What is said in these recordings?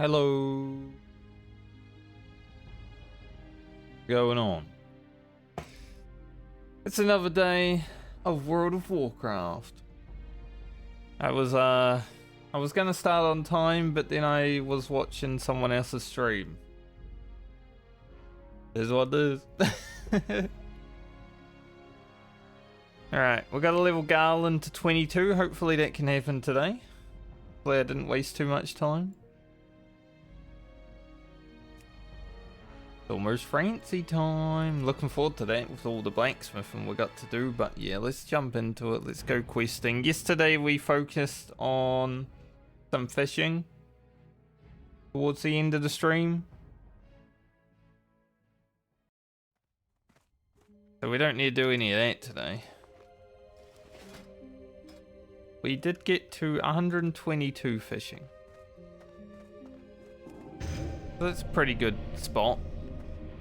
Hello. Going on. It's another day of World of Warcraft. I was gonna start on time, but then I was watching someone else's stream. Is what it is. Alright, we got a level Garland to 22. Hopefully that can happen today. Hopefully I didn't waste too much time. Almost fancy time. Looking forward to that with all the blacksmithing we got to do. But yeah, let's jump into it. Let's go questing. Yesterday we focused on some fishing towards the end of the stream. So we don't need to do any of that today. We did get to 122 fishing. So that's a pretty good spot.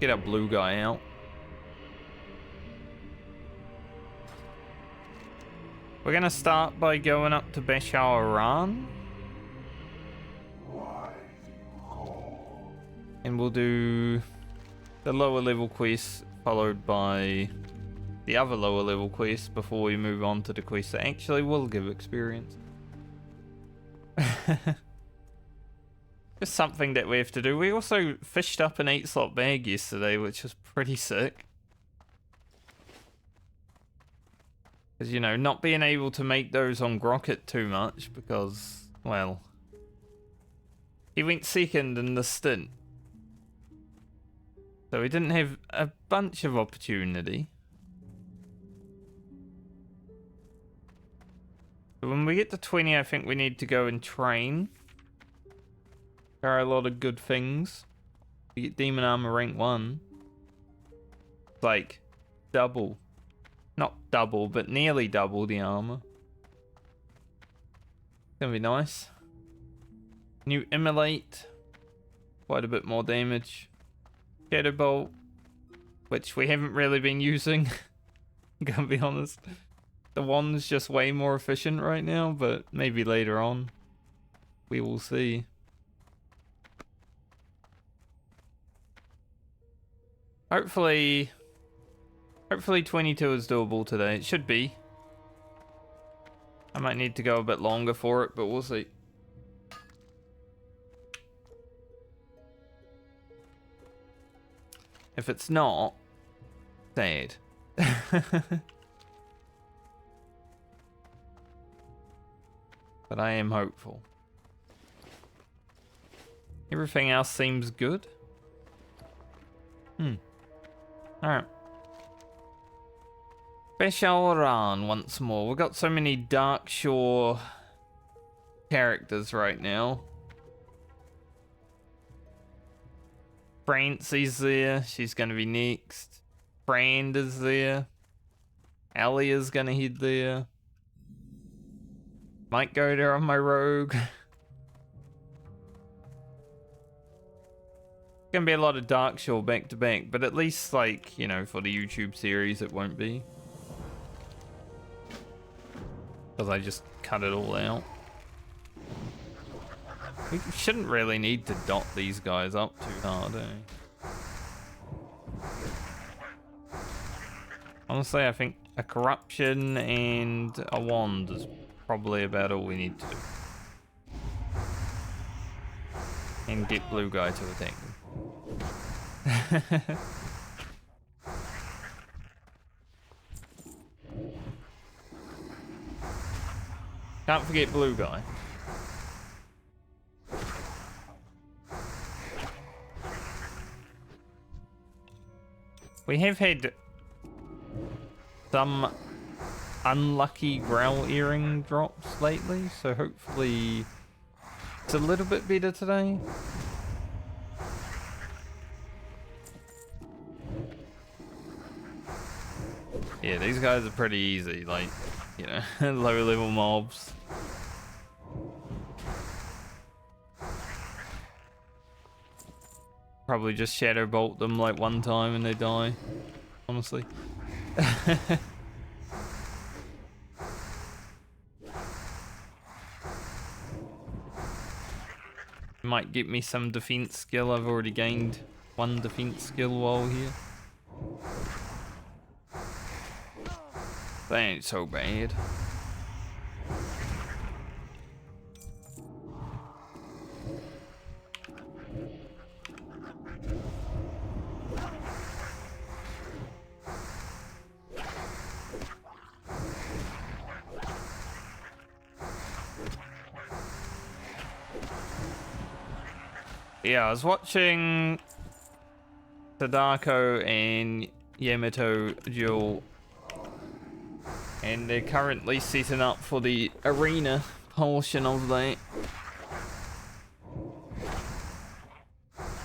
Get our blue guy out. We're gonna start by going up to Bashar. And we'll do the lower level quest followed by the other lower level quest before we move on to the quest that actually will give experience. Just something that we have to do. We also fished up an 8-slot bag yesterday, which was pretty sick. Because, you know, not being able to make those on Grocket too much because, well, he went second in the stint. So we didn't have a bunch of opportunity. So when we get to 20, I think we need to go and train. There are a lot of good things. You get Demon Armor rank 1. It's like double. Not double, but nearly double the armor. Gonna be nice. New Immolate. Quite a bit more damage. Shadow Bolt, which we haven't really been using. Gonna be honest. The wand's just way more efficient right now, but maybe later on. We will see. Hopefully 22 is doable today. It should be. I might need to go a bit longer for it, but we'll see. If it's not, sad. But I am hopeful. Everything else seems good. Alright. Bashar once more. We've got so many Darkshore characters right now. Francie's there. She's going to be next. Brand is there. Alia's going to head there. Might go there on my rogue. Gonna be a lot of Darkshore back to back, but at least, like, you know, for the YouTube series it won't be. Because I just cut it all out. We shouldn't really need to dot these guys up too hard, eh? Honestly, I think a corruption and a wand is probably about all we need to do. And get blue guy to attack them. Can't forget blue guy. We have had some unlucky growl earring drops lately, so hopefully it's a little bit better today. Yeah, these guys are pretty easy, like, you know, low level mobs. Probably just shadow bolt them like one time and they die, honestly. might get me some defense skill. I've already gained 1 defense skill while here. That ain't so bad. Yeah, I was watching Sadako and Yamato duel, and they're currently setting up for the arena portion of that.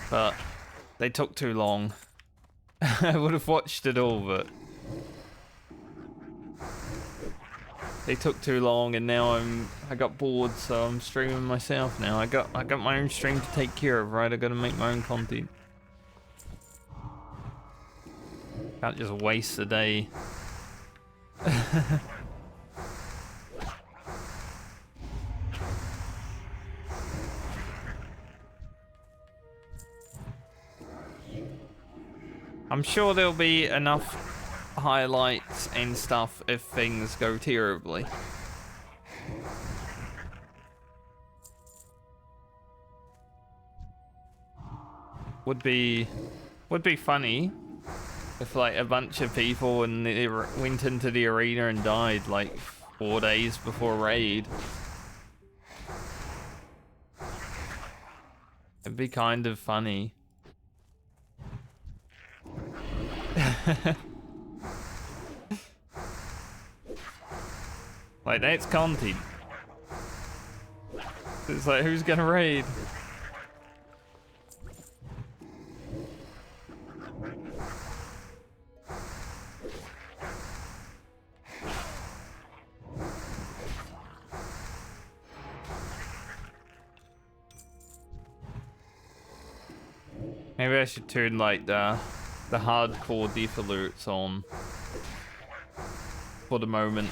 But they took too long. I would have watched it all, but they took too long, and now I got bored, so I'm streaming myself now. I got my own stream to take care of, right? I gotta make my own content. Can't just waste a day. I'm sure there'll be enough highlights and stuff if things go terribly. Would be funny if like a bunch of people and they went into the arena and died like 4 days before raid. It'd be kind of funny. Like, that's content. It's like, who's gonna raid? Maybe I should turn like the hardcore death alerts on for the moment.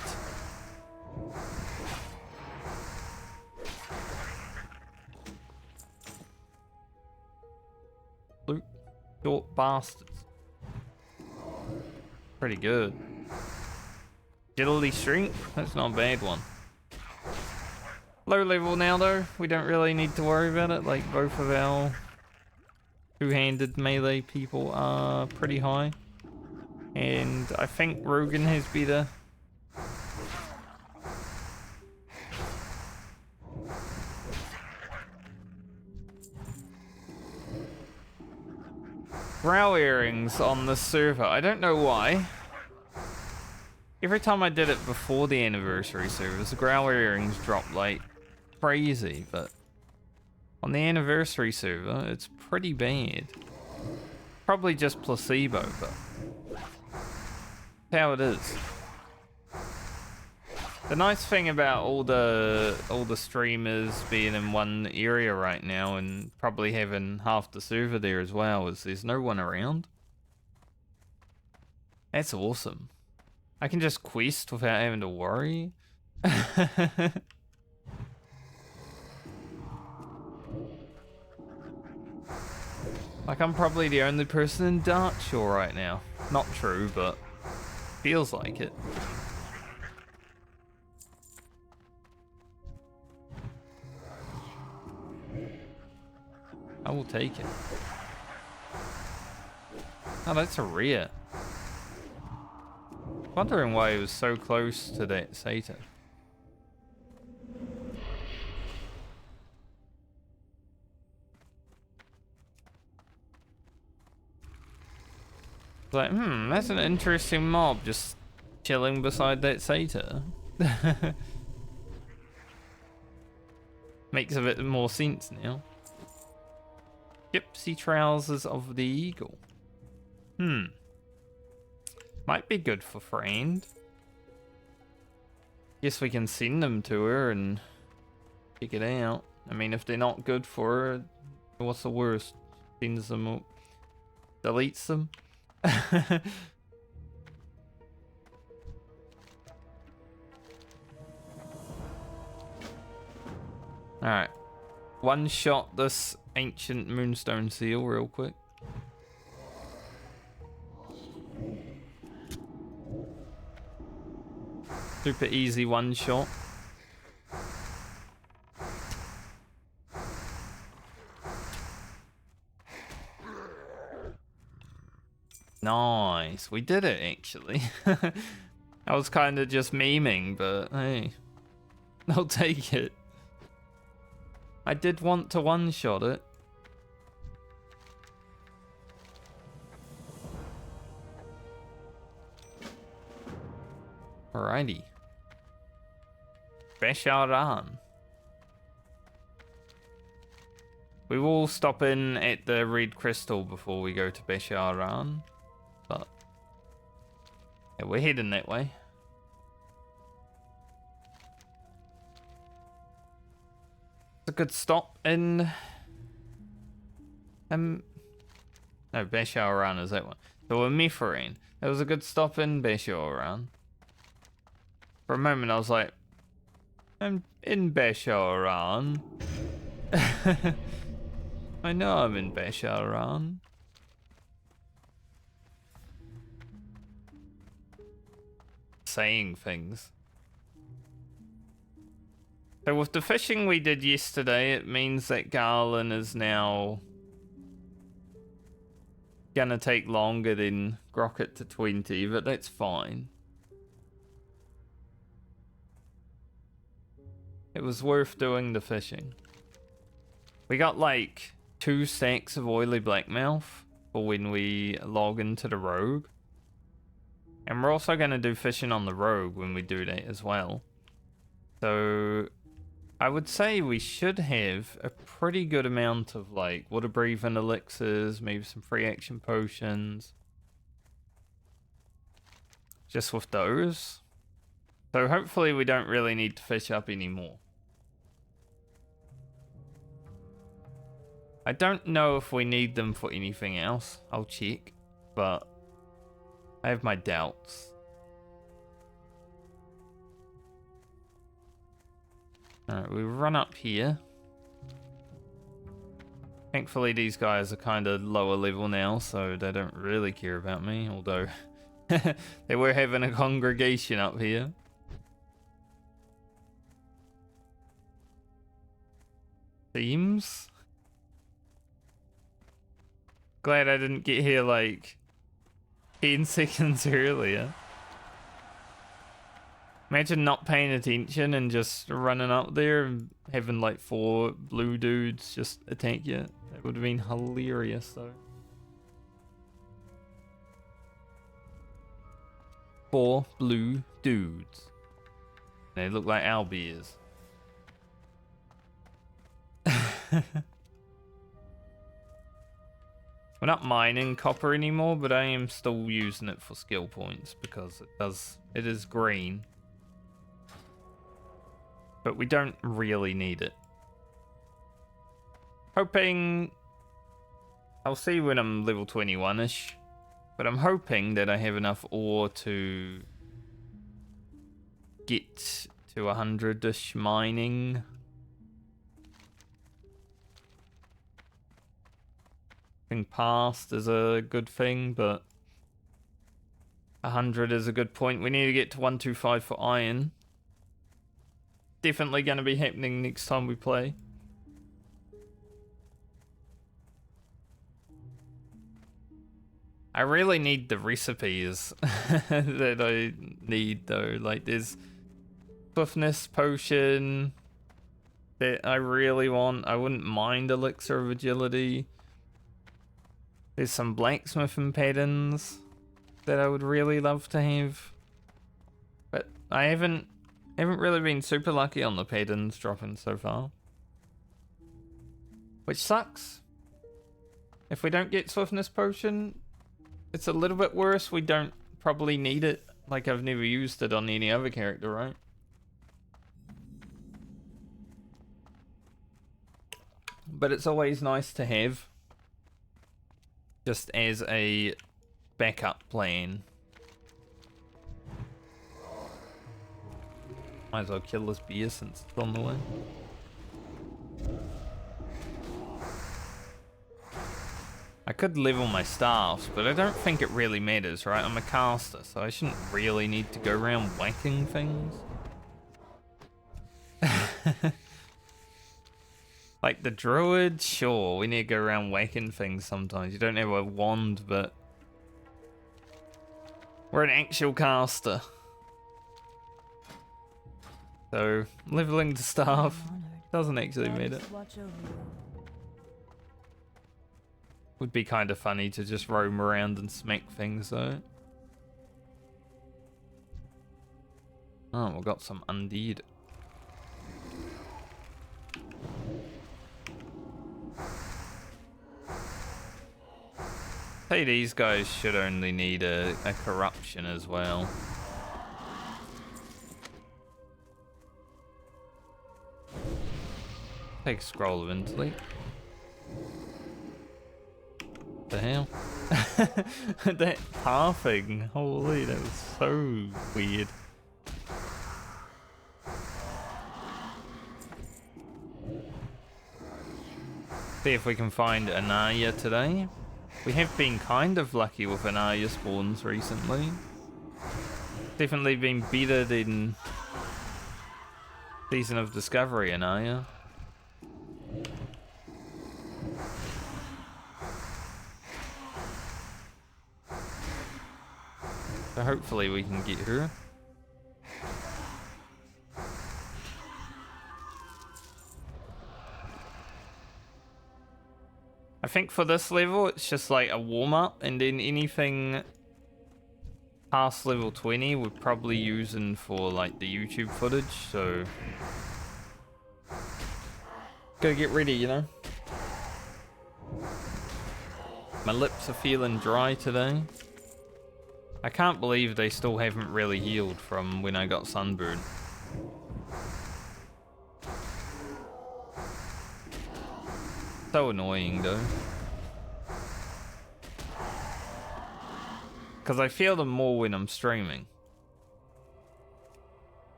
Loot short bastards. Pretty good. Agility strength, that's not a bad one. Low level now though, we don't really need to worry about it. Like both of our two-handed melee people are pretty high. And I think Rogan has better. Brow earrings on the server. I don't know why. Every time I did it before the anniversary servers, the growl earrings dropped like crazy, but on the anniversary server, it's pretty bad. Probably just placebo, but that's how it is. The nice thing about all the streamers being in one area right now and probably having half the server there as well is there's no one around. That's awesome. I can just quest without having to worry. Like, I'm probably the only person in Darkshore right now. Not true, but feels like it. I will take it. Oh, that's a rare. Wondering why it was so close to that Satan. Like, that's an interesting mob just chilling beside that satyr. Makes a bit more sense now. Gypsy trousers of the eagle. Might be good for friend. Guess we can send them to her and check it out. I mean, if they're not good for her, what's the worst? Sends them up. Deletes them. Alright. one-shot this ancient moonstone seal real quick. Super easy one-shot. Nice, we did it actually. I was kind of just memeing, but hey, I'll take it. I did want to one-shot it. Alrighty. Besharan. We will stop in at the Red Crystal before we go to Besharan. But yeah, we're heading that way. It's a good stop in no, Besharan is that one. So we're Mithrin. It was a good stop in Besharan. For a moment I was like, I'm in Besharan. I know I'm in Besharan. Saying things. So with the fishing we did yesterday, it means that Garland is now gonna take longer than Grocket to 20, but that's fine. It was worth doing the fishing. We got like 2 stacks of oily blackmouth for when we log into the rogue. And we're also going to do fishing on the rogue when we do that as well. So I would say we should have a pretty good amount of like water breathing elixirs, maybe some free action potions. Just with those. So hopefully we don't really need to fish up anymore. I don't know if we need them for anything else. I'll check, but I have my doubts. Alright, we run up here. Thankfully these guys are kind of lower level now, so they don't really care about me, although they were having a congregation up here. Seems. Glad I didn't get here like 10 seconds earlier. Imagine not paying attention and just running up there and having like 4 blue dudes just attack you. That would have been hilarious though. 4 blue dudes. They look like owlbears. We're not mining copper anymore, but I am still using it for skill points because it is green. But we don't really need it. Hoping I'll see when I'm level 21-ish, but I'm hoping that I have enough ore to get to 100-ish mining. Past is a good thing, but 100 is a good point. We need to get to 125 for iron. Definitely going to be happening next time we play. I really need the recipes that I need though. Like there's swiftness potion that I really want. I wouldn't mind elixir of agility. There's some blacksmithing patterns that I would really love to have. But I haven't really been super lucky on the patterns dropping so far. Which sucks. If we don't get swiftness potion, it's a little bit worse. We don't probably need it. Like I've never used it on any other character, right? But it's always nice to have. Just as a backup plan. Might as well kill this beer since it's on the way. I could level my staffs, but I don't think it really matters, right? I'm a caster, so I shouldn't really need to go around whacking things. Like the druid, sure, we need to go around whacking things sometimes. You don't have a wand, but we're an actual caster. So, leveling the staff doesn't actually matter. Would be kind of funny to just roam around and smack things though. Oh, we've got some undead. Hey, these guys should only need a corruption as well. Take a scroll of intellect. The hell? That pathing, holy, that was so weird. See if we can find Anaya today. We have been kind of lucky with Anaya spawns recently. Definitely been better than Season of Discovery Anaya. So hopefully we can get her. I think for this level, it's just like a warm-up, and then anything past level 20 we're probably using for like the YouTube footage, so gotta get ready, you know. My lips are feeling dry today. I can't believe they still haven't really healed from when I got sunburned. So annoying though. Because I feel them more when I'm streaming.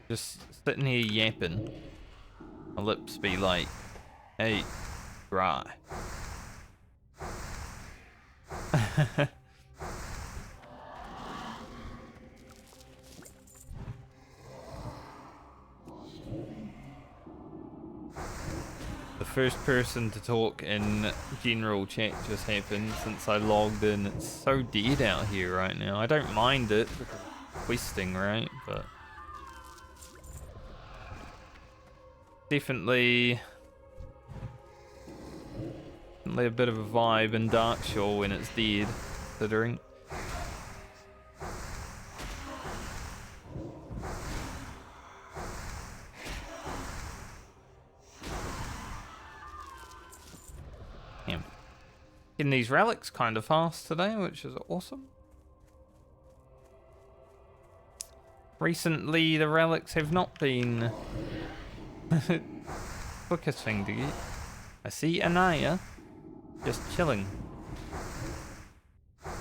Just sitting here yapping. My lips be like, hey, dry. The first person to talk in general chat just happened since I logged in. It's so dead out here right now. I don't mind it because it's questing, right? But definitely a bit of a vibe in Darkshore when it's dead, considering. Damn. Getting these relics kind of fast today, which is awesome. Recently, the relics have not been the quickest thing to get. I see Anaya. Just chilling. I'm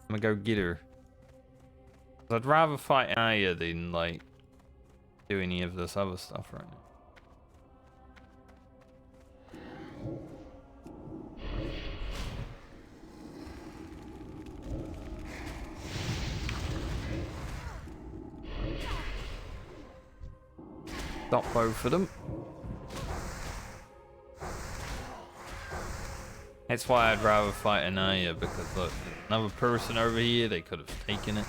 gonna go get her. I'd rather fight Aya than like do any of this other stuff right now. Stop both of them. That's why I'd rather fight Anaya, because look, another person over here, they could have taken it.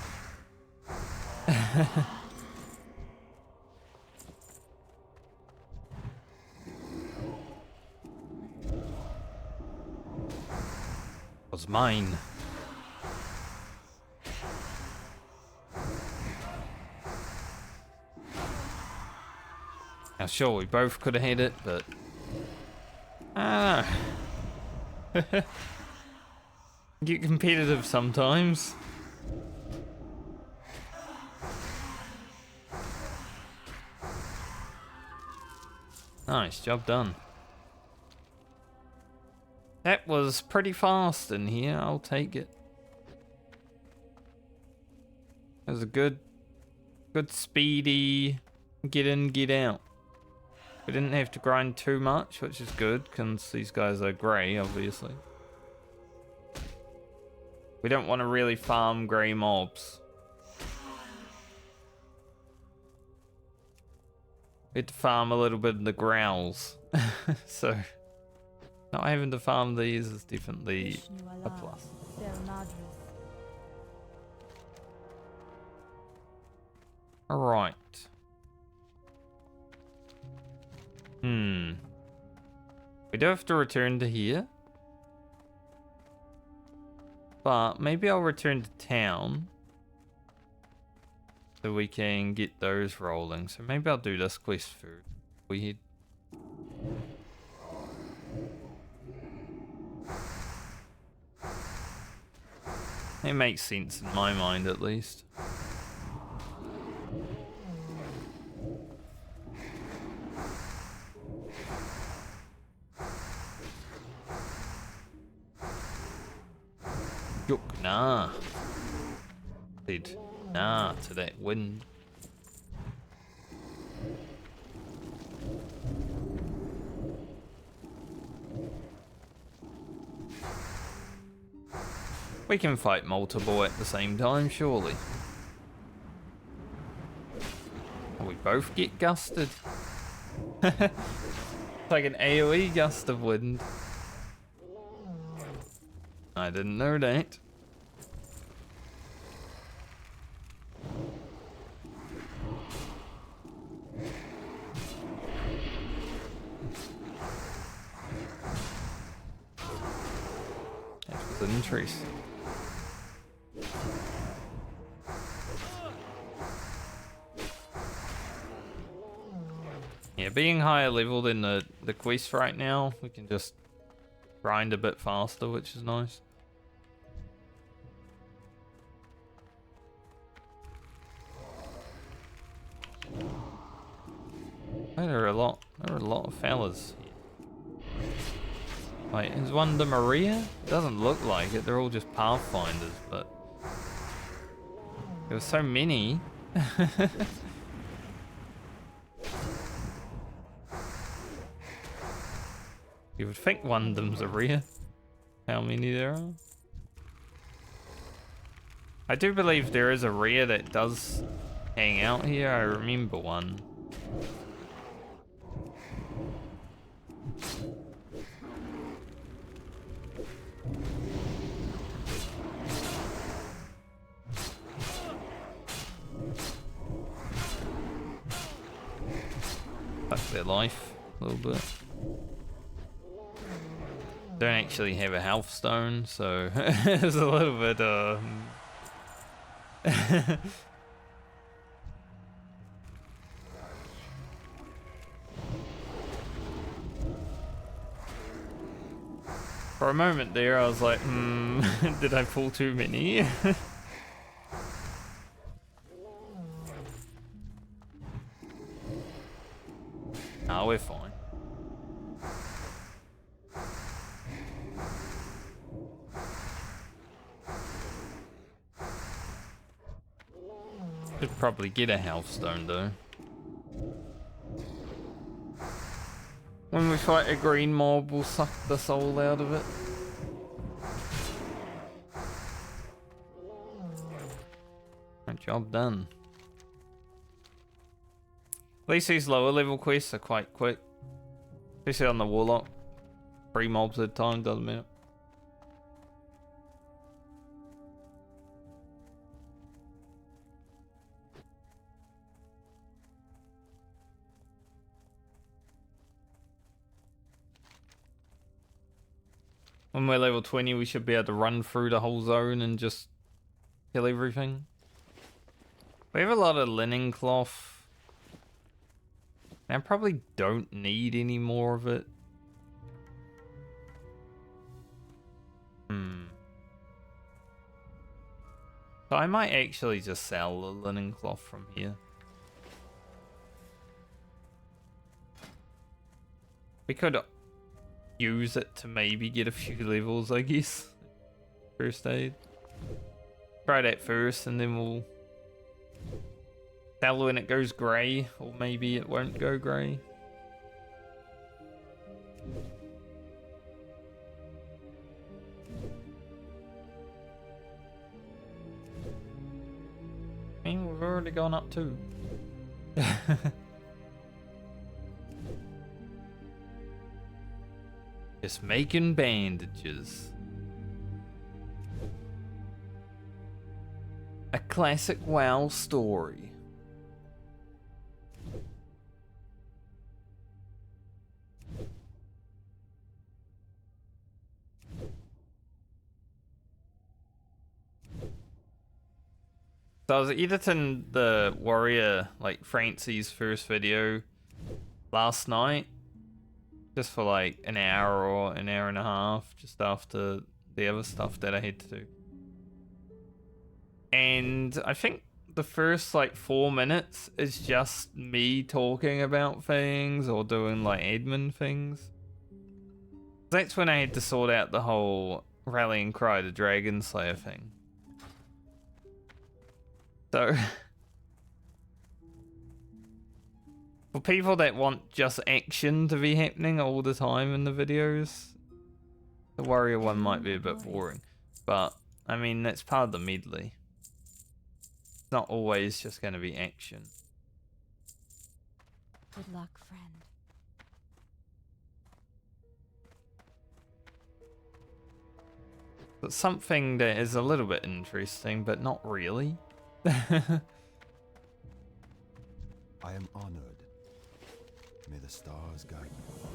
Was mine. Now sure, we both could have had it, but get competitive sometimes. Nice, job done. That was pretty fast in here, I'll take it. It was a good speedy Get in, get out. We didn't have to grind too much, which is good, because these guys are grey, obviously. We don't want to really farm grey mobs. We had to farm a little bit of the growls. So, not having to farm these is definitely a plus. Alright. We do have to return to here. But maybe I'll return to town. So we can get those rolling. So maybe I'll do this quest first. We head. It makes sense in my mind at least. Yuck, nah. Said nah to that wind. We can fight multiple at the same time, surely. We both get gusted. It's like an AoE gust of wind. I didn't know that. That was interesting. Yeah, being higher level than the quest right now, we can just grind a bit faster, which is nice. Oh, there are a lot of fellas here. Wait, is one the Maria? Doesn't look like it, they're all just Pathfinders, but there were so many. You would think one of them's a rare. How many there are? I do believe there is a rare that does hang out here. I remember one. That's their life a little bit. Don't actually have a health stone, so it's a little bit For a moment there I was like, did I pull too many? Nah, we're fine. Should probably get a health stone though. When we fight a green mob, we'll suck the soul out of it. Good job done. At least these lower level quests are quite quick. Especially on the Warlock. 3 mobs at a time, doesn't matter. When we're level 20, we should be able to run through the whole zone and just kill everything. We have a lot of linen cloth. I probably don't need any more of it. So I might actually just sell the linen cloth from here. We could use it to maybe get a few levels, I guess. First aid. Try that first and then we'll tell when it goes grey, or maybe it won't go grey. I mean, we've already gone up 2. Just making bandages. A classic WoW story. So I was editing the warrior, like Francie's first video last night, just for like an hour or an hour and a half, just after the other stuff that I had to do. And I think the first like 4 minutes is just me talking about things or doing like admin things. That's when I had to sort out the whole rallying cry to Dragon Slayer thing. So, for people that want just action to be happening all the time in the videos, the warrior one might be a bit boring. But, I mean, that's part of the medley. It's not always just going to be action. Good luck, friend. But something that is a little bit interesting, but not really. I am honored. May the stars guide you.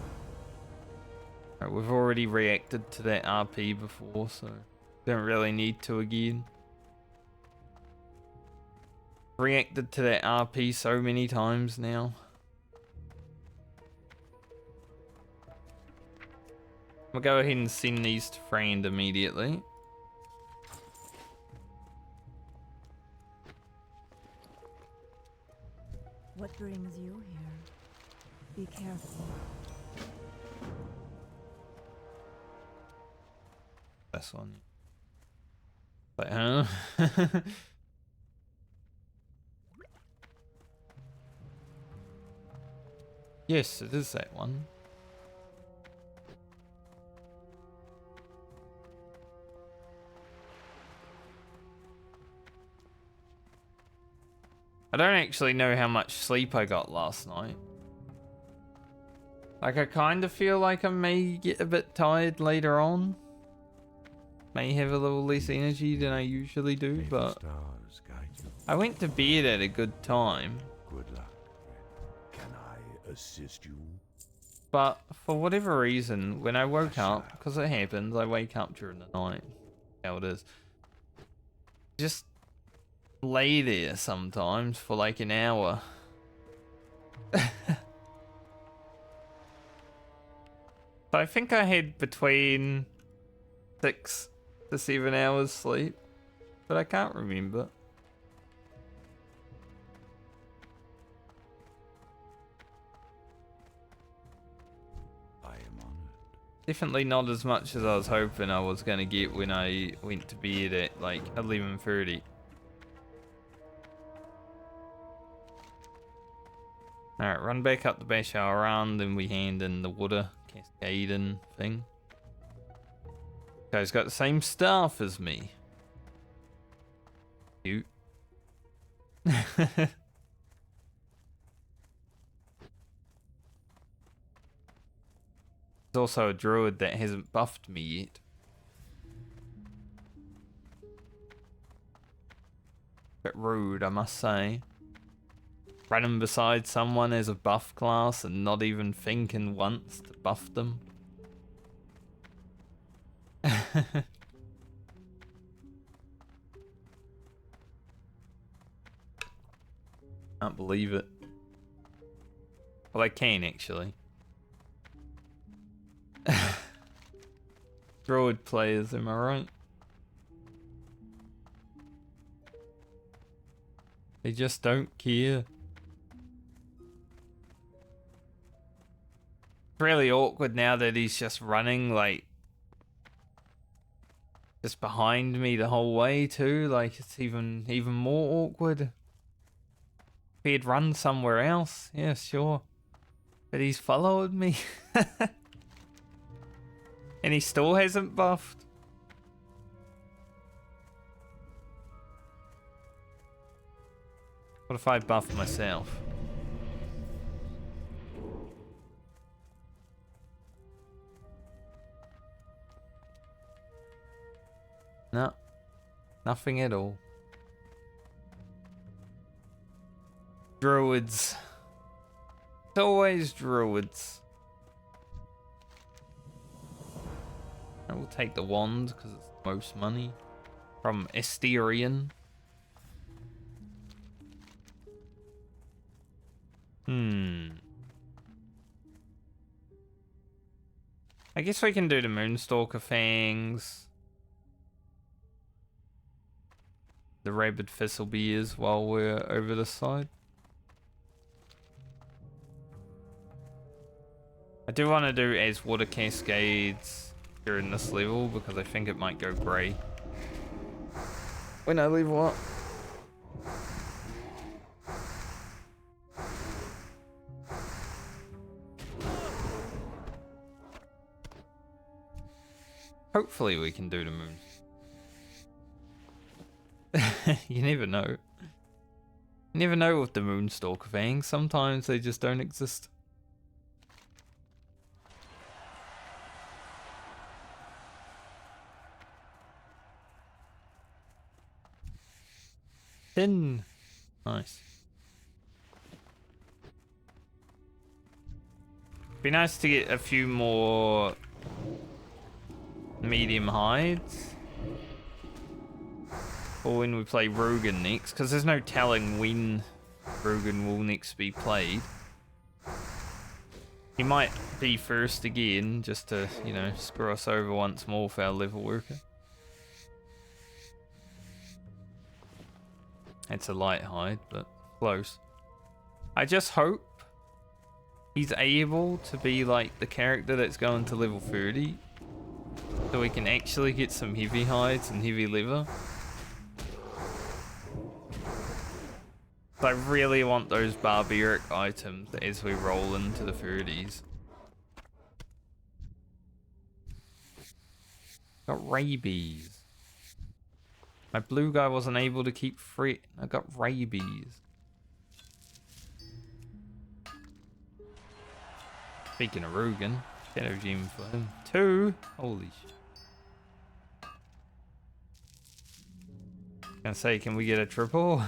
Right, we've already reacted to that RP before, so don't really need to again. Reacted to that RP so many times now. We'll go ahead and send these to friend immediately. What brings you here? Be careful. This one. But, huh? Yes, it is that one. I don't actually know how much sleep I got last night. Like, I kind of feel like I may get a bit tired later on. May have a little less energy than I usually do, but I went to bed at a good time. Good luck. Can I assist you? But for whatever reason, when I woke up, because it happens, I wake up during the night. How it is. Just lay there sometimes for like an hour. I think I had between 6 to 7 hours sleep, but I can't remember. I am honored. Definitely not as much as I was hoping I was going to get when I went to bed at like 11:30. Alright, run back up the Bashar around, then we hand in the water cascading thing. Guy's got the same staff as me. Cute. There's also a druid that hasn't buffed me yet. Bit rude, I must say. Running beside someone as a buff class and not even thinking once to buff them. Can't believe it. Well, I can actually. Druid players, am I right? They just don't care. It's really awkward now that he's just running like just behind me the whole way too. Like it's even more awkward. If he'd run somewhere else, yeah, sure. But he's followed me. And he still hasn't buffed. What if I buff myself? No. Nothing at all. Druids. It's always druids. I will take the wand because it's the most money. From Esterian. I guess we can do the Moonstalker Fangs. The Rabid Thistlebeers while we're over this side. I do want to do as Water Cascades during this level because I think it might go grey when I level up. Hopefully we can do the moon. You never know. You never know with the Moonstalker Fangs. Sometimes they just don't exist. Tin. Nice. Be nice to get a few more medium hides for when we play Rugen next, because there's no telling when Rugen will next be played. He might be first again just to, you know, screw us over once more for our level worker. It's a light hide, but close. I just hope he's able to be like the character that's going to level 30. So we can actually get some heavy hides and heavy leather. I really want those barbaric items as we roll into the 30s. Got rabies. My blue guy wasn't able to keep free. I got rabies. Speaking of Rugen, Shadow Gem for him. 2. Holy shit. Gonna say, can we get a triple?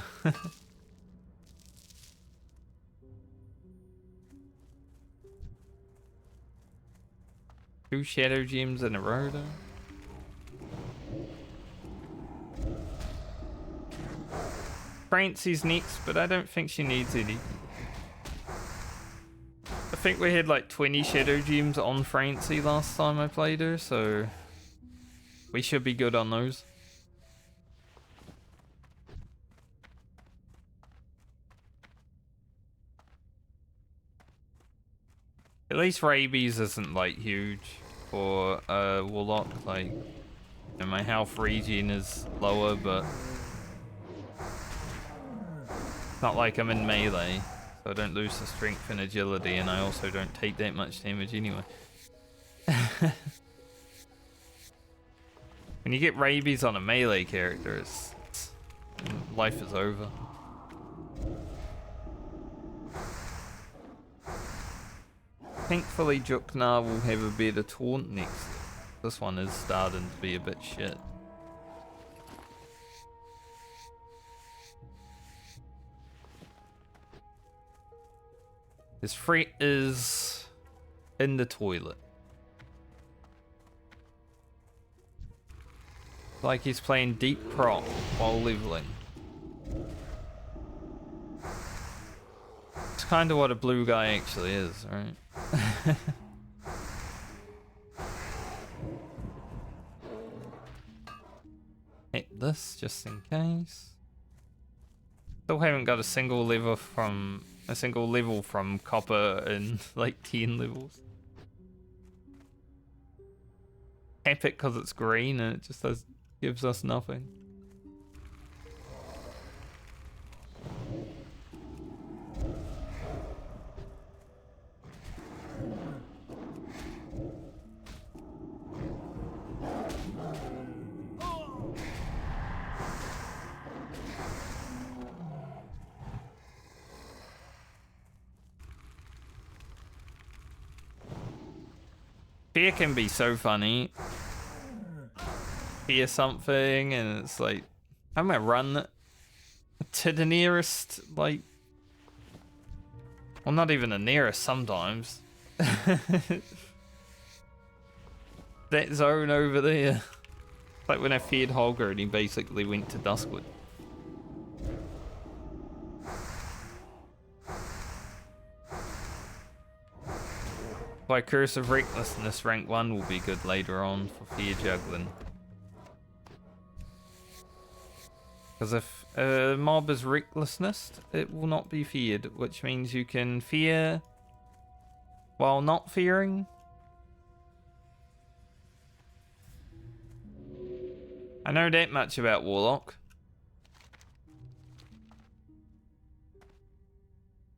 Two Shadow Gems in a row though. Francie's next, but I don't think she needs any. I think we had like 20 Shadow Gems on Francie last time I played her, so we should be good on those. At least rabies isn't like huge for Warlock. Like, you know, my health regen is lower, but it's not like I'm in melee, so I don't lose the strength and agility, and I also don't take that much damage anyway. When you get rabies on a melee character, life is over. Thankfully, Juknar will have a better taunt next. This one is starting to be a bit shit. His threat is in the toilet. Like he's playing deep prop while leveling. It's kind of what a blue guy actually is, right? Hit this just in case. Still haven't got a single level from copper in like 10 levels. Tap it because it's green and it just gives us nothing. Fear can be so funny. Fear something, and it's like, I'm gonna run to the nearest, like, well, not even the nearest sometimes. That zone over there. Like when I feared Holger and he basically went to Duskwood. By Curse of Recklessness, rank 1 will be good later on for fear juggling. Because if a mob is recklessness, it will not be feared, which means you can fear while not fearing. I know that much about Warlock.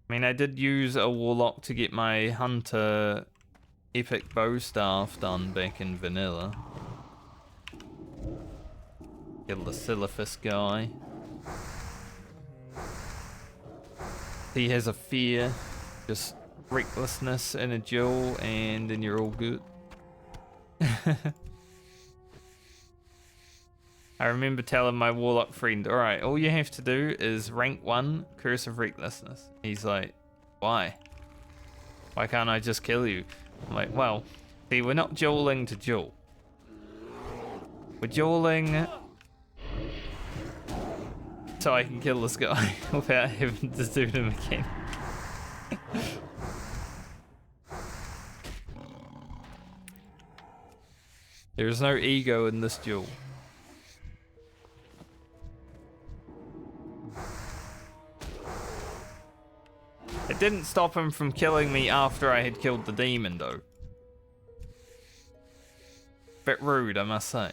I mean, I did use a Warlock to get my Hunter Epic Bow Staff done back in Vanilla. Kill the Sisyphus guy. He has a fear, just recklessness and a duel, and then you're all good. I remember telling my Warlock friend, alright, all you have to do is rank 1, Curse of Recklessness. He's like, why? Why can't I just kill you? I'm like, well, see, we're not dueling to duel. We're dueling so I can kill this guy without having to do them again. There is no ego in this duel. It didn't stop him from killing me after I had killed the demon, though. Bit rude, I must say.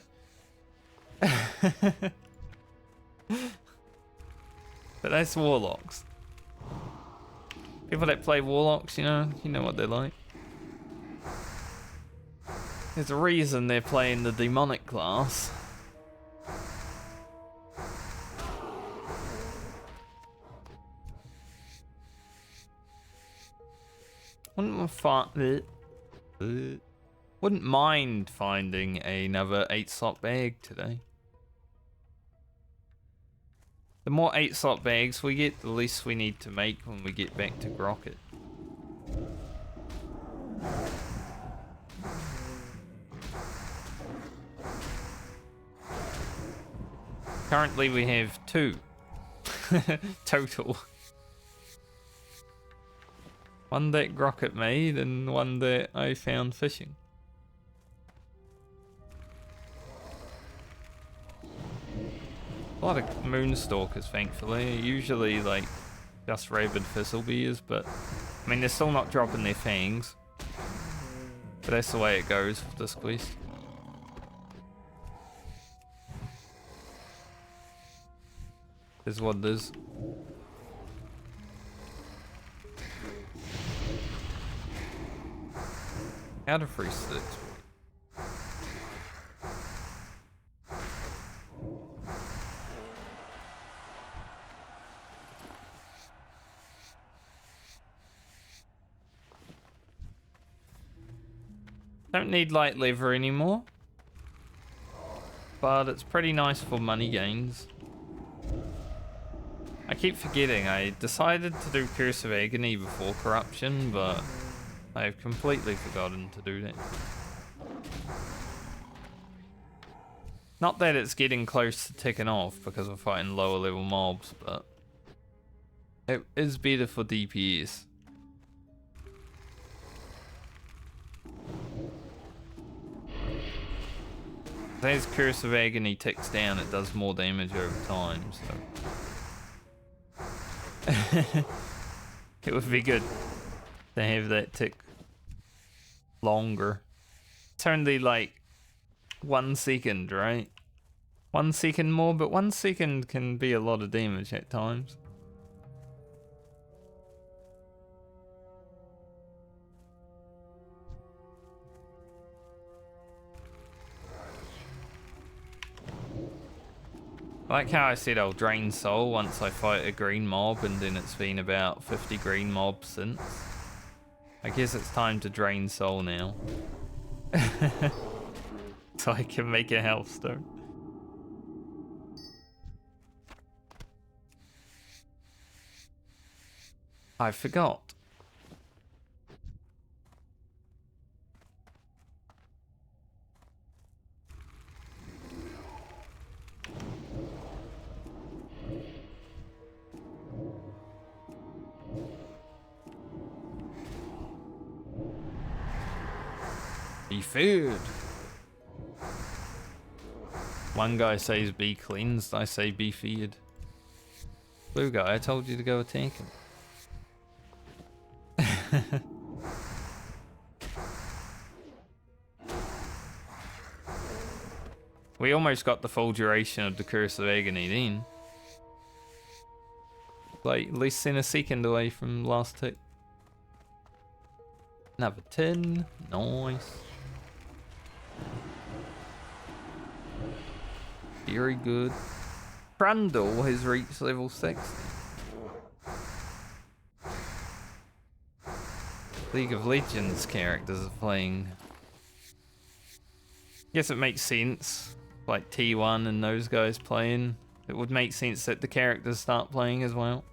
But that's Warlocks. People that play Warlocks, you know what they're like. There's a reason they're playing the demonic class. Wouldn't mind finding another 8-slot bag today. The more 8-slot bags we get, the less we need to make when we get back to Grocket. Currently we have 2 total. One that Grocket made and one that I found fishing. A lot of Moonstalkers, thankfully. Usually, like, just rabid Thistlebeers, but I mean, they're still not dropping their fangs. But that's the way it goes with this quest. Is what it is. Out of free sticks. Don't need light lever anymore, but it's pretty nice for money gains. I keep forgetting I decided to do Curse of Agony before Corruption, but I've completely forgotten to do that. Not that it's getting close to ticking off because we're fighting lower level mobs, but it is better for DPS. As Curse of Agony ticks down, it does more damage over time, so it would be good to have that tick longer. It's only like 1 second, right? 1 second more, but 1 second can be a lot of damage at times. I like how I said I'll drain soul once I fight a green mob, and then it's been about 50 green mobs since. I guess it's time to drain soul now. So I can make a health stone. I forgot. Be feared. One guy says be cleansed, I say be feared. Blue guy, I told you to go attack him. We almost got the full duration of the Curse of Agony then. Like less than a second away from last tick. Another 10. Nice. Very good. Trundle has reached level 60. League of Legends characters are playing. Guess it makes sense. Like T1 and those guys playing. It would make sense that the characters start playing as well.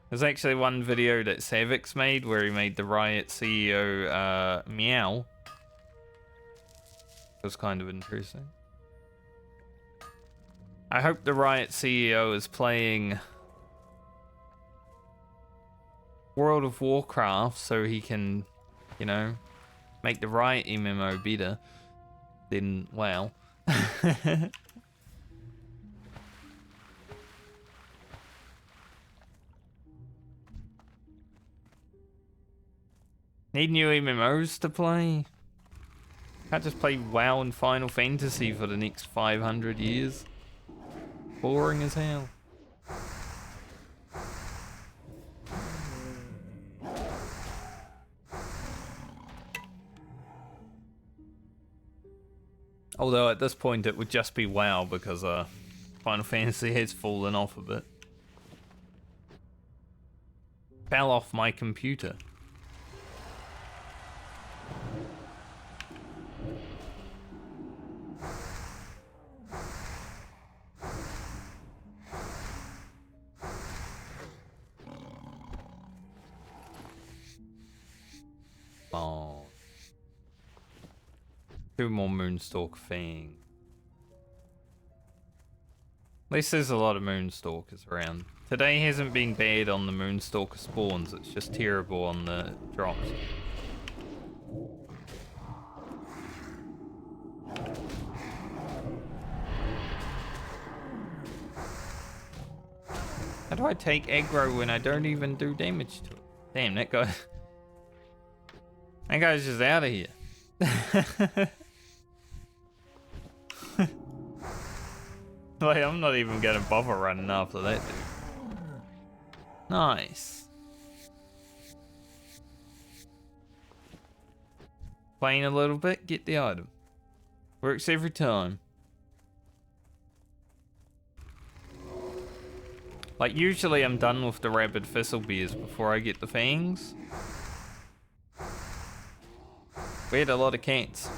There's actually one video that Savix made where he made the Riot CEO meow. It was kind of interesting. I hope the Riot CEO is playing World of Warcraft so he can, you know, make the Riot MMO better than WoW. Need new MMOs to play. Can't just play WoW and Final Fantasy for the next 500 years. Boring as hell. Although at this point it would just be WoW because Final Fantasy has fallen off a bit. Fell off my computer. Oh. 2 more Moonstalk Fang. At least there's a lot of Moonstalkers around. Today hasn't been bad on the Moonstalker spawns, it's just terrible on the drops. How do I take aggro when I don't even do damage to it? Damn, that guy... That guy's just out of here. Like, I'm not even gonna bother running after that dude. Nice. Playing a little bit, get the item. Works every time. Like, usually I'm done with the rabid thistlebears before I get the fangs. We had a lot of cats.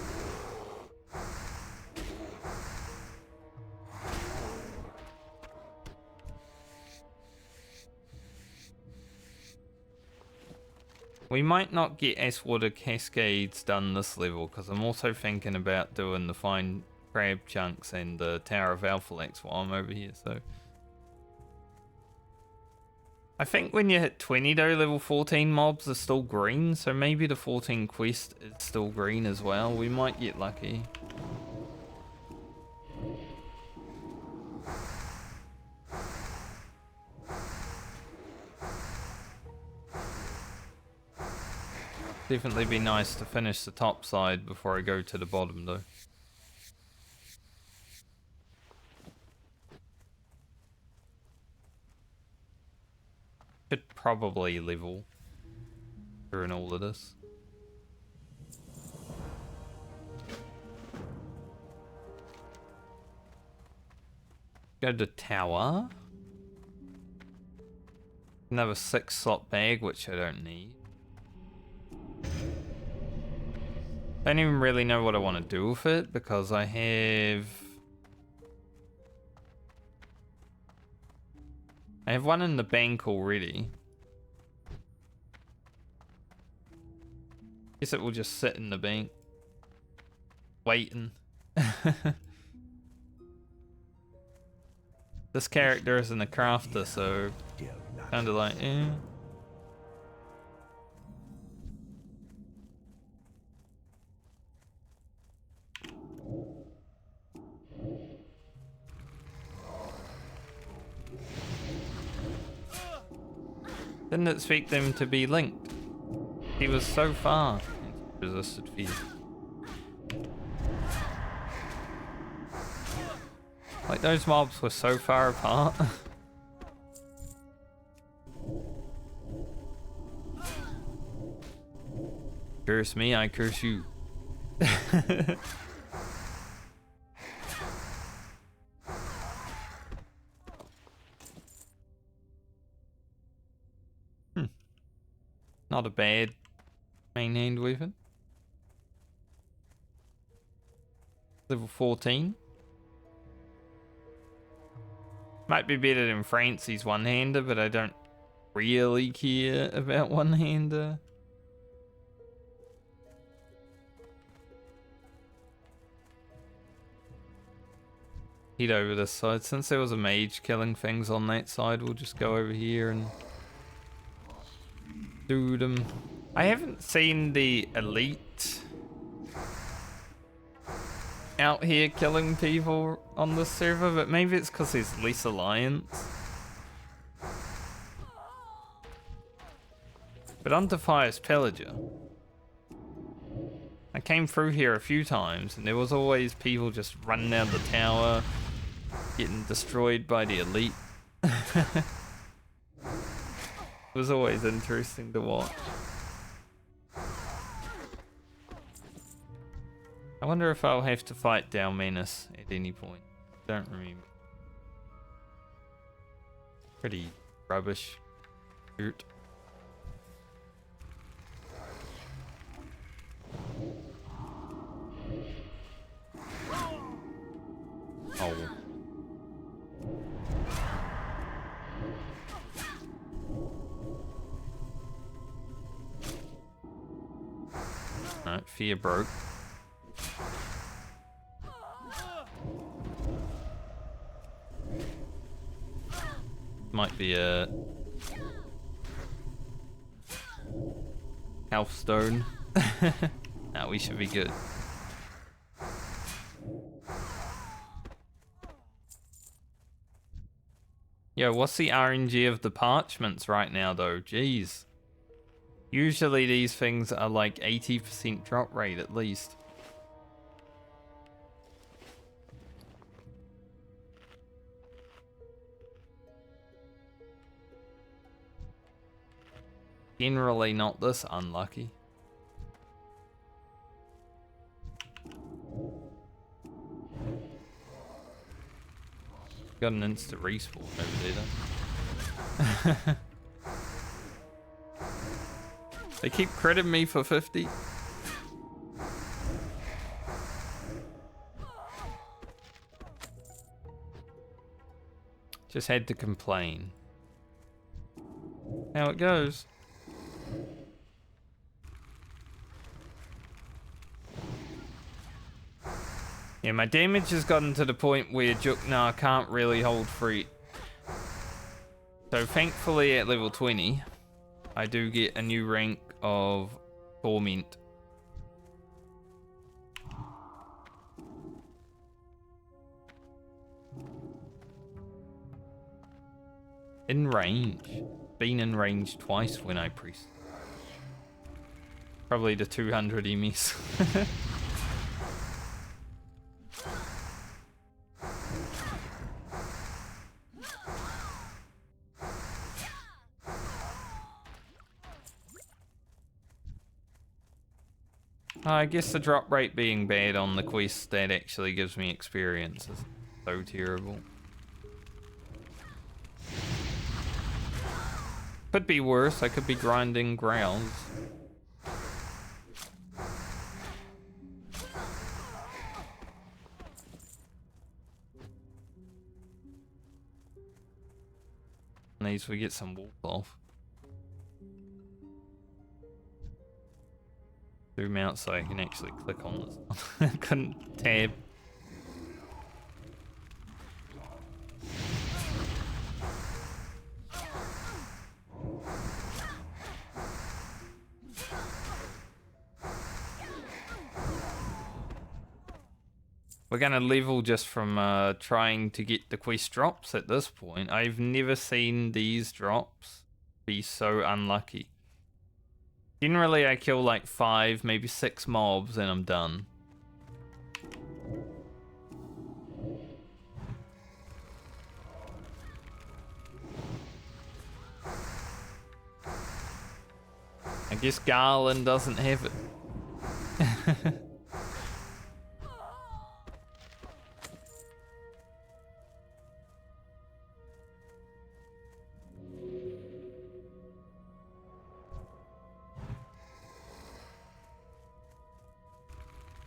We might not get Ashwater Cascades done this level, because I'm also thinking about doing the fine crab chunks and the Tower of Alphalax while I'm over here, so... I think when you hit 20 though, level 14 mobs are still green, so maybe the 14 quest is still green as well. We might get lucky. Definitely be nice to finish the top side before I go to the bottom though. Should probably level during all of this. Go to tower. Another 6-slot bag, which I don't need. I don't even really know what I want to do with it because I have one in the bank already. Guess it will just sit in the bank, waiting. This character isn't a crafter, so kind of like, eh. Didn't expect them to be linked. He was so far. Resisted fear. Like those mobs were so far apart. Curse me, I curse you. Not a bad main hand weapon. Level 14. Might be better than Francie's one-hander, but I don't really care about one-hander. Head over this side. Since there was a mage killing things on that side, we'll just go over here and do them. I haven't seen the elite out here killing people on this server, but maybe it's because there's less alliance. But on Defias Pillager, I came through here a few times and there was always people just running down the tower, getting destroyed by the elite. It was always interesting to watch. I wonder if I'll have to fight Down Menace at any point. Don't remember. Pretty rubbish. Dirt. Oh. Alright, fear broke. Might be a health stone. Nah, we should be good. Yo, what's the RNG of the parchments right now though? Jeez. Usually these things are like 80% drop rate at least. Generally not this unlucky. Got an instant respawn over there though. They keep crediting me for 50. Just had to complain. How it goes. Yeah, my damage has gotten to the point where Juknar can't really hold free. So thankfully at level 20, I do get a new rank of Torment. In range. Been in range twice when I priest. Probably the 200 emis. I guess the drop rate being bad on the quest that actually gives me experience is so terrible. Could be worse. I could be grinding grounds. These we get some wool cloth. Zoom out so I can actually click on this. I couldn't tab. We're gonna level just from trying to get the quest drops at this point. I've never seen these drops be so unlucky. Generally I kill like 5, maybe 6 mobs and I'm done. I guess Garland doesn't have it.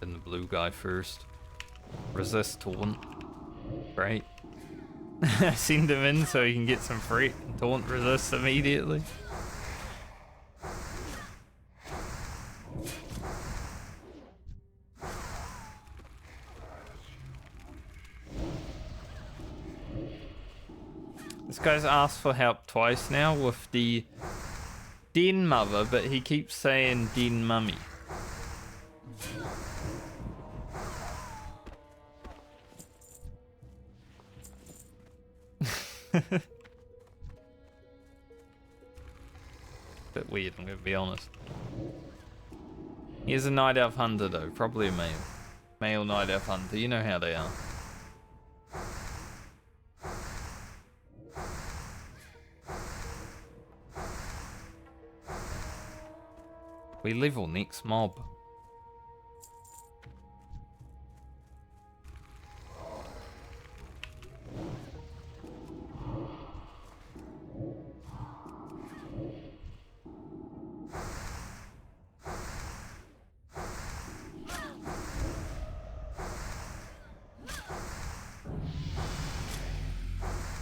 And the blue guy first. Resist taunt. Great. Send him in so he can get some freight and taunt resist immediately. This guy's asked for help twice now with the Den Mother, but he keeps saying Den Mummy. Bit weird, I'm gonna be honest. Here's a night elf hunter though, probably a male. Male night elf hunter, you know how they are. We level next mob.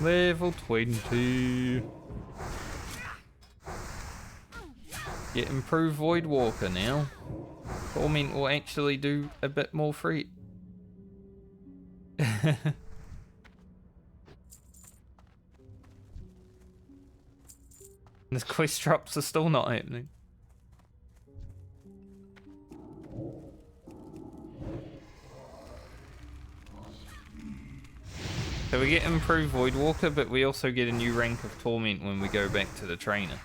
Level 20. Get improved Void Walker now. Torment will actually do a bit more free. This quest drops are still not happening. So we get improved Void Walker, but we also get a new rank of Torment when we go back to the trainer.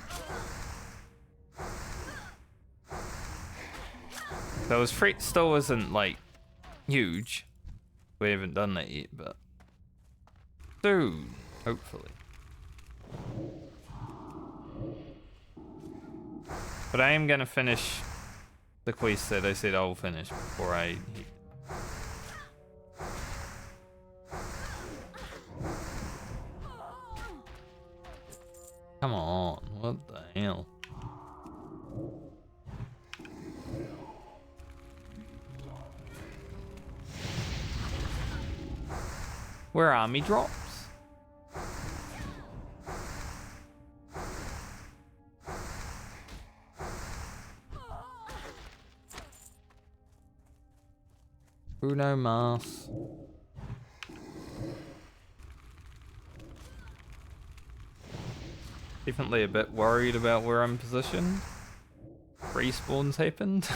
So his fret still isn't like huge. We haven't done that yet, but soon, hopefully. But I am gonna finish the quest that I said I'll finish before I hit. Come on, what the hell? Where army drops? Bruno Mars. Definitely a bit worried about where I'm positioned. Respawns happened.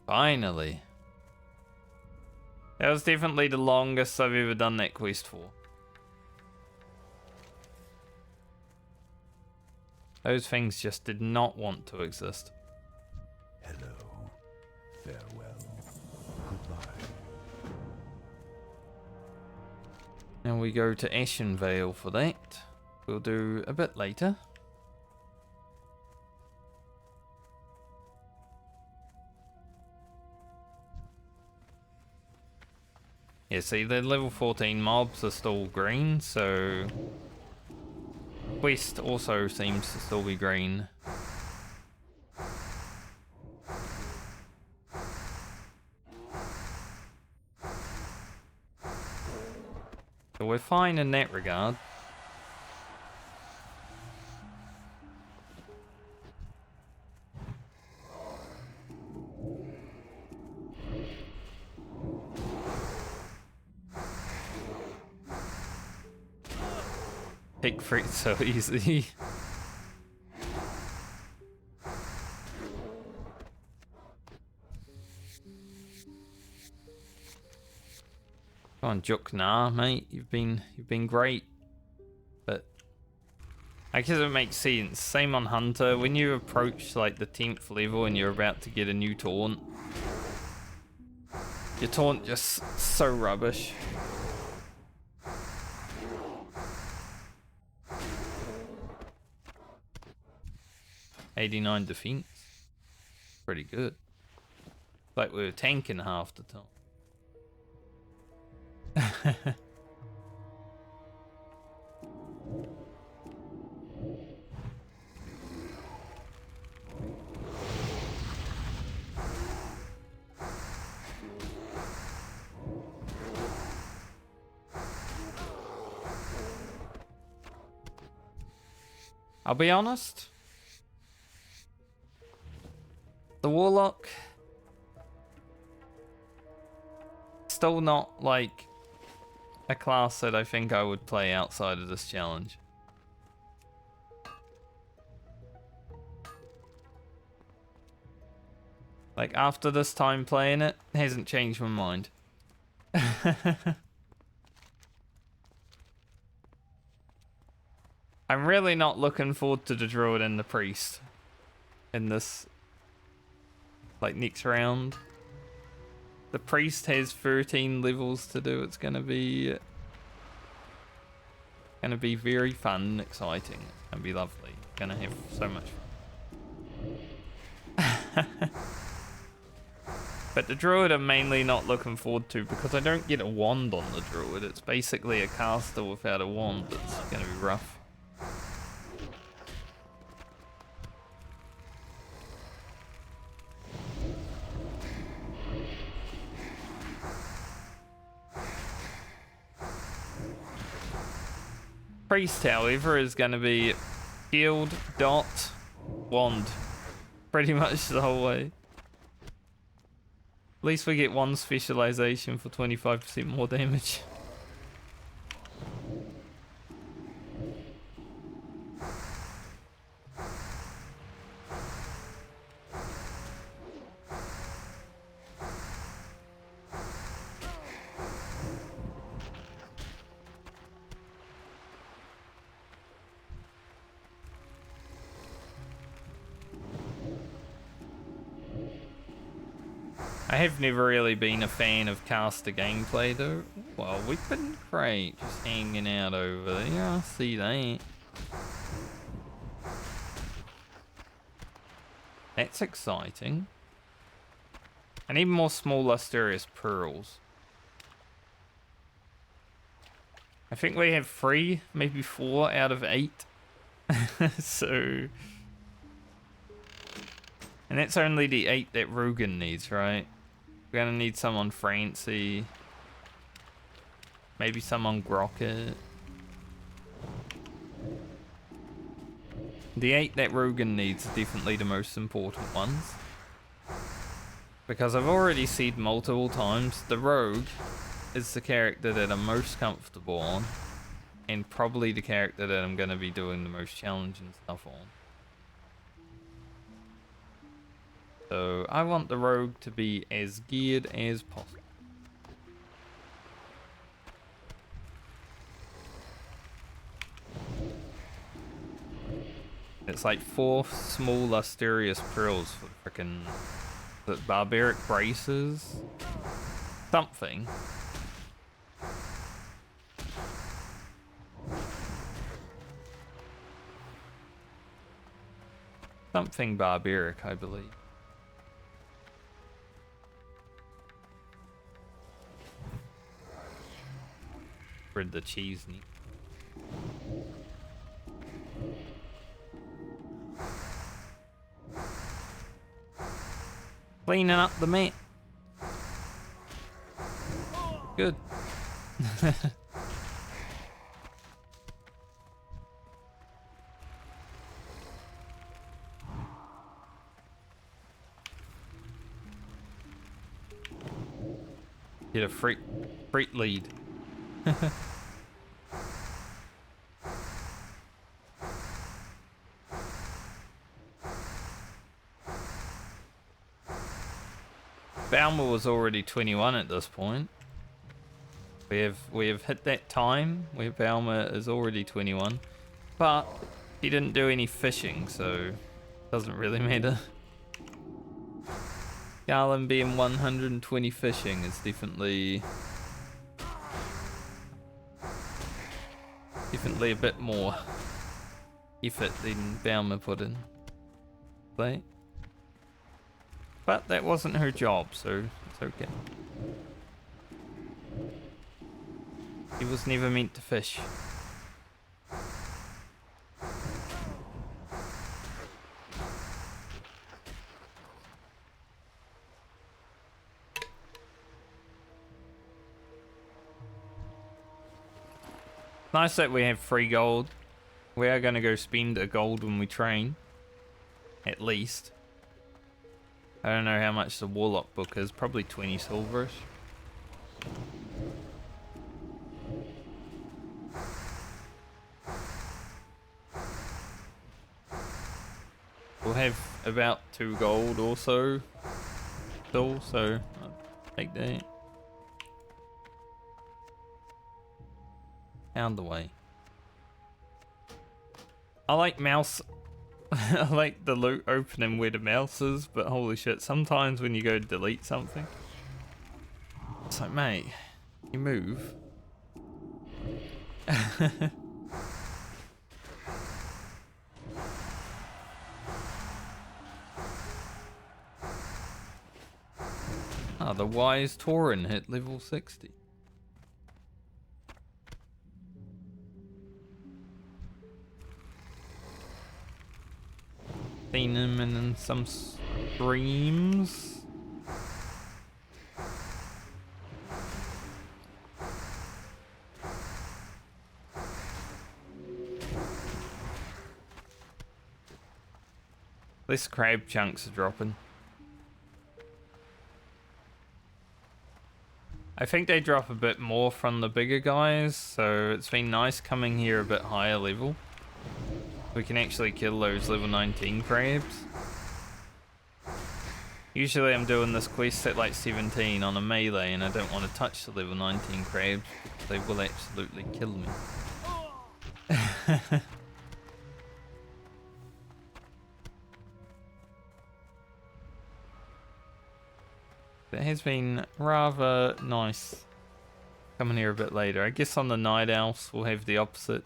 Finally. That was definitely the longest I've ever done that quest for. Those things just did not want to exist. Hello. Farewell. Goodbye. Now we go to Ashen Vale for that. We'll do a bit later. Yeah, see, the level 14 mobs are still green, so Quest also seems to still be green. So we're fine in that regard. Pick fruit so easy. Come on, Juk, nah, mate. You've been great. But I guess it makes sense. Same on Hunter. When you approach like the 10th level and you're about to get a new taunt, your taunt just so rubbish. '89 defense. Pretty good. Like we were tanking half the time. I'll be honest. The Warlock, still not like a class that I think I would play outside of this challenge. Like after this time playing it, hasn't changed my mind. I'm really not looking forward to the Druid and the Priest in this, like, next round. The Priest has 13 levels to do. It's gonna be very fun and exciting. It's gonna be lovely. Gonna have so much fun. But the Druid I'm mainly not looking forward to because I don't get a wand on the Druid. It's basically a caster without a wand. That's gonna be rough. Priest, however, is going to be shield, dot, wand. Pretty much the whole way. At least we get one specialization for 25% more damage. I have never really been a fan of caster gameplay though. Well, weapon crate just hanging out over there. I see that. That's exciting. I need more small lustrous pearls. I think we have 3, maybe 4 out of 8. So... And that's only the 8 that Rugen needs, right? We're gonna need some on Francie. Maybe some on Grocket. The 8 that Rugen needs are definitely the most important ones. Because I've already said multiple times, the Rogue is the character that I'm most comfortable on. And probably the character that I'm gonna be doing the most challenging stuff on. So I want the Rogue to be as geared as possible. It's like 4 small lustrous pearls for frickin' barbaric braces. Something. Something barbaric, I believe. Spread the cheese. Cleaning up the map. Good. Get a freight lead. Balmer was already 21 at this point. We have hit that time where Balmer is already 21, but he didn't do any fishing, so it doesn't really matter. Garland being 120 fishing is definitely a bit more effort than Balmer put in. Right? But that wasn't her job, so it's okay. He was never meant to fish. Nice that we have free gold. We are going to go spend a gold when we train. At least. I don't know how much the Warlock book is. Probably 20 silverish. We'll have about 2 gold also. Still, so I'll take that. Out the way. I like mouse. I like the loot opening where the mouse is, but holy shit, sometimes when you go to delete something, it's like, mate, you move. Ah, the wise Tauren hit level 60. Seen him in some streams. This crab chunks are dropping. I think they drop a bit more from the bigger guys, so it's been nice coming here a bit higher level. We can actually kill those level 19 crabs. Usually I'm doing this quest at like 17 on a melee and I don't want to touch the level 19 crabs because they will absolutely kill me. It has been rather nice coming here a bit later. I guess on the night owls we'll have the opposite.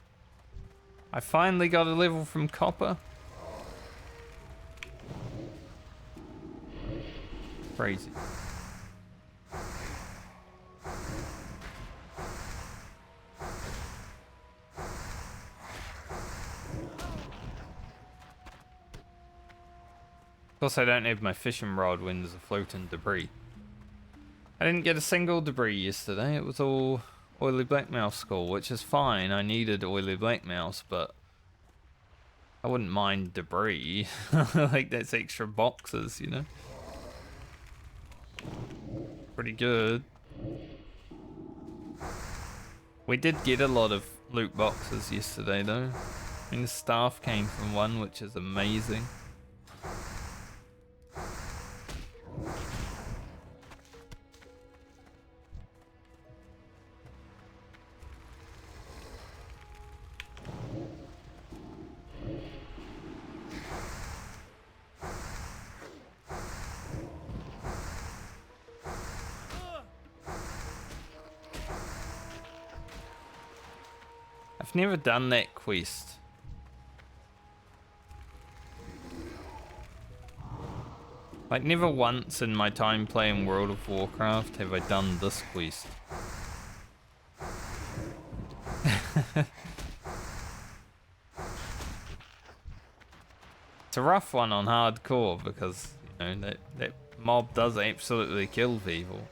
I finally got a level from copper. Crazy. Of course I don't have my fishing rod when there's a floating debris. I didn't get a single debris yesterday. It was all oily black mouse skull, which is fine. I needed oily black mouse, but I wouldn't mind debris. Like, that's extra boxes, you know? Pretty good. We did get a lot of loot boxes yesterday, though. I mean, the staff came from one, which is amazing. I've never done that quest. Like, never once in my time playing World of Warcraft have I done this quest. It's a rough one on hardcore because, you know, that mob does absolutely kill people.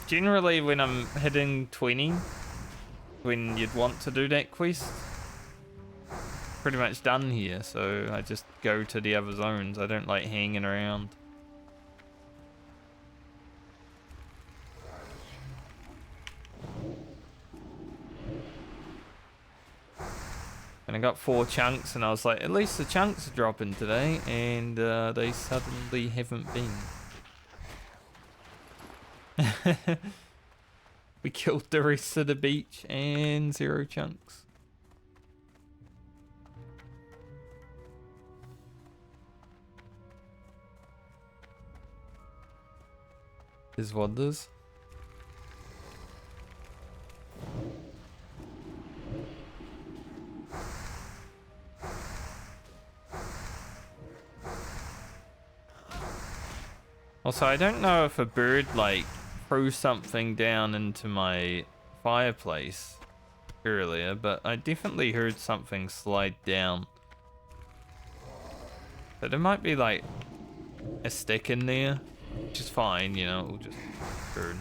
Generally, when I'm hitting 20, when you'd want to do that quest, pretty much done here, so I just go to the other zones. I don't like hanging around. And I got 4 chunks, and I was like, at least the chunks are dropping today, and they suddenly haven't been. We killed the rest of the beach and 0 chunks. Is wonders. Also, I don't know if a bird like threw something down into my fireplace earlier, but I definitely heard something slide down. So there might be like a stick in there, which is fine, you know, it'll just burn.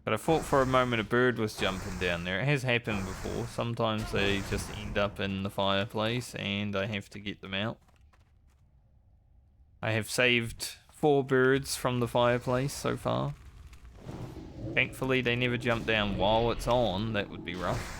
But I thought for a moment a bird was jumping down there. It has happened before. Sometimes they just end up in the fireplace and I have to get them out. I have saved 4 birds from the fireplace so far. Thankfully they never jump down while it's on. That would be rough.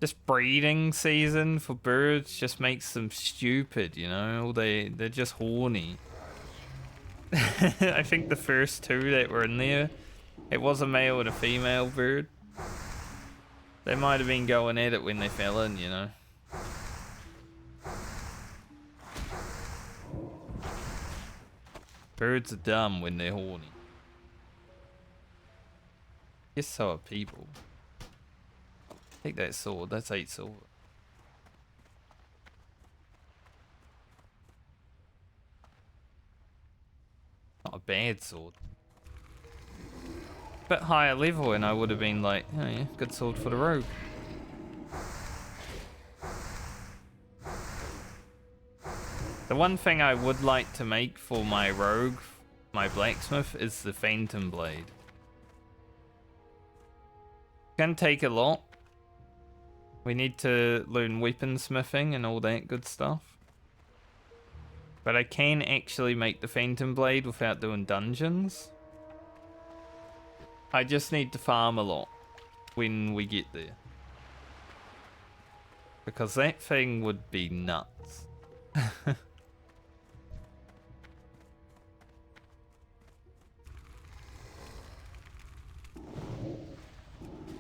Just breeding season for birds just makes them stupid, you know? They're just horny. I think the first 2 that were in there, it was a male and a female bird. They might have been going at it when they fell in, you know? Birds are dumb when they're horny. Yes, so are people. Take that sword, that's 8 silver. Not a bad sword. Bit higher level and I would have been like, oh yeah, good sword for the rogue. The one thing I would like to make for my rogue, my blacksmith, is the phantom blade. Can take a lot. We need to learn weaponsmithing and all that good stuff. But I can actually make the phantom blade without doing dungeons. I just need to farm a lot when we get there. Because that thing would be nuts.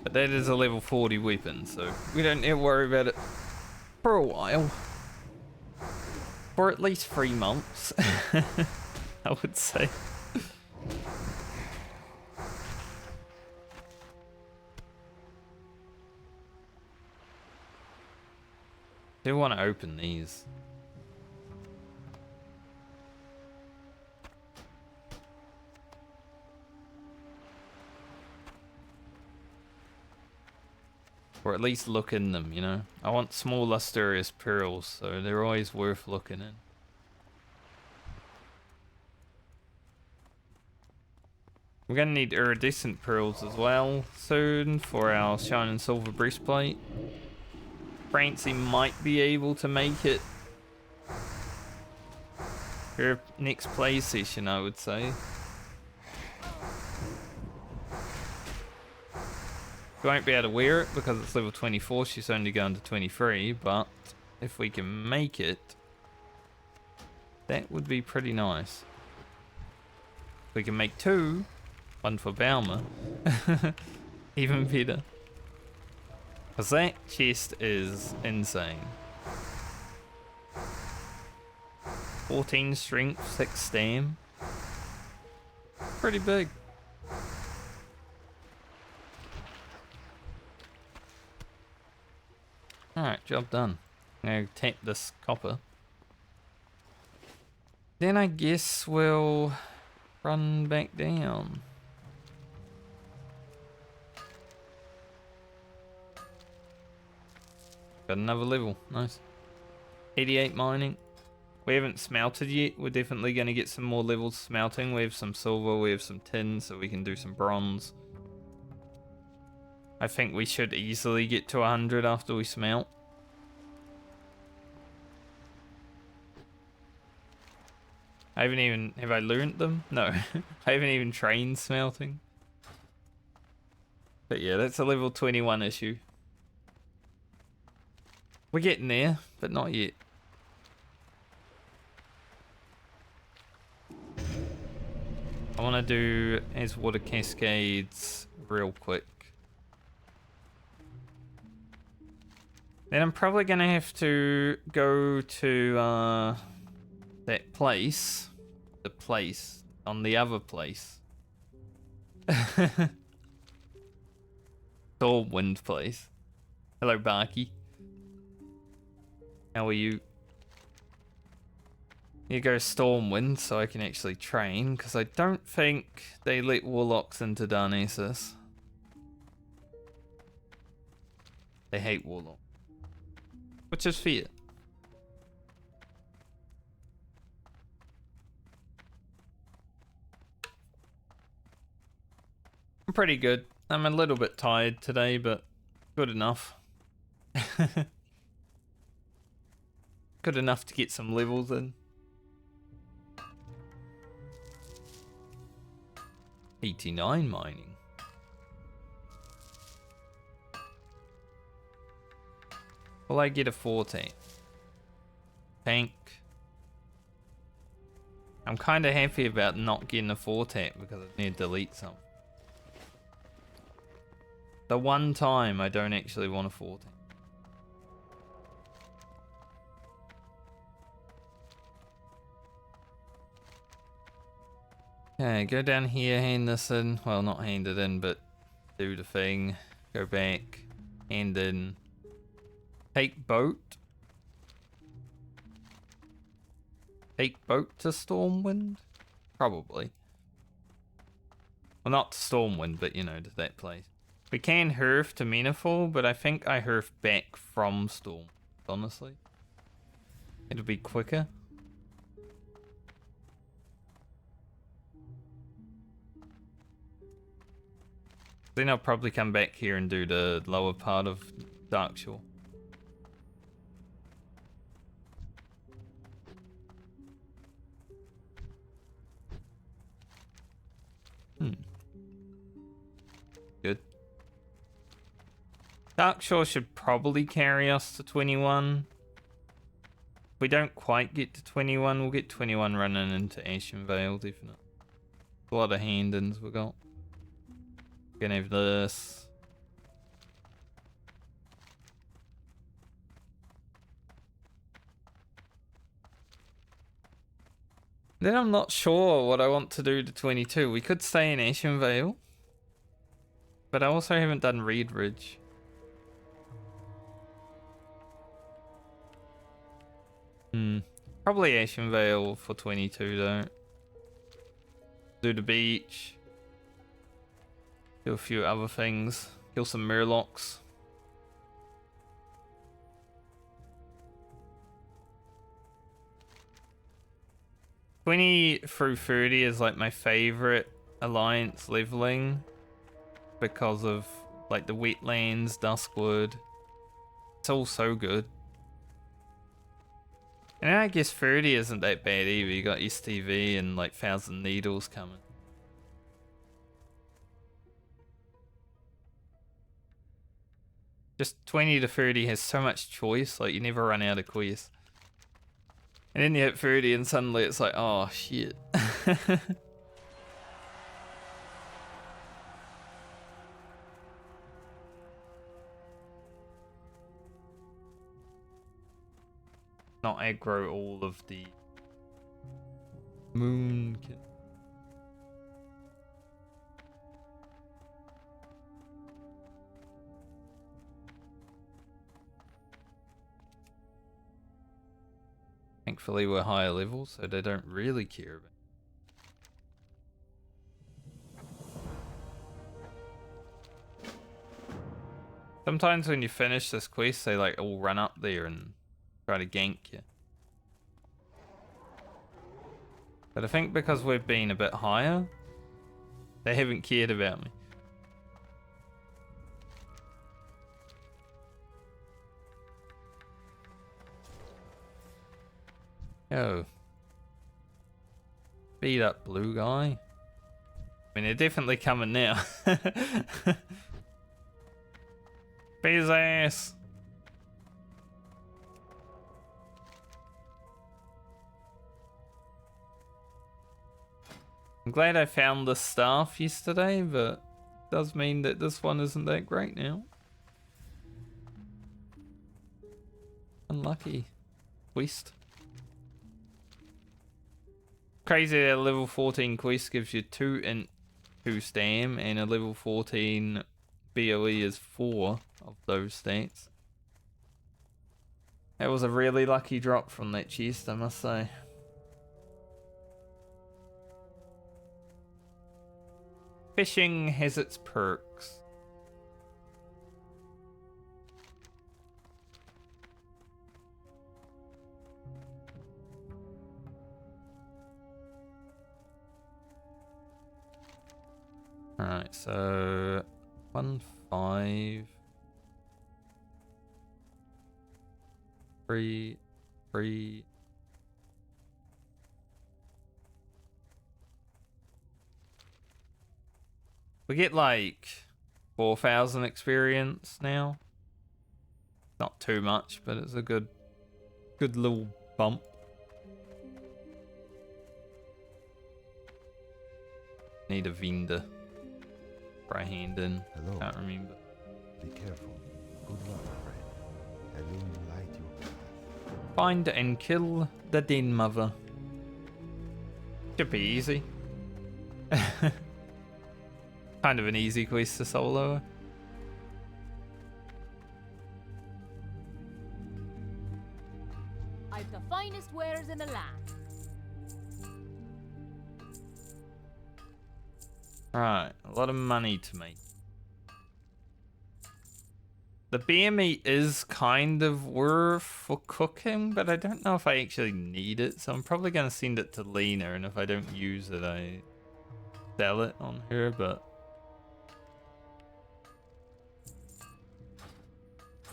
But that is a level 40 weapon, so we don't need to worry about it for a while. For at least 3 months, I would say. Do want to open these. Or at least look in them, you know? I want small lustrous pearls, so they're always worth looking in. We're gonna need iridescent pearls as well soon for our shining silver breastplate. Francie might be able to make it her next play session, I would say. We won't be able to wear it because it's level 24, she's only going to 23, but if we can make it, that would be pretty nice. If we can make 2, one for Balmer, even better. Because that chest is insane. 14 strength, 6 stam. Pretty big. Alright, job done. Now tap this copper. Then I guess we'll run back down. Got another level. Nice. 88 mining. We haven't smelted yet. We're definitely going to get some more levels smelting. We have some silver, we have some tin, so we can do some bronze. I think we should easily get to 100 after we smelt. I haven't even... Have I learnt them? No. I haven't even trained smelting. But yeah, that's a level 21 issue. We're getting there, but not yet. I want to do as water cascades real quick. Then I'm probably going to have to go to that place. The place on the other place. Stormwind place. Hello, Barky. How are you? Here goes Stormwind, so I can actually train, because I don't think they let Warlocks into Darnassus. They hate Warlock. Which is fair. I'm pretty good. I'm a little bit tired today, but good enough. Good enough to get some levels in. 89 mining. Will I get a 14? Tank. I'm kind of happy about not getting a 4 tap because I need to delete some. The one time I don't actually want a 4 tap. Okay, go down here, hand this in. Well, not hand it in, but do the thing. Go back, hand in. Take boat. Take boat to Stormwind? Probably. Well, not to Stormwind, but you know, to that place. We can herf to Menafall, but I think I herf back from Storm, honestly. It'll be quicker. Then I'll probably come back here and do the lower part of Darkshore. Good. Darkshore should probably carry us to 21. If we don't quite get to 21, we'll get 21 running into Ashenvale, definitely. A lot of hand-ins we got. Gonna have this. Then I'm not sure what I want to do to 22. We could stay in Ashenvale. But I also haven't done Reed Ridge. Probably Ashenvale for 22 though. Do the beach. Do a few other things. Kill some Murlocs. $20 through 30 is like my favorite alliance leveling because of like the wetlands, Duskwood. It's all so good. And I guess 30 isn't that bad either. You got STV and like Thousand Needles coming. Just 20 to 30 has so much choice, like you never run out of quests. And then you hit 30 and suddenly it's like, oh shit. Not aggro all of the moon. thankfully we're higher level, so they don't really care about. Sometimes when you finish this quest, they like all run up there and try to gank you. But I think because we've been a bit higher, they haven't cared about me. Yo. Beat up blue guy. I mean, they're definitely coming now. Beat his ass. I'm glad I found the staff yesterday, but it does mean that this one isn't that great now. Unlucky. Quest. Crazy that a level 14 quest gives you 2 int 2 stam and a level 14 BOE is 4 of those stats. That was a really lucky drop from that chest, I must say. Fishing has its perks. Alright, so 1, 5, 3, 3. We get like 4,000 experience now. Not too much, but it's a good little bump. Need a vendor. Right hand in. Hello. Can't remember. Be careful. Good luck, friend. Illuminate your path. Find and kill the Den Mother. Should be easy. Kind of an easy quest to solo. I've the finest wares in the land. Right, a lot of money to make. The bear meat is kind of worth for cooking, but I don't know if I actually need it, so I'm probably going to send it to Lena, and if I don't use it, I sell it on her, but...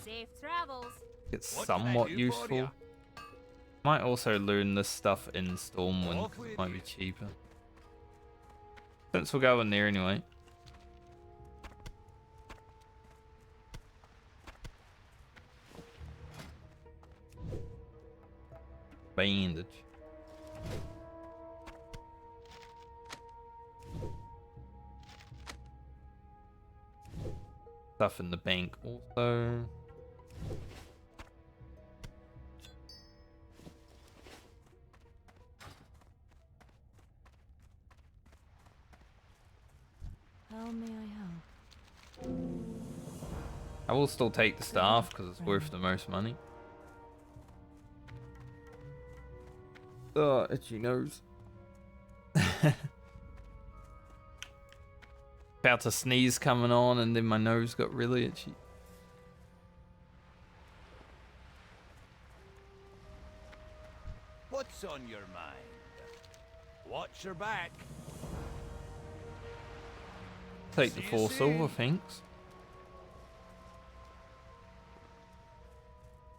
Safe travels. It's somewhat useful. Might also learn this stuff in Stormwind, 'cause it might be cheaper. Since we'll go in there anyway. Bandage. Stuff in the bank also. How may I help? I will still take the staff because it's worth the most money. Oh, itchy nose. About to sneeze coming on and then my nose got really itchy. What's on your mind? Watch your back. Take the See you 4 soon. silver, thanks.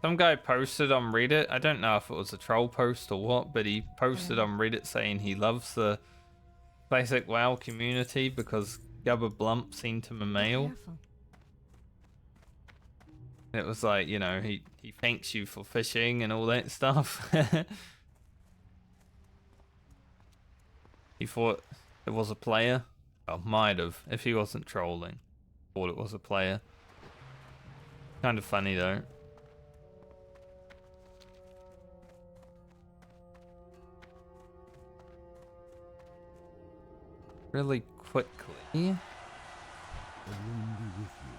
Some guy posted on Reddit, I don't know if it was a troll post or what, but he posted on Reddit saying he loves the classic WoW community because Gubba Blump sent him a mail. Careful. It was like, you know, he thanks you for fishing and all that stuff. He thought it was a player. Well, might have, if he wasn't trolling. Thought it was a player. Kind of funny though. Really quickly. The wind be with you.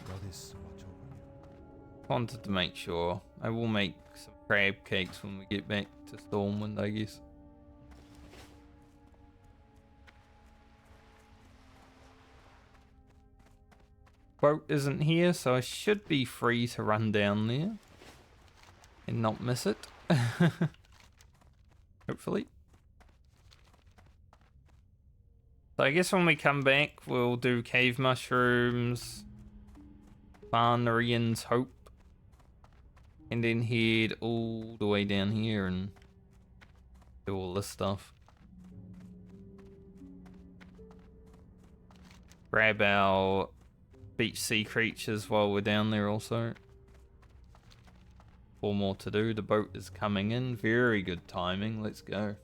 Goddess watch over you. Wanted to make sure. I will make some crab cakes when we get back to Stormwind, I guess. Boat isn't here, so I should be free to run down there and not miss it. Hopefully. So I guess when we come back, we'll do cave mushrooms, Barnarian's Hope, and then head all the way down here and do all this stuff. Grab our beach sea creatures while we're down there also. 4 more to do. The boat is coming in. Very good timing. Let's go.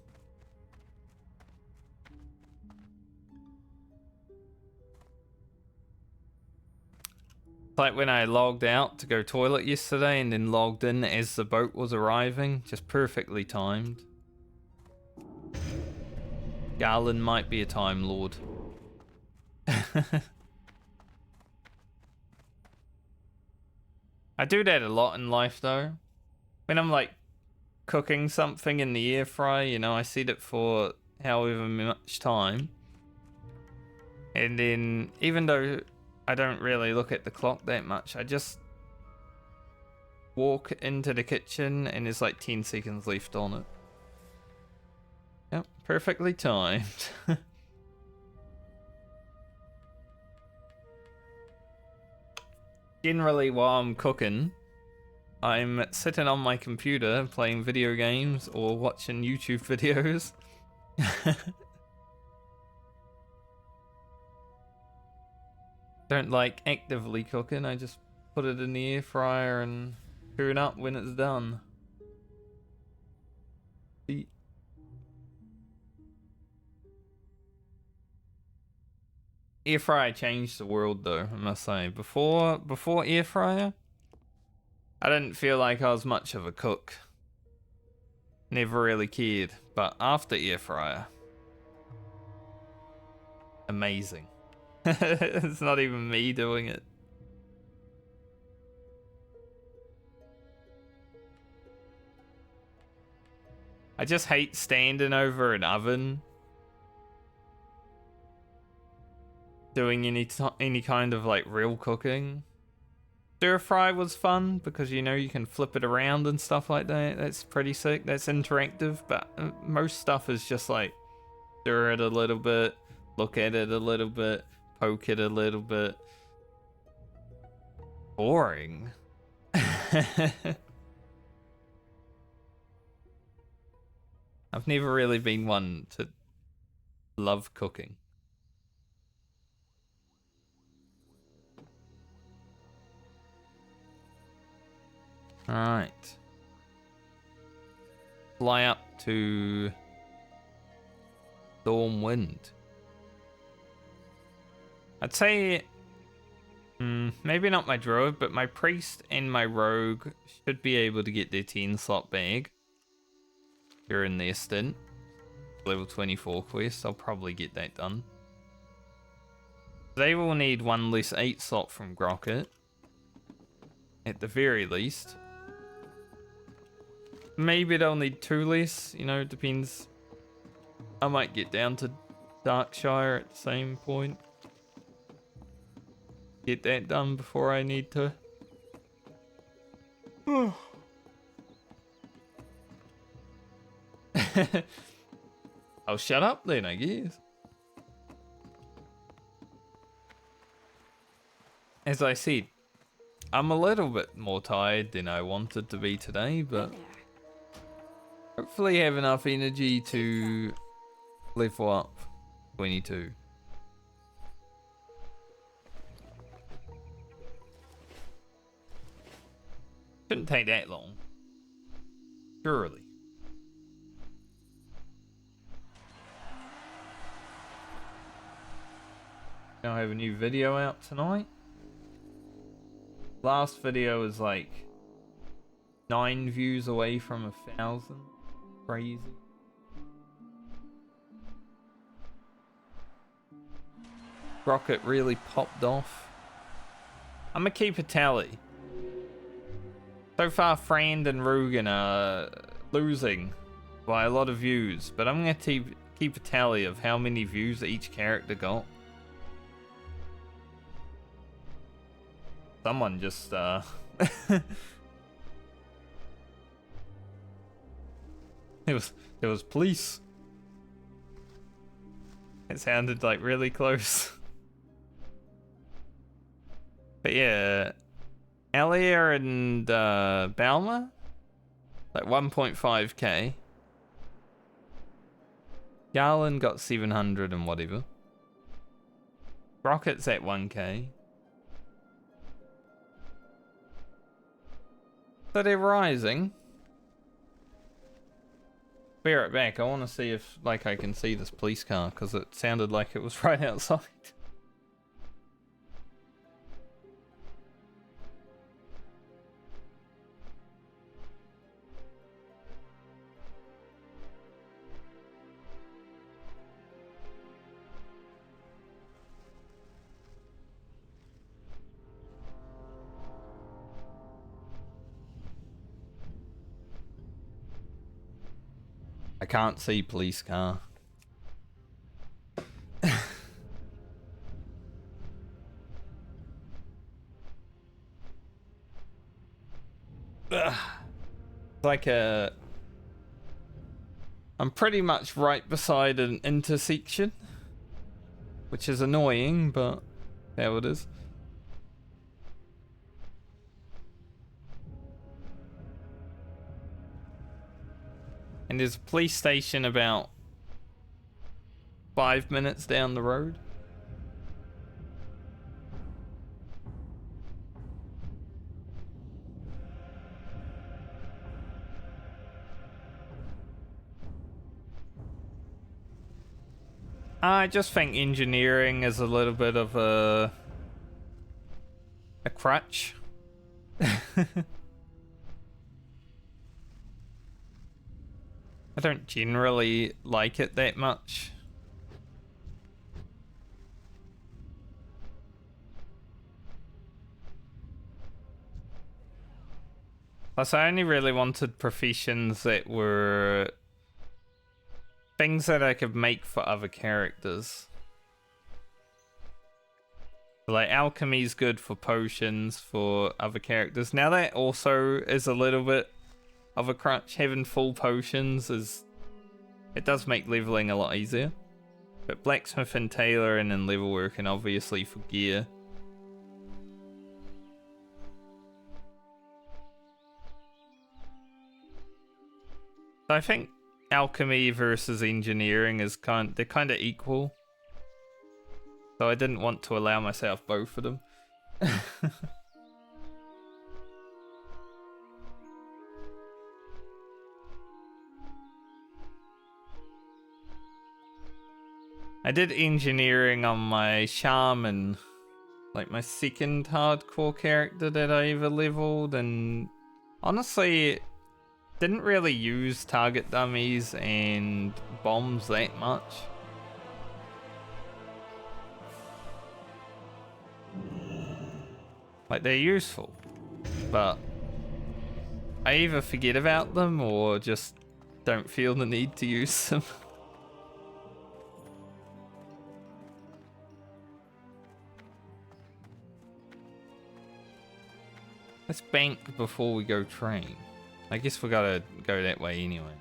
It's like when I logged out to go toilet yesterday and then logged in as the boat was arriving. Just perfectly timed. Garland might be a Time Lord. I do that a lot in life though. When I'm like cooking something in the air fryer, you know, I set it for however much time. And then even though I don't really look at the clock that much, I just walk into the kitchen and there's like 10 seconds left on it. Yep, perfectly timed. Generally, while I'm cooking, I'm sitting on my computer playing video games or watching YouTube videos. Don't like actively cooking, I just put it in the air fryer and turn up when it's done. Air fryer changed the world though, I must say. Before air fryer, I didn't feel like I was much of a cook. Never really cared. But after air fryer, amazing. It's not even me doing it. I just hate standing over an oven doing any kind of like real cooking. Stir fry was fun because you know you can flip it around and stuff like that. That's pretty sick. That's interactive, but most stuff is just like stir it a little bit, look at it a little bit, poke it a little bit. Boring. I've never really been one to love cooking. Alright. Fly up to Stormwind. I'd say maybe not my druid, but my priest and my rogue should be able to get their 10 slot bag during their stint. Level 24 quest, I'll probably get that done. They will need 1 less 8 slot from Grocket. At the very least. Maybe they'll need 2 less, you know, depends. I might get down to Darkshire at the same point. Get that done before I need to. I'll shut up then, I guess. As I said, I'm a little bit more tired than I wanted to be today, but hopefully have enough energy to level up 22. Shouldn't take that long. Surely. Now I have a new video out tonight. Last video was like 9 views away from 1,000. Crazy. Rocket really popped off. I'm gonna keep a tally. So far, Frand and Rugen are losing by a lot of views, but I'm going to keep a tally of how many views each character got. Someone just, There was police. It sounded like really close. But yeah, Elia and Balmer, like 1.5k. Garland got 700 and whatever. Rocket's at 1k. So they're rising. Be right back. I want to see if like I can see this police car because it sounded like it was right outside. I can't see police car. It's like a... I'm pretty much right beside an intersection, which is annoying, but there it is. And there's a police station about 5 minutes down the road. I just think engineering is a little bit of a crutch. I don't generally like it that much. Plus, I only really wanted professions that were things that I could make for other characters. Like, alchemy's good for potions for other characters. Now that also is a little bit of a crutch. Having full potions it does make leveling a lot easier. But blacksmith and tailoring and level working obviously for gear. So I think alchemy versus engineering is they're kind of equal. So I didn't want to allow myself both of them. I did engineering on my shaman, like my second hardcore character that I ever leveled, and honestly, didn't really use target dummies and bombs that much. Like, they're useful, but I either forget about them or just don't feel the need to use them. Let's bank before we go train. I guess we gotta go that way anyway.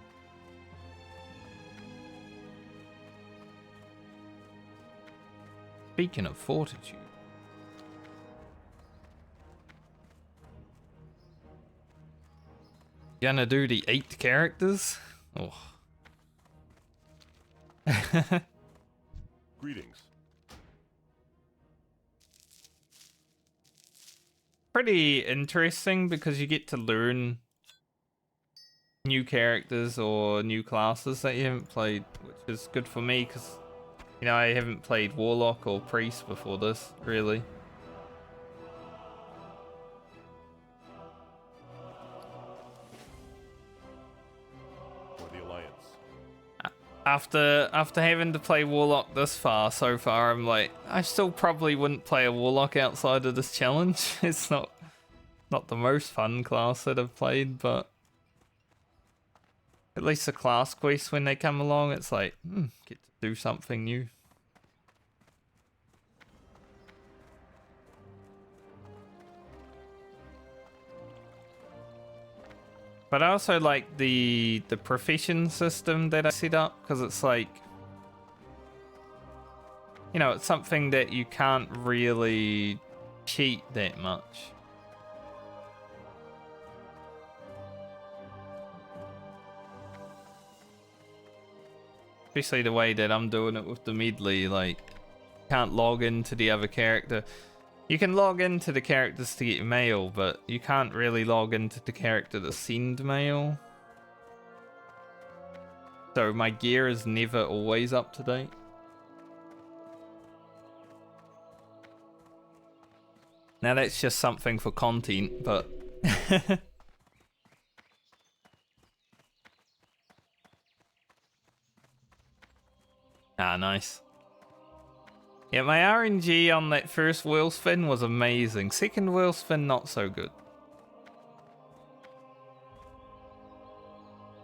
Speaking of fortitude. Gonna do the 8 characters? Oh. Greetings. Pretty interesting because you get to learn new characters or new classes that you haven't played, which is good for me because, you know, I haven't played Warlock or Priest before this, really. For the Alliance. After having to play Warlock this far, so far, I'm like, I still probably wouldn't play a Warlock outside of this challenge. It's not not the most fun class that I've played, but at least the class quests when they come along, it's like, get to do something new. But I also like the profession system that I set up, because it's like, you know, it's something that you can't really cheat that much. Especially the way that I'm doing it with the medley, like, can't log into the other character. You can log into the characters to get mail, but you can't really log into the character to send mail. So my gear is never always up to date. Now that's just something for content, but... Ah, nice. Yeah, my RNG on that first wheel spin was amazing. Second wheel spin, not so good.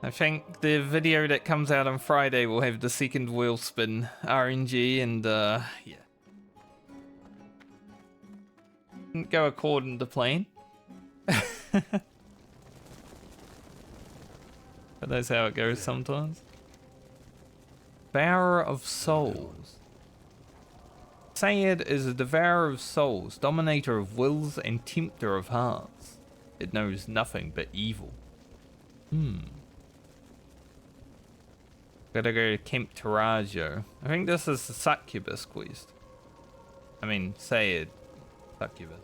I think the video that comes out on Friday will have the second wheel spin RNG, and yeah. Didn't go according to plan. But that's how it goes sometimes. Devourer of Souls. Sayed is a devourer of souls, dominator of wills and tempter of hearts. It knows nothing but evil. Gotta go to Camp Tarajo. I think this is the Succubus quest. I mean, Sayed. Succubus.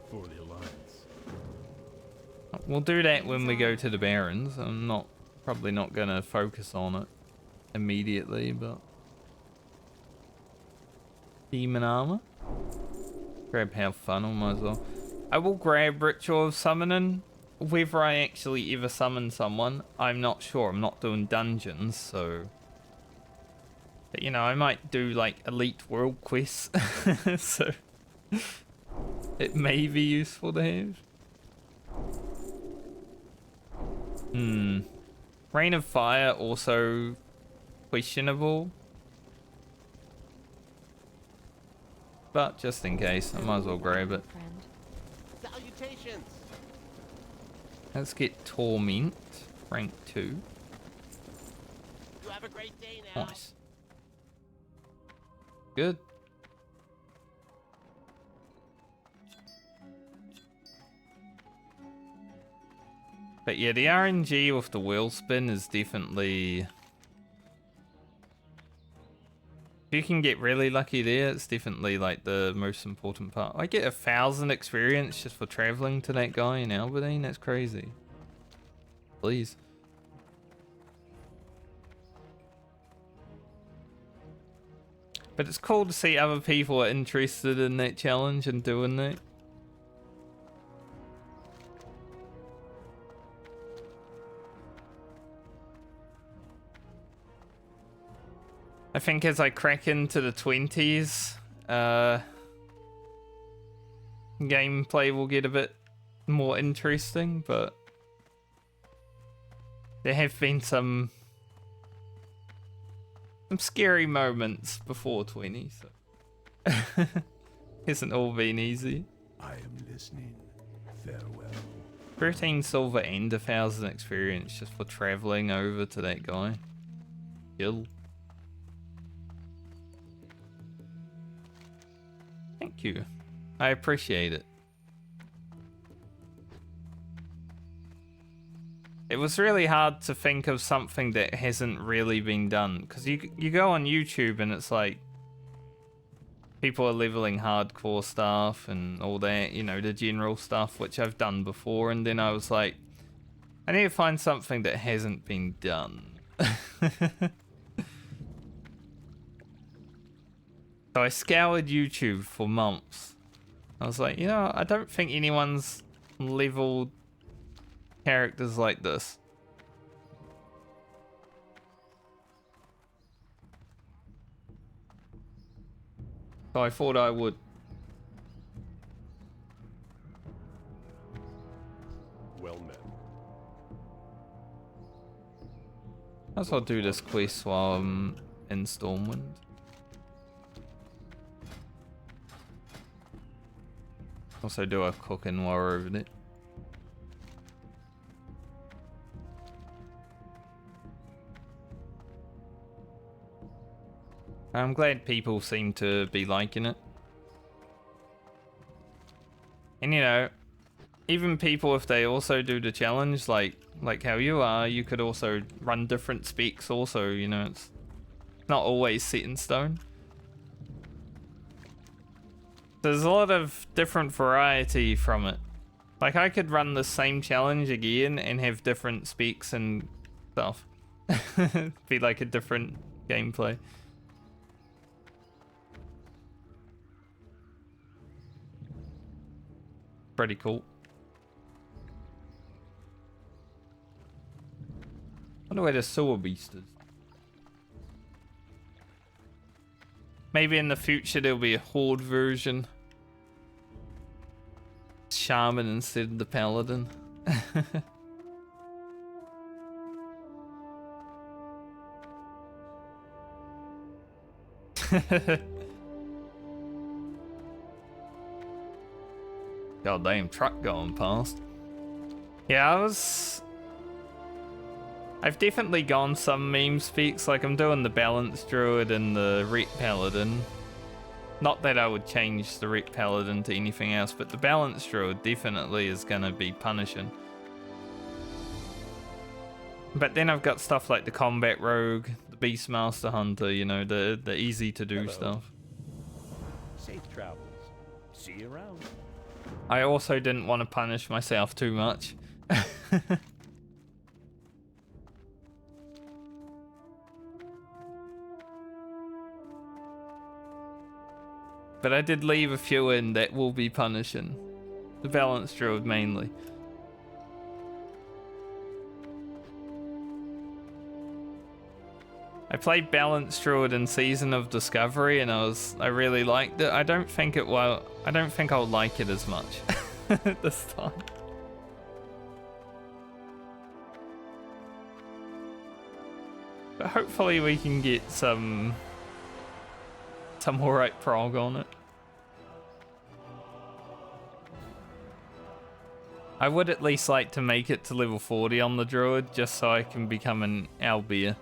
For the Alliance. We'll do that when we go to the Barrens. I'm probably not gonna focus on it immediately, but... Demon armor. Grab Have Fun, I might as well. I will grab Ritual of Summoning. Whether I actually ever summon someone, I'm not sure. I'm not doing dungeons, so... But, you know, I might do, like, Elite World Quests. So... It may be useful to have. Rain of Fire, also questionable. But just in case, I might as well grab it. Salutations. Let's get Torment, rank 2. You have a great day now. Nice. Good. But yeah, the RNG with the wheel spin is definitely... If you can get really lucky there, it's definitely like the most important part. I get 1,000 experience just for traveling to that guy in Albany. That's crazy. Please. But it's cool to see other people are interested in that challenge and doing that. I think as I crack into the 20s, gameplay will get a bit more interesting, but there have been some scary moments before 20, so hasn't all been easy. I am listening. Farewell. 13 silver and 1,000 experience just for traveling over to that guy. Kill. Thank you. I appreciate it. It was really hard to think of something that hasn't really been done, because you go on YouTube and it's like people are leveling hardcore stuff and all that, you know, the general stuff, which I've done before, and then I was like, I need to find something that hasn't been done. So I scoured YouTube for months. I was like, you know, I don't think anyone's leveled characters like this. So I thought I would. as well do this quest while I'm in Stormwind. Also do a cooking while we're over it. I'm glad people seem to be liking it. And you know, even people if they also do the challenge, like how you are, you could also run different specs also, you know, it's not always set in stone. There's a lot of different variety from it. Like I could run the same challenge again and have different specs and stuff. Be like a different gameplay. Pretty cool. Wonder where the sewer beast is. Maybe in the future there'll be a horde version. Shaman instead of the paladin. Goddamn truck going past. Yeah, I've definitely gone some meme speaks, like I'm doing the Balance Druid and the Ret Paladin. Not that I would change the Ret Paladin to anything else, but the Balance Druid definitely is gonna be punishing. But then I've got stuff like the Combat Rogue, the Beastmaster Hunter, you know, the easy to do stuff. Safe travels. See you around. I also didn't want to punish myself too much. But I did leave a few in that will be punishing. The Balance Druid mainly. I played Balance Druid in Season of Discovery and I really liked it. I don't think I'll like it as much this time. But hopefully we can get some alright prog on it. I would at least like to make it to level 40 on the Druid just so I can become an Owlbear.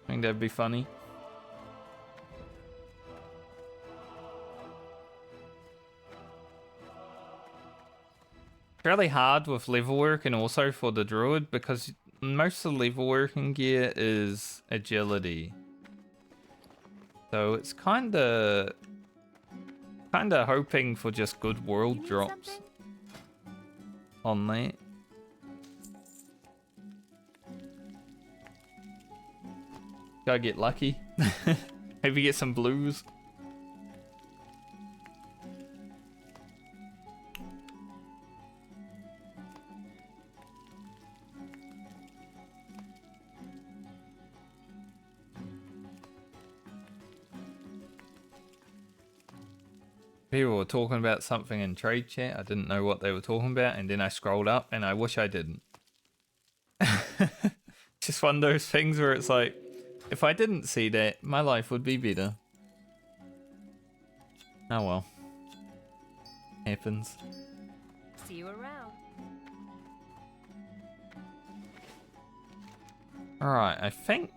I think that'd be funny. It's really hard with level work and also for the Druid because most of the level working gear is agility. So it's kinda hoping for just good world drops on that. Gotta get lucky. Maybe get some blues. People were talking about something in trade chat. I didn't know what they were talking about, and then I scrolled up, and I wish I didn't. Just one of those things where it's like, if I didn't see that, my life would be better. Oh well. Happens. See you around. Alright, I think...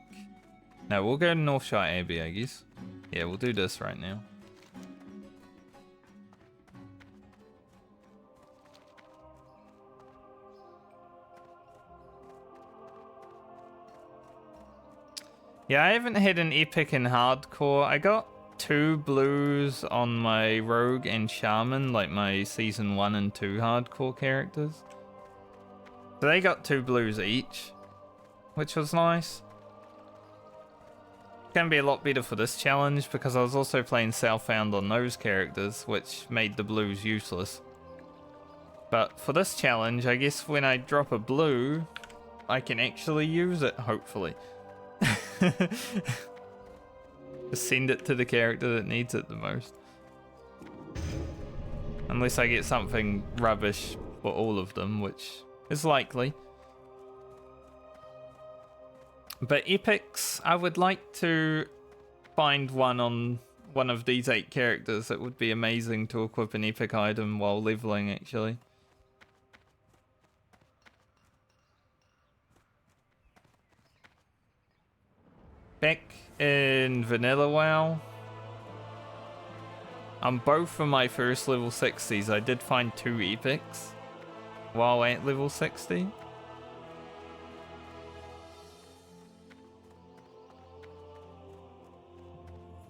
No, we'll go to Northshire Abbey, I guess. Yeah, we'll do this right now. Yeah, I haven't had an epic in hardcore. I got 2 blues on my rogue and shaman, like my season 1 and 2 hardcore characters. So they got 2 blues each, which was nice. It's gonna be a lot better for this challenge because I was also playing Southbound on those characters, which made the blues useless. But for this challenge, I guess when I drop a blue, I can actually use it, hopefully. Just send it to the character that needs it the most. Unless I get something rubbish for all of them, which is likely. But epics, I would like to find one on one of these 8 characters. It would be amazing to equip an epic item while leveling, actually. Back in Vanilla WoW, on both of my first level 60s, I did find 2 epics while at level 60.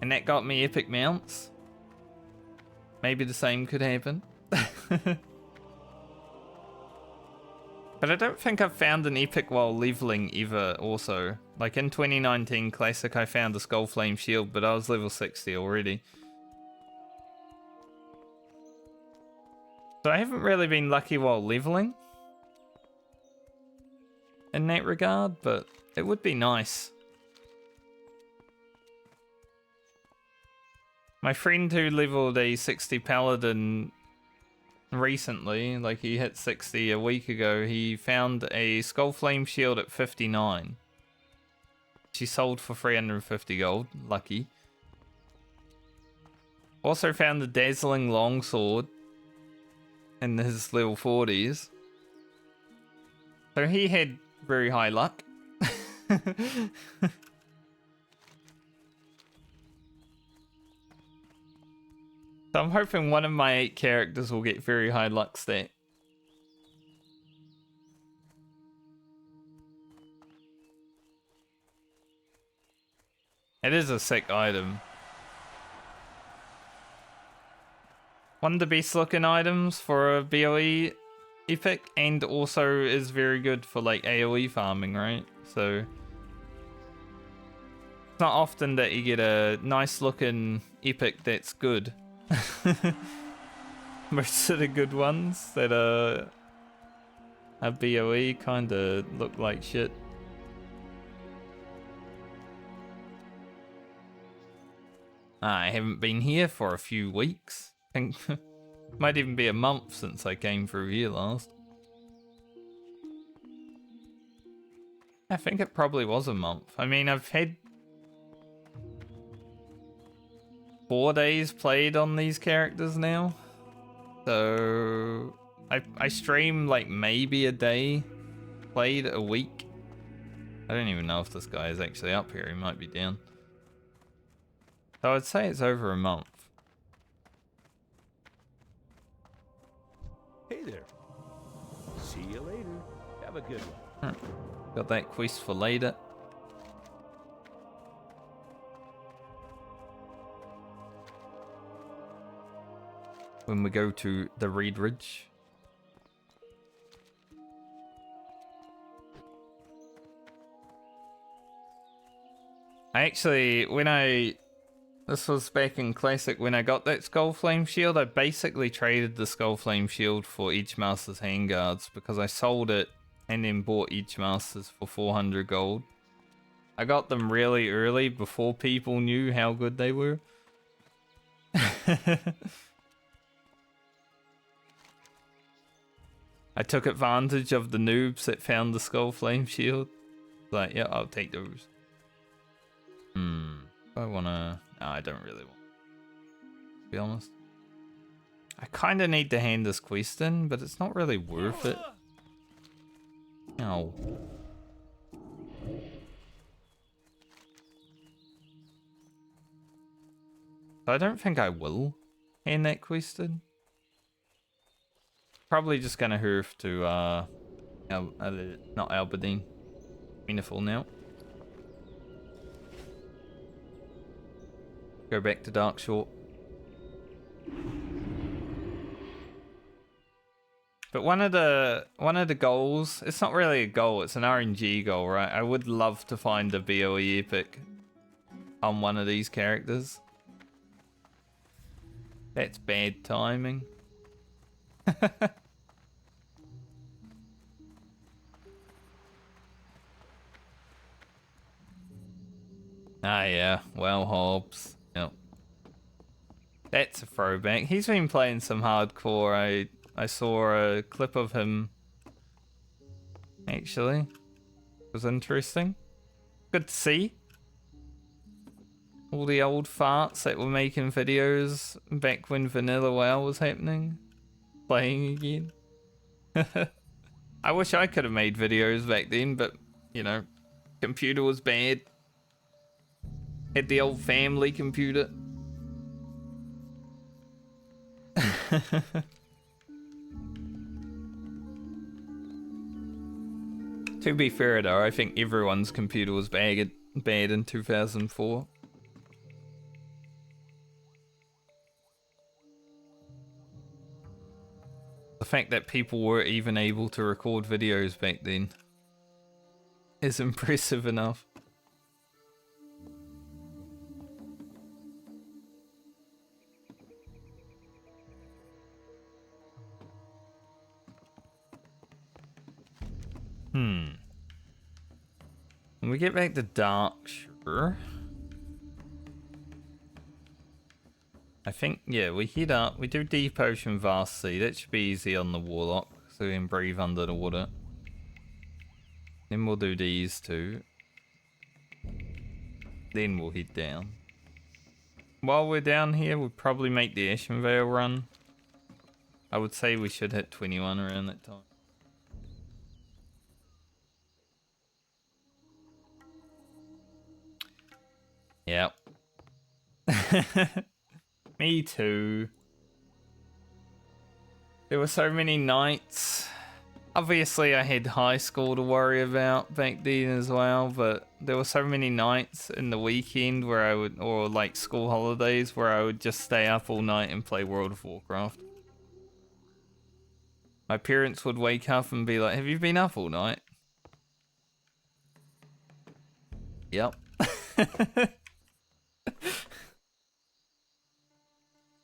And that got me epic mounts. Maybe the same could happen. But I don't think I've found an epic while leveling ever also. Like in 2019 Classic I found a Skull Flame Shield, but I was level 60 already. So I haven't really been lucky while leveling in that regard, but it would be nice. My friend who leveled a 60 Paladin recently, like he hit 60 a week ago, he found a Skull Flame Shield at 59. She sold for 350 gold, lucky. Also found the Dazzling Longsword in his level 40s. So he had very high luck. So I'm hoping one of my 8 characters will get very high luck stat. It is a sick item. One of the best looking items for a BOE epic, and also is very good for like AoE farming, right? So it's not often that you get a nice looking epic that's good. Most of the good ones that are BOE kind of look like shit. I haven't been here for a few weeks. I think might even be a month since I came through here last. I think it probably was a month. I mean, I've had 4 days played on these characters now. So I stream like maybe a day played a week. I don't even know if this guy is actually up here. He might be down. So I'd say it's over a month. Hey there. See you later. Have a good one. Got that quest for later. When we go to the Reed Ridge. I actually, this was back in Classic, when I got that Skull Flame Shield, I basically traded the Skull Flame Shield for each Master's Handguards because I sold it and then bought each Master's for 400 gold. I got them really early before people knew how good they were. I took advantage of the noobs that found the Skull Flame Shield. Like, yeah, I'll take those. I wanna... No, I don't really want to be honest. I kind of need to hand this quest in, but it's not really worth it. No. I don't think I will hand that quest in. Probably just gonna hoof to not Albadine. Meaningful now. Go back to Darkshore. But one of the goals, it's not really a goal, it's an RNG goal, right? I would love to find a BOE epic on one of these characters. That's bad timing. Ah yeah, well Hobbs. Yep. That's a throwback. He's been playing some hardcore. I saw a clip of him actually. It was interesting. Good to see. All the old farts that were making videos back when Vanilla WoW was happening. Playing again. I wish I could have made videos back then, but, you know, computer was bad. Had the old family computer. To be fair though, I think everyone's computer was bad in 2004. The fact that people were even able to record videos back then is impressive enough. When we get back to Dark, sure. I think, yeah, we head up. We do Deep Ocean Vast Sea. That should be easy on the Warlock, so we can breathe under the water. Then we'll do these two. Then we'll head down. While we're down here, we'll probably make the Ashenvale run. I would say we should hit 21 around that time. Yep. Me too. There were so many nights. Obviously, I had high school to worry about back then as well, but there were so many nights in the weekend where I would, or like school holidays, where I would just stay up all night and play World of Warcraft. My parents would wake up and be like, "Have you been up all night?" Yep.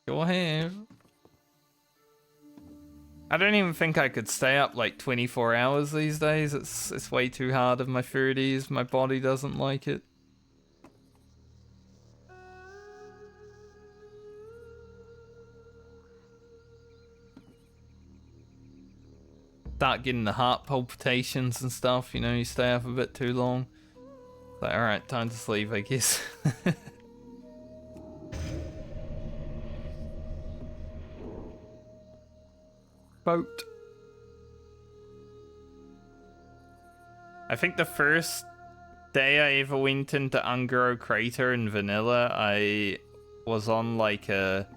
Sure have. I don't even think I could stay up like 24 hours these days. It's way too hard in my 30s. My body doesn't like it. Start getting the heart palpitations and stuff, you know, you stay up a bit too long. Like, alright, time to sleep, I guess. Boat. I think the first day I ever went into Ungaro Crater in Vanilla, I was on like a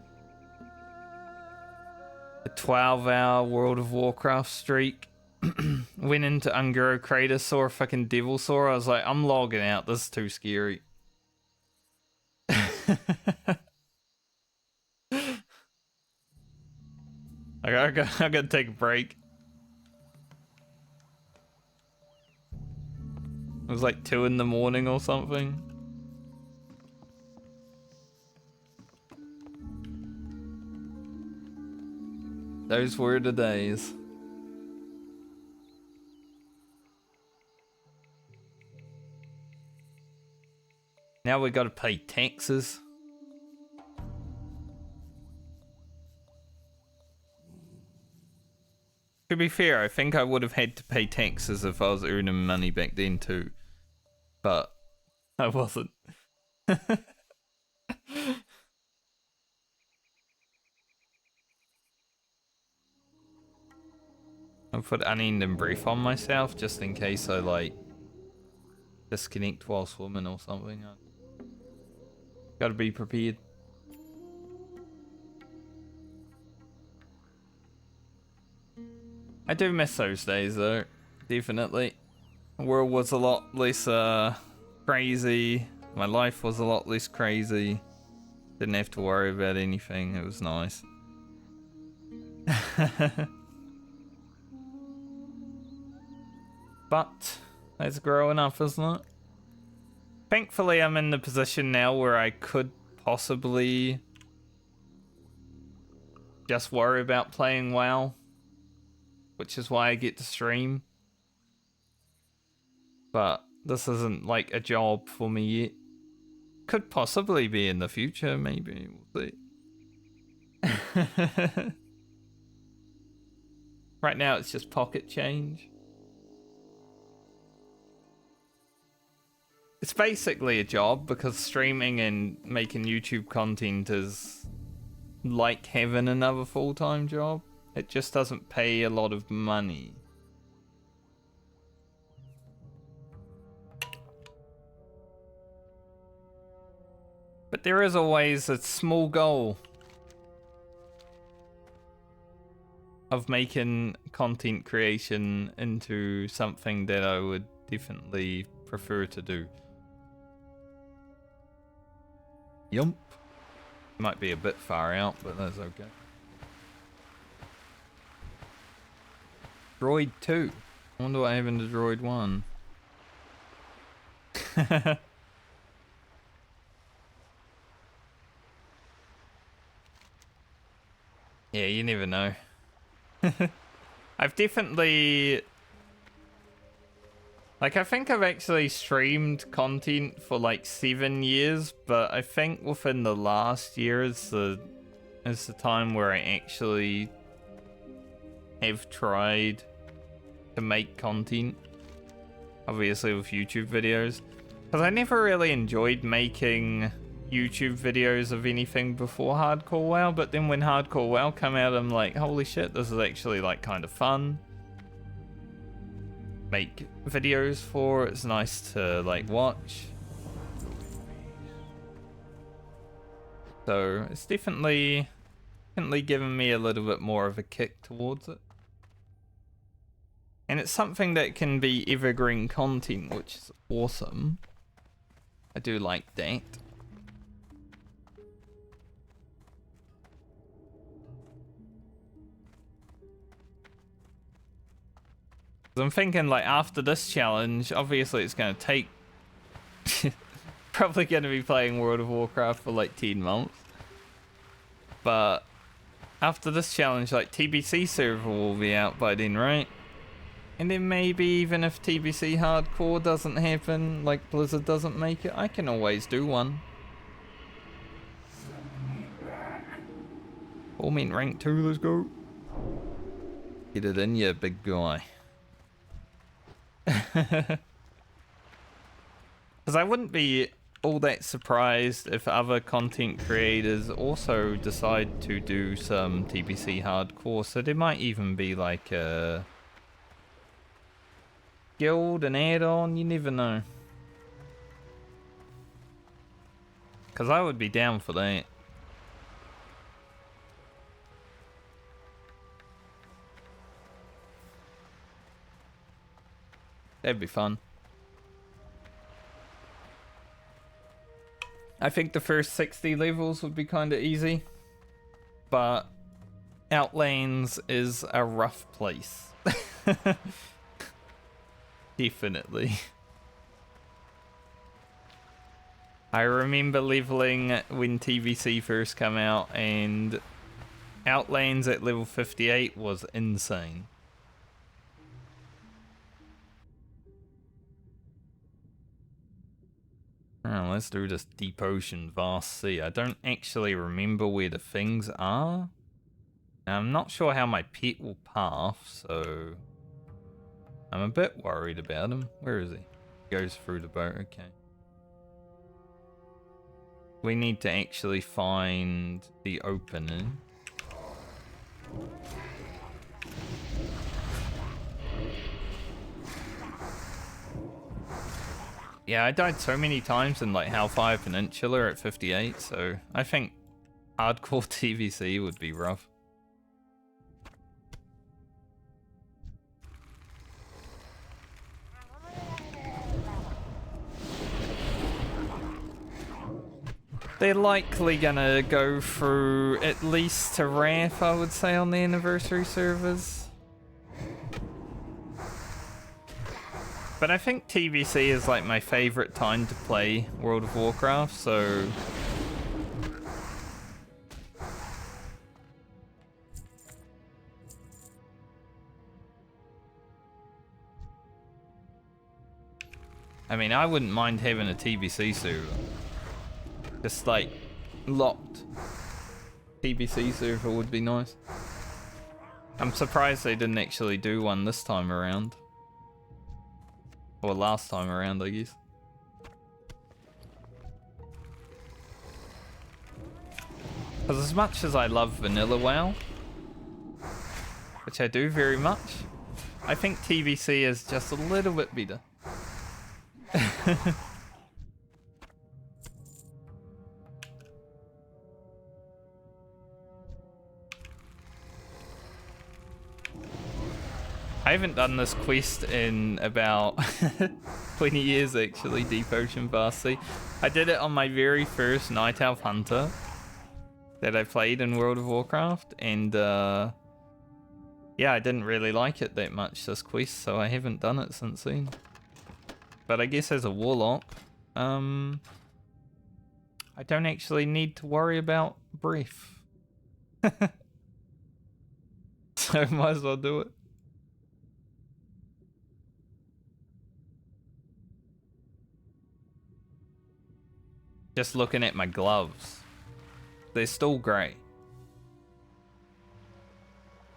12-hour World of Warcraft streak. Went into Ungaro Crater, saw a fucking devil saw. I was like, I'm logging out. This is too scary. I gotta take a break. It was like 2 in the morning or something. Those were the days. Now we gotta pay taxes. To be fair, I think I would have had to pay taxes if I was earning money back then too. But I wasn't. I put unending brief on myself just in case I like disconnect while swimming or something. Gotta be prepared. I do miss those days though, definitely. The world was a lot less crazy. My life was a lot less crazy. Didn't have to worry about anything. It was nice. But that's growing up, isn't it? Thankfully, I'm in the position now where I could possibly just worry about playing WoW, which is why I get to stream. But this isn't like a job for me yet. Could possibly be in the future, maybe. We'll see. Right now, it's just pocket change. It's basically a job because streaming and making YouTube content is like having another full-time job. It just doesn't pay a lot of money. But there is always a small goal of making content creation into something that I would definitely prefer to do. Yump. Might be a bit far out, but that's okay. Droid 2. I wonder what happened to Droid 1. Yeah, you never know. I've definitely... Like, I think I've actually streamed content for like 7 years, but I think within the last year is the time where I actually have tried to make content. Obviously with YouTube videos. Because I never really enjoyed making YouTube videos of anything before Hardcore WoW, but then when Hardcore WoW came out, I'm like, holy shit, this is actually like kind of fun. Make videos for, it's nice to like watch. So it's definitely given me a little bit more of a kick towards it. And it's something that can be evergreen content, which is awesome. I do like that. I'm thinking like after this challenge, obviously it's going to take probably going to be playing World of Warcraft for like 10 months. But after this challenge, like TBC server will be out by then, right? And then maybe even if TBC Hardcore doesn't happen, like Blizzard doesn't make it, I can always do one. All mean rank 2, let's go. Get it in, you big guy. Because I wouldn't be all that surprised if other content creators also decide to do some TBC Hardcore, so there might even be like a guild, an add-on, you never know. Because I would be down for that. That'd be fun. I think the first 60 levels would be kind of easy. But Outlands is a rough place. Definitely. I remember leveling when TVC first came out, and Outlands at level 58 was insane. Oh, let's do this deep ocean vast sea. I don't actually remember where the things are. I'm not sure how my pet will path, so I'm a bit worried about him. Where is he? He goes through the boat, okay. We need to actually find the opening. Yeah, I died so many times in like Hellfire Peninsula at 58, so I think hardcore TVC would be rough. They're likely gonna go through at least to Wrath, I would say, on the anniversary servers. But I think TBC is like my favorite time to play World of Warcraft, so I mean, I wouldn't mind having a TBC server. Just like locked TBC server would be nice. I'm surprised they didn't actually do one this time around. Or last time around, I guess. Because as much as I love vanilla WoW, which I do very much, I think TVC is just a little bit better. I haven't done this quest in about 20 years actually, Deep Ocean Vast Sea. I did it on my very first Night Elf Hunter that I played in World of Warcraft, and yeah, I didn't really like it that much, this quest, so I haven't done it since then. But I guess as a Warlock, I don't actually need to worry about breath. So might as well do it. Just looking at my gloves, they're still grey.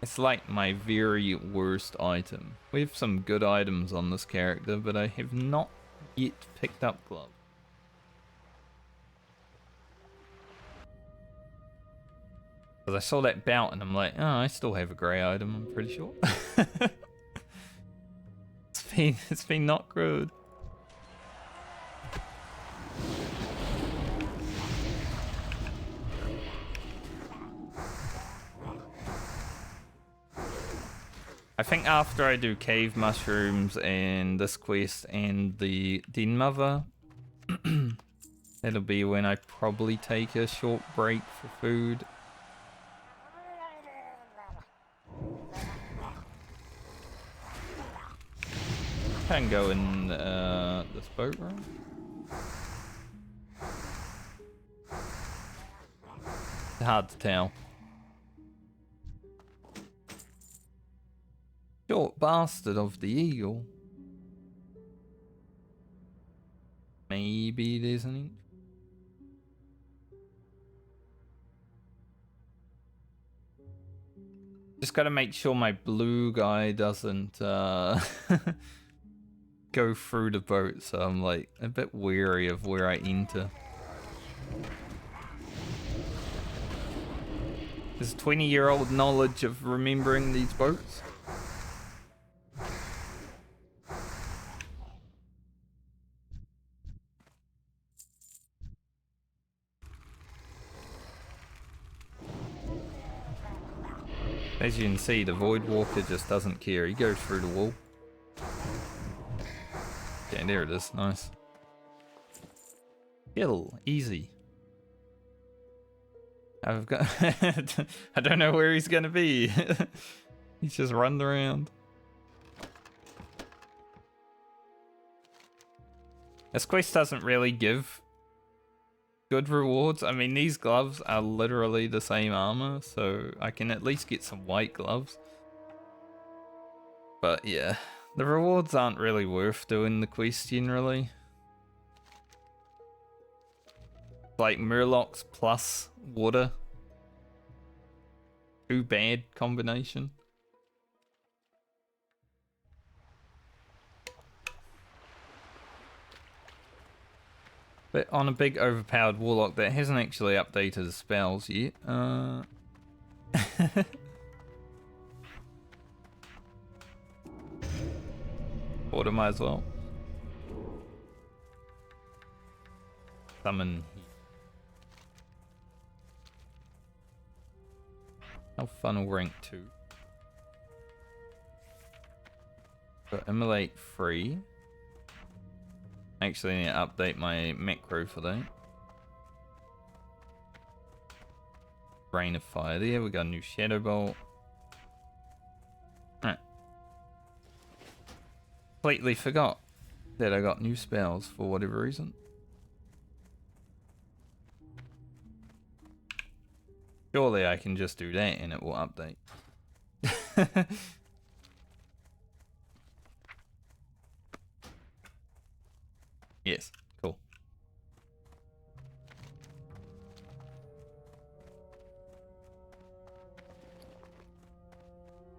It's like my very worst item. We have some good items on this character, but I have not yet picked up gloves. Because I saw that bout and I'm like, oh, I still have a grey item, I'm pretty sure. It's been not good. I think after I do cave mushrooms and this quest and the Den Mother, that'll be when I probably take a short break for food. Can go in this boat room. It's hard to tell. Short bastard of the eagle. Maybe there's an inch. Just gotta make sure my blue guy doesn't go through the boat, so I'm like a bit wary of where I enter. There's 20-year-old knowledge of remembering these boats. As you can see, the Void Walker just doesn't care. He goes through the wall. Yeah, there it is. Nice. Kill. Easy. I've got... I don't know where he's gonna be. He's just running around. This quest doesn't really give good rewards. I mean, these gloves are literally the same armor, so I can at least get some white gloves. But yeah, the rewards aren't really worth doing the quest generally. Like Murlocs plus water. Too bad combination. But on a big overpowered Warlock that hasn't actually updated his spells yet. Order might as well. Summon. How funnel rank 2. Got Immolate free. Actually, I need to update my macro for that. Rain of Fire there. We got a new Shadow Bolt. Right. Completely forgot that I got new spells for whatever reason. Surely I can just do that and it will update. Yes, cool.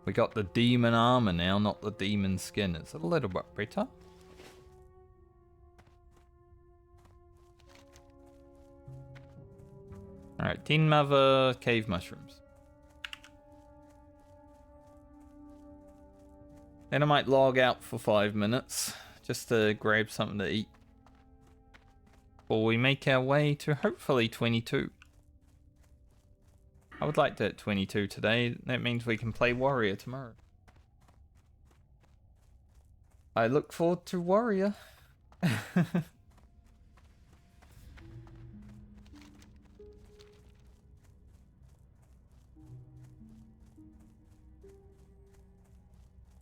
We got the demon armor now, not the demon skin. It's a little bit better. Alright, 10 mother cave mushrooms. Then I might log out for 5 minutes just to grab something to eat. Before we make our way to hopefully 22. I would like to hit 22 today. That means we can play Warrior tomorrow. I look forward to Warrior.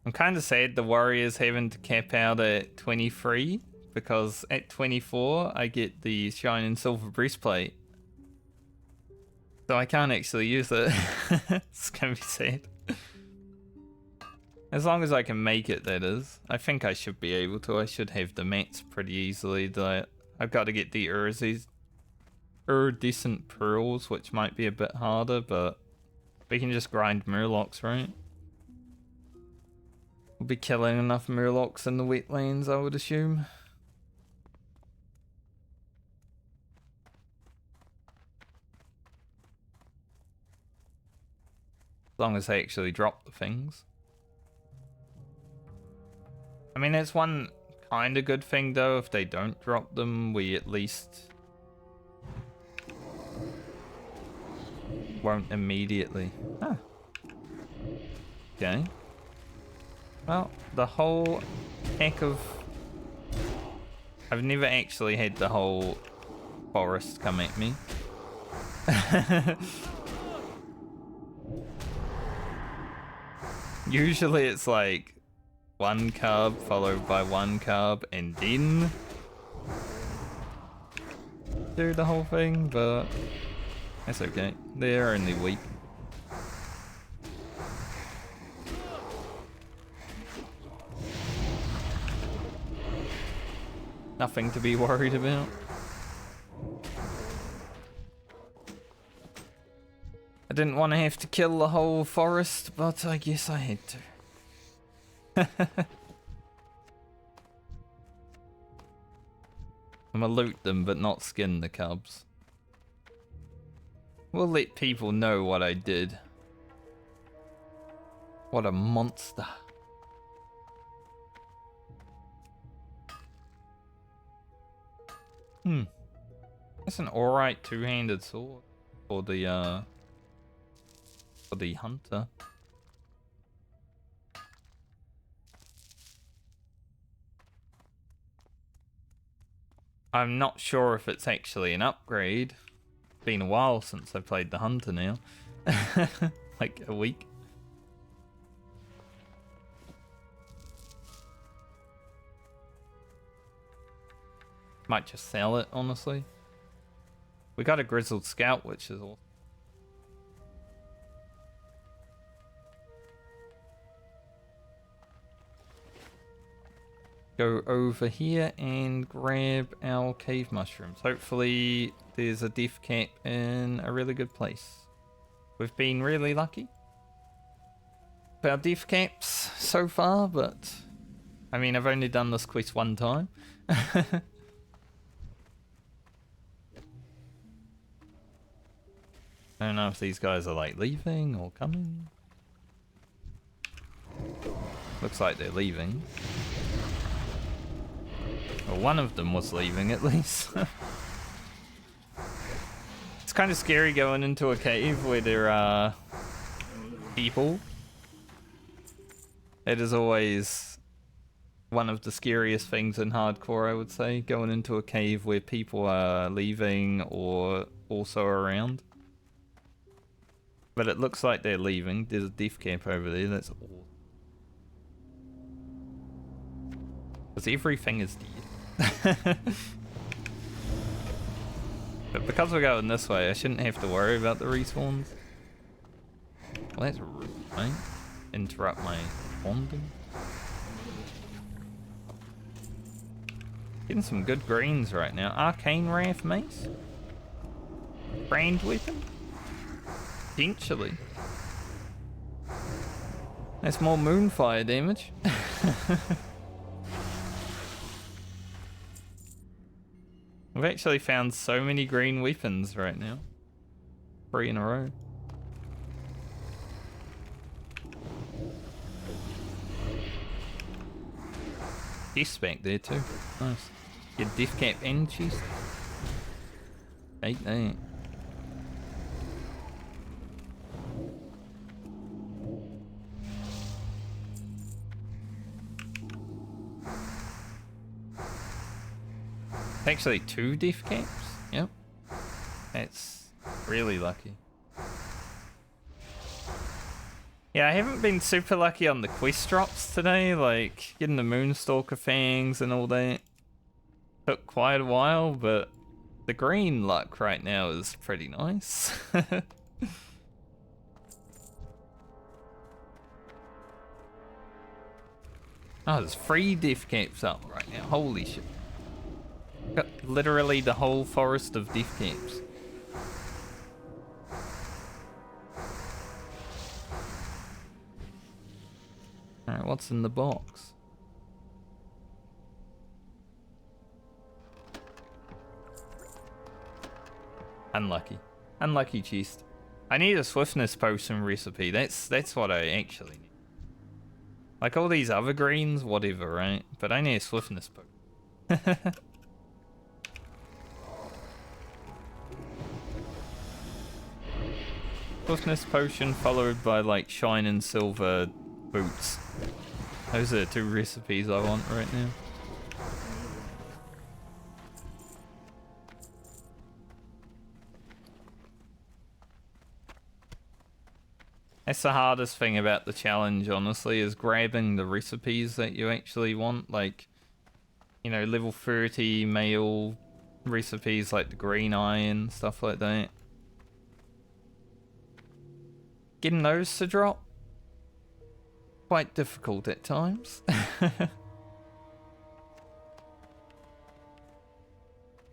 I'm kind of sad the Warrior's having to cap out at 23, because at 24 I get the Shine and Silver Breastplate. So I can't actually use it. It's gonna be sad. As long as I can make it, that is. I think I should be able to. I should have the mats pretty easily. I've got to get the iridescent pearls, which might be a bit harder, but we can just grind murlocs, right? We'll be killing enough murlocs in the wetlands, I would assume. As long as they actually drop the things. I mean, that's one kind of good thing, though. If they don't drop them, we at least won't immediately. Ah. Okay. Well, the whole heck of... I've never actually had the whole forest come at me. Usually it's like one cub followed by one cub and then do the whole thing, but that's okay. They're only weak. Nothing to be worried about. I didn't want to have to kill the whole forest, but I guess I had to. I'm gonna loot them, but not skin the cubs. We'll let people know what I did. What a monster. That's an alright two-handed sword for the hunter. I'm not sure if it's actually an upgrade. It's been a while since I played the hunter now. Like a week. Might just sell it, honestly. We got a grizzled scout, which is awesome. Go over here and grab our cave mushrooms. Hopefully there's a death cap in a really good place. We've been really lucky with our death caps so far, but I mean, I've only done this quest one time. I don't know if these guys are like leaving or coming. Looks like they're leaving. Well, one of them was leaving at least. It's kind of scary going into a cave where there are people. It is always one of the scariest things in hardcore, I would say, going into a cave where people are leaving or also around. But it looks like they're leaving. There's a death camp over there. That's awesome. Because everything is dead. But because we're going this way, I shouldn't have to worry about the respawns. Well, that's rude, right? Interrupt my bonding. Getting some good greens right now. Arcane Wrath Mace. Brand weapon. Potentially. That's more moonfire damage. We've actually found so many green weapons right now. 3 in a row. Chest back there too. Nice. Get death cap and chest. Ain't that. Actually 2 death caps. Yep. That's really lucky. Yeah, I haven't been super lucky on the quest drops today, like getting the Moonstalker fangs and all that. Took quite a while, but the green luck right now is pretty nice. Oh, there's 3 death caps up right now. Holy shit. Got literally the whole forest of death caps. Alright, what's in the box? Unlucky. Unlucky chest. I need a swiftness potion recipe. That's what I actually need. Like all these other greens, whatever, right? But I need a swiftness potion. Swiftness potion followed by like shine and silver boots. Those are the 2 recipes I want right now. That's the hardest thing about the challenge, honestly, is grabbing the recipes that you actually want. Like, you know, level 30 male recipes like the green iron, stuff like that. Getting those to drop, quite difficult at times.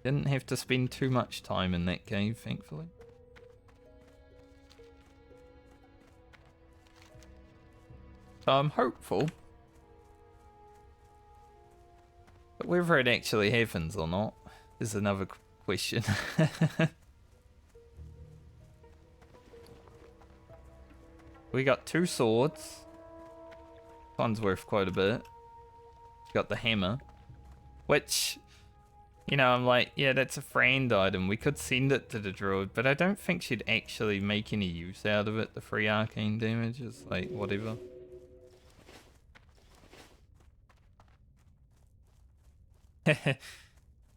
Didn't have to spend too much time in that cave, thankfully. So I'm hopeful. But whether it actually happens or not is another question. We got 2 swords. One's worth quite a bit. Got the hammer. Which, you know, I'm like, yeah, that's a friend item. We could send it to the druid, but I don't think she'd actually make any use out of it. The free arcane damage is like, whatever.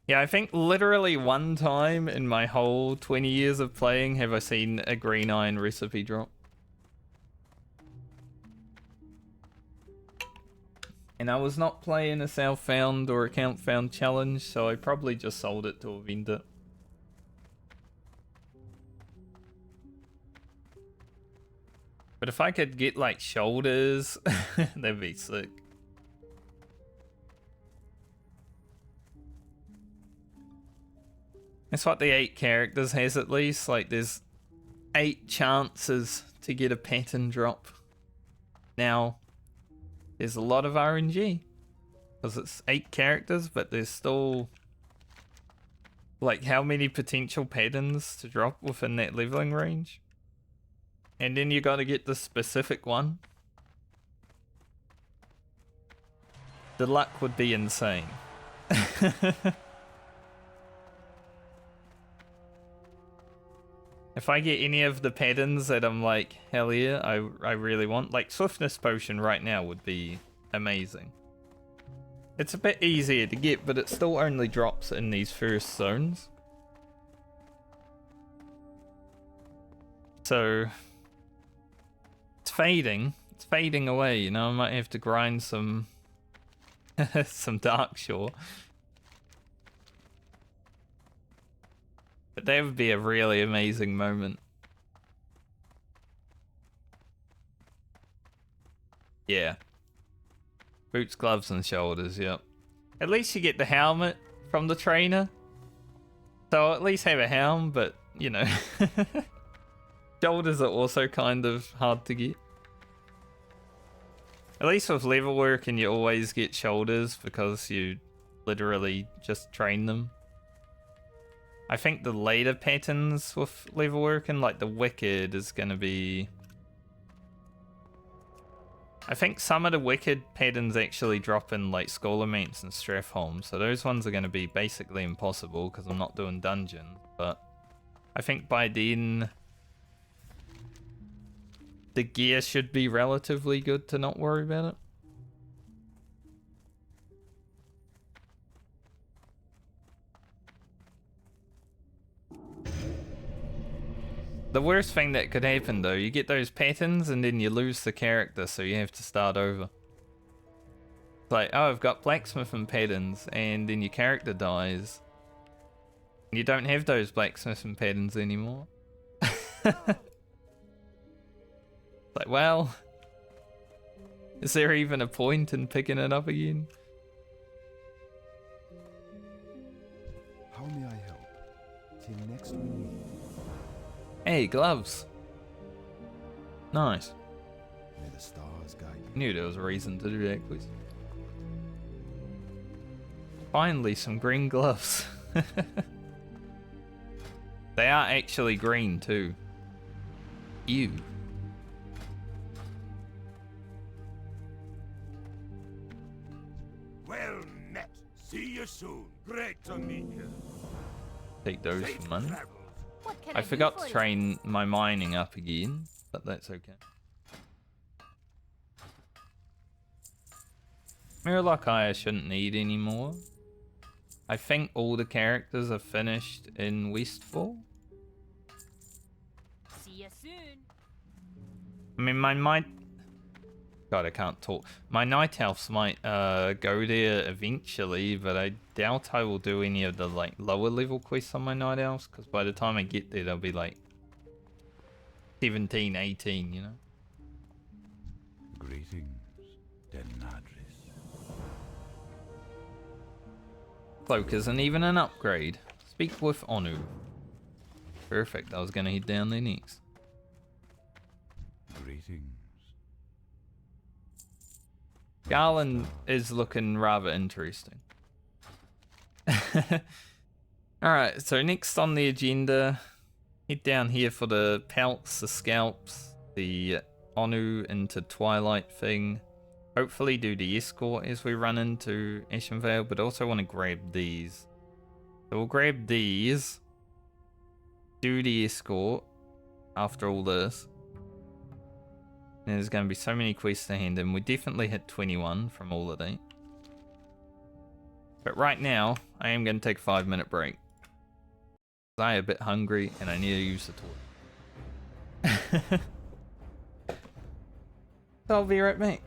Yeah, I think literally one time in my whole 20 years of playing have I seen a green iron recipe drop. And I was not playing a self-found or account-found challenge, so I probably just sold it to a vendor. But if I could get, like, shoulders, that'd be sick. That's what the 8 characters has at least. Like, there's 8 chances to get a pattern drop. Now, there's a lot of RNG. Because it's 8 characters, but there's still... like, how many potential patterns to drop within that leveling range? And then you gotta get the specific one. The luck would be insane. If I get any of the patterns that I'm like, hell yeah, I really want, like Swiftness Potion right now would be amazing. It's a bit easier to get, but it still only drops in these first zones. So, it's fading away, you know, I might have to grind some, some Darkshore. But that would be a really amazing moment. Yeah. Boots, gloves, and shoulders, yep. At least you get the helmet from the trainer. So I'll at least have a helm, but, you know. Shoulders are also kind of hard to get. At least with level work, and you always get shoulders because you literally just train them. I think the later patterns with level working, like the Wicked, is going to be... I think some of the Wicked patterns actually drop in like Scholar Mates and Strathholm, so those ones are going to be basically impossible because I'm not doing dungeons, but I think by then the gear should be relatively good to not worry about it. The worst thing that could happen though, you get those patterns and then you lose the character, so you have to start over. It's like, oh, I've got blacksmithing patterns, and then your character dies. You don't have those blacksmithing patterns anymore. Like, well, is there even a point in picking it up again? How may I help? Till next we meet. Hey, gloves. Nice. May the stars guide you. Knew there was a reason to do that, please. Finally, some green gloves. They are actually green too. Ew. Well met. See you soon. Great to meet you. Take those Safe for money. travels. What can I do forgot for to you? train my mining up again, but that's okay. Warlock I shouldn't need anymore. I think all the characters are finished in Westfall. See you soon. I mean, my God, I can't talk. My night elves might go there eventually, but I doubt I will do any of the like lower level quests on my night elves, because by the time I get there, they'll be like 17, 18, you know? Greetings, Denadris. Cloak isn't even an upgrade. Speak with Onu. Perfect, I was gonna head down there next. Greetings. Garland is looking rather interesting. Alright, so next on the agenda, head down here for the pelts, the scalps, the Onu into Twilight thing. Hopefully do the escort as we run into Ashenvale, but also want to grab these. So we'll grab these, do the escort after all this. And there's going to be so many quests to hand in. We definitely hit 21 from all of that. But right now, I am going to take a 5-minute break. I'm a bit hungry and I need to use the toilet. So I'll be right back.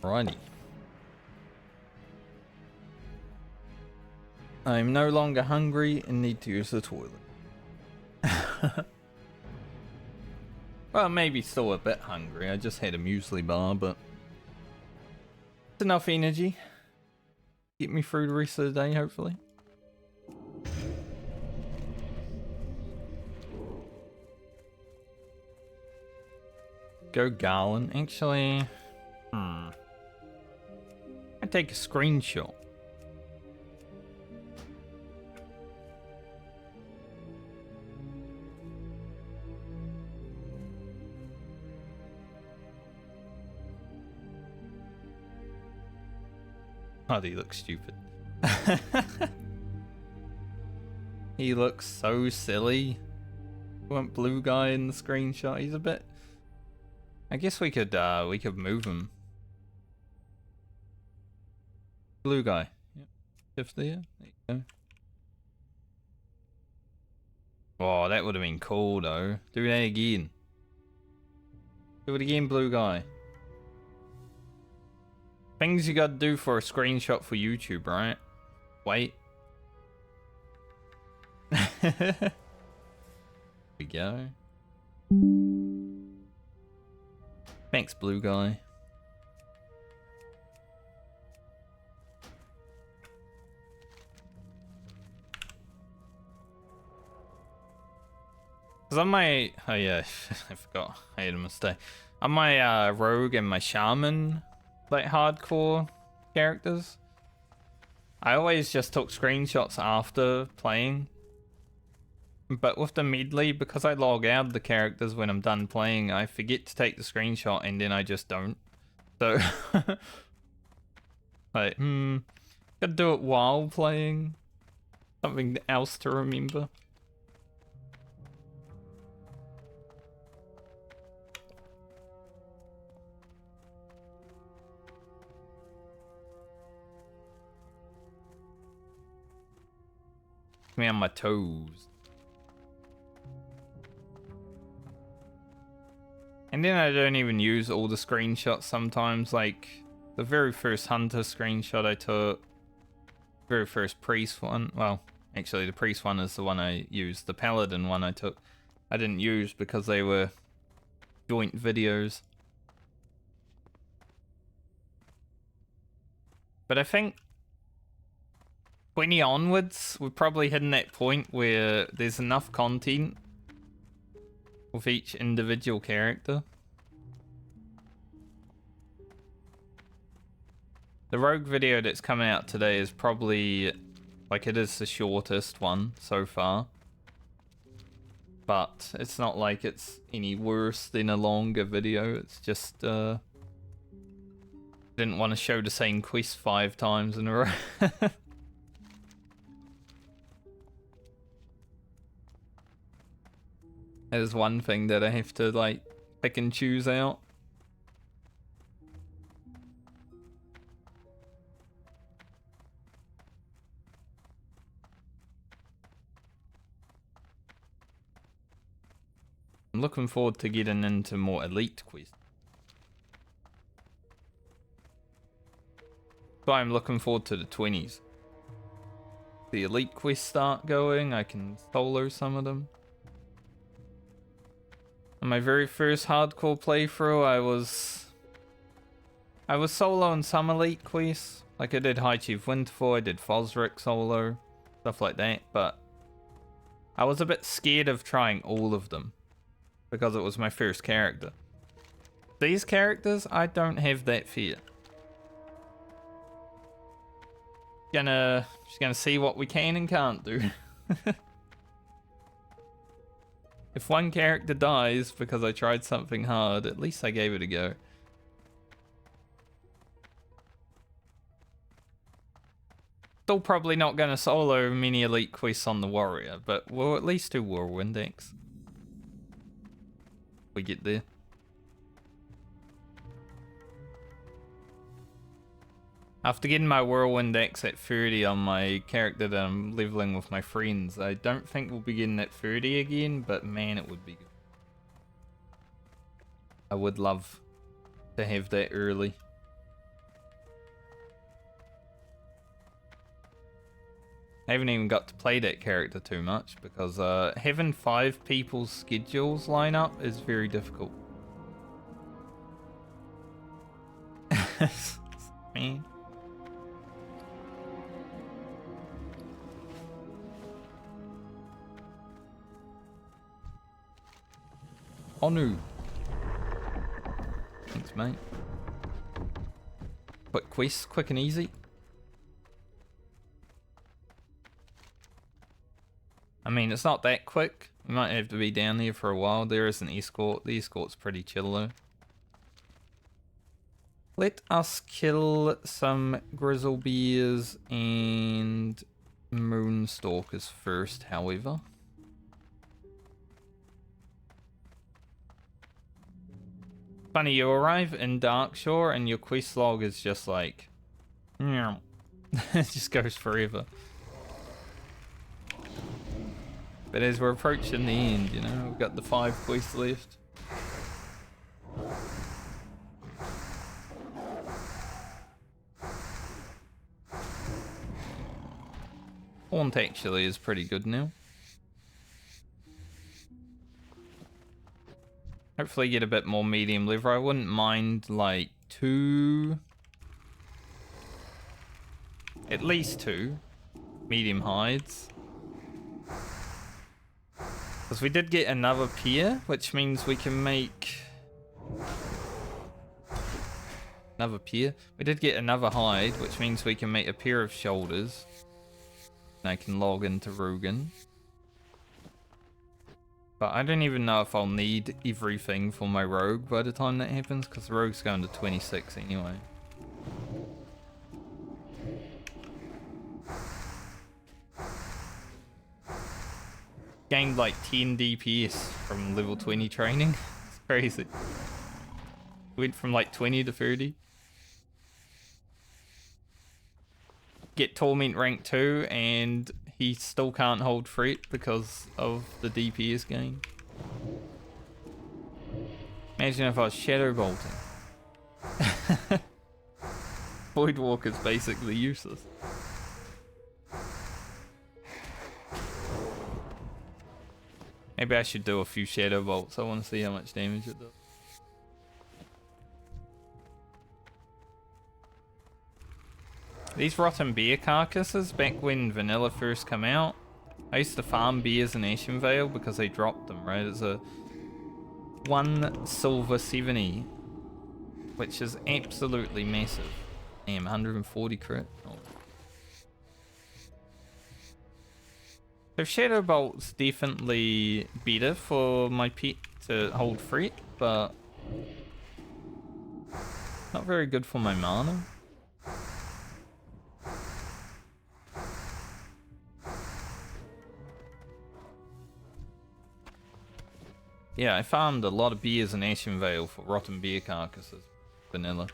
Righty. I'm no longer hungry and need to use the toilet. Well, maybe still a bit hungry. I just had a muesli bar, but it's enough energy. Get me through the rest of the day, hopefully. Go Garland. Actually, I take a screenshot. Oh, he looks stupid. He looks so silly. Want blue guy in the screenshot? He's a bit. I guess we could move him. Blue guy. Yep. Shift there. There you go. Oh, that would have been cool though. Do that again. Do it again, blue guy. Things you gotta do for a screenshot for YouTube, right? Wait. Here we go. Thanks, blue guy. Cause on my, oh yeah, I forgot, I had a mistake. On my rogue and my shaman, like hardcore characters, I always just took screenshots after playing. But with the medley, because I log out of the characters when I'm done playing, I forget to take the screenshot and then I just don't. So, like, gotta do it while playing. Something else to remember. Me on my toes. And then I don't even use all the screenshots sometimes, like the very first hunter screenshot I took, very first priest one, well, actually the priest one is the one I used, the paladin one I took, I didn't use because they were joint videos. But I think 20 onwards, we're probably hitting that point where there's enough content with each individual character. The rogue video that's coming out today is probably, like, it is the shortest one so far. But it's not like it's any worse than a longer video, it's just, didn't want to show the same quest 5 times in a row. There's one thing that I have to, like, pick and choose out. I'm looking forward to getting into more elite quests. So I'm looking forward to the 20s. The elite quests start going, I can solo some of them. On my very first hardcore playthrough, I was soloing some elite quests. Like I did High Chief Winterfell, I did Fosric solo, stuff like that, but I was a bit scared of trying all of them because it was my first character. These characters, I don't have that fear. Just gonna see what we can and can't do. If one character dies because I tried something hard, at least I gave it a go. Still probably not going to solo many elite quests on the warrior, but we'll at least do Whirlwind X. We get there. After getting my Whirlwind X at 30 on my character that I'm leveling with my friends, I don't think we'll be getting at 30 again, but man, it would be good. I would love to have that early. I haven't even got to play that character too much because having 5 people's schedules line up is very difficult. Man. Onu. Thanks, mate. Quick quest, quick and easy. I mean, it's not that quick. We might have to be down there for a while. There is an escort. The escort's pretty chill though. Let us kill some grizzle bears and moonstalkers first, however. Funny, you arrive in Darkshore and your quest log is just like... it just goes forever. But as we're approaching the end, you know, we've got the 5 quests left. Haunt actually is pretty good now. Hopefully get a bit more medium lever. I wouldn't mind like 2... at least 2 medium hides. Because we did get another pier, which means we can make... another pier. We did get another hide, which means we can make a pair of shoulders. And I can log into Rugen. But I don't even know if I'll need everything for my rogue by the time that happens, because the rogue's going to 26 anyway. Gained like 10 DPS from level 20 training. It's crazy. Went from like 20 to 30. Get Torment rank 2 and he still can't hold Fret because of the DPS gain. Imagine if I was Shadow Bolting. Voidwalker's basically useless. Maybe I should do a few Shadow Bolts. I want to see how much damage it does. These rotten bear carcasses, back when vanilla first came out, I used to farm bears in Ashenvale because they dropped them, right? It's a 1 silver 70, which is absolutely massive. Damn, 140 crit. Oh. So Shadow Bolt's definitely better for my pet to hold Fret, but not very good for my mana. Yeah, I farmed a lot of bears in Ashenvale for rotten bear carcasses. Vanilla.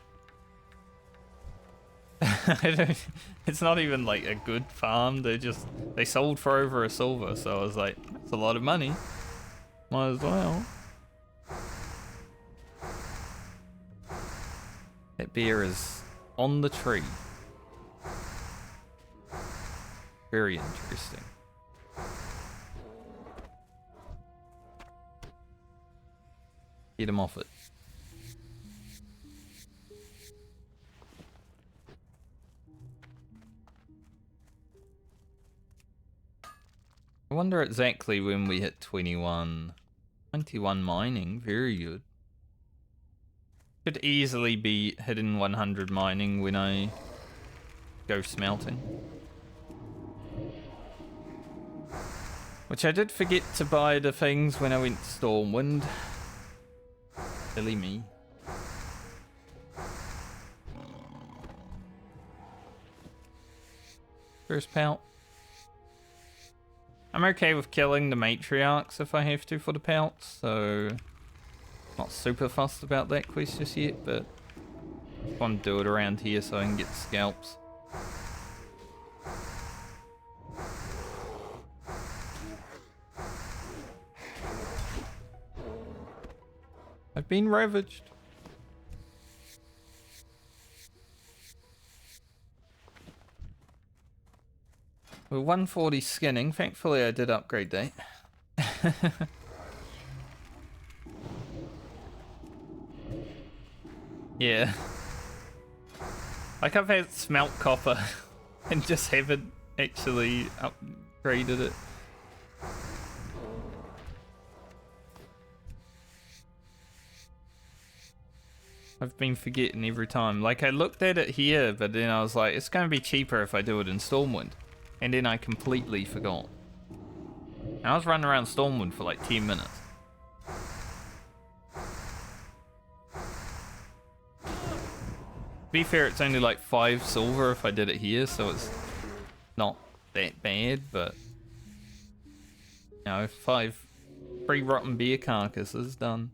It's not even like a good farm. They sold for over a silver, so I was like, that's a lot of money. Might as well. That bear is on the tree. Very interesting. Get him off it. I wonder exactly when we hit 21. 21 mining, very good. Could easily be hitting 100 mining when I go smelting. Which I did forget to buy the things when I went to Stormwind. Silly me. First pelt. I'm okay with killing the matriarchs if I have to for the pelts, so not super fussed about that quest just yet, but I want to do it around here so I can get the scalps. I've been ravaged. We're 140 skinning. Thankfully, I did upgrade that. Yeah. Like I've had smelt copper and just haven't actually upgraded it. I've been forgetting every time. Like I looked at it here, but then I was like, it's going to be cheaper if I do it in Stormwind. And then I completely forgot. And I was running around Stormwind for like 10 minutes. To be fair, it's only like 5 silver if I did it here, so it's not that bad, but you know, 5 free rotten beer carcasses done.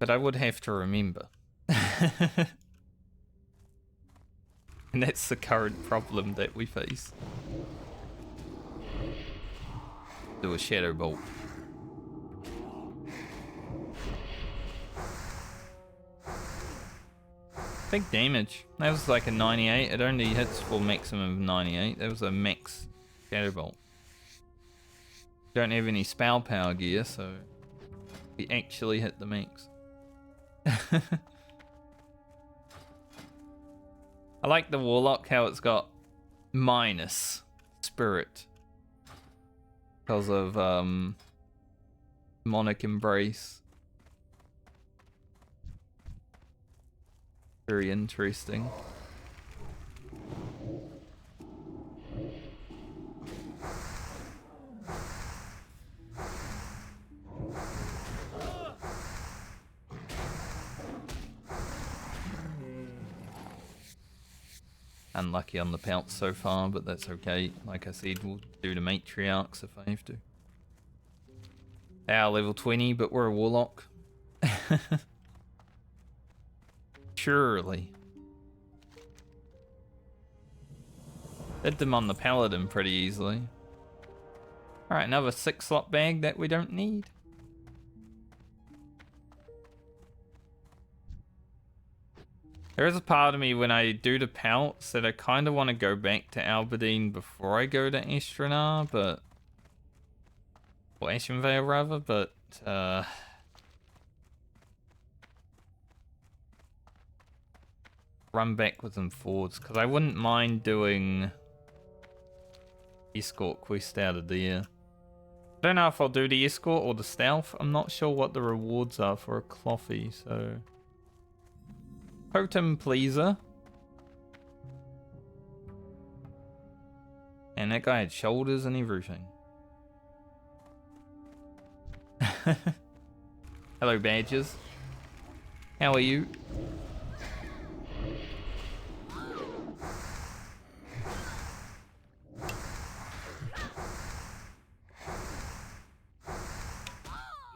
But I would have to remember. And that's the current problem that we face. Do a shadow bolt. Big damage. That was like a 98. It only hits for maximum of 98. That was a max shadow bolt. Don't have any spell power gear, so we actually hit the max. I like the Warlock, how it's got minus spirit because of Monarch Embrace. Very interesting. Unlucky on the pounce so far, but that's okay. Like I said, we'll do the matriarchs if I have to. Our level 20, but we're a warlock. Surely. Did them on the paladin pretty easily. Alright, another 6-slot bag that we don't need. There is a part of me when I do the pelts that I kind of want to go back to Alberdine before I go to Estranar, but... or Ashenvale rather, but... run backwards and forwards, because I wouldn't mind doing... escort quest out of there. I don't know if I'll do the escort or the stealth. I'm not sure what the rewards are for a clothy, so... Totem Pleaser. And that guy had shoulders and everything. Hello, badges. How are you?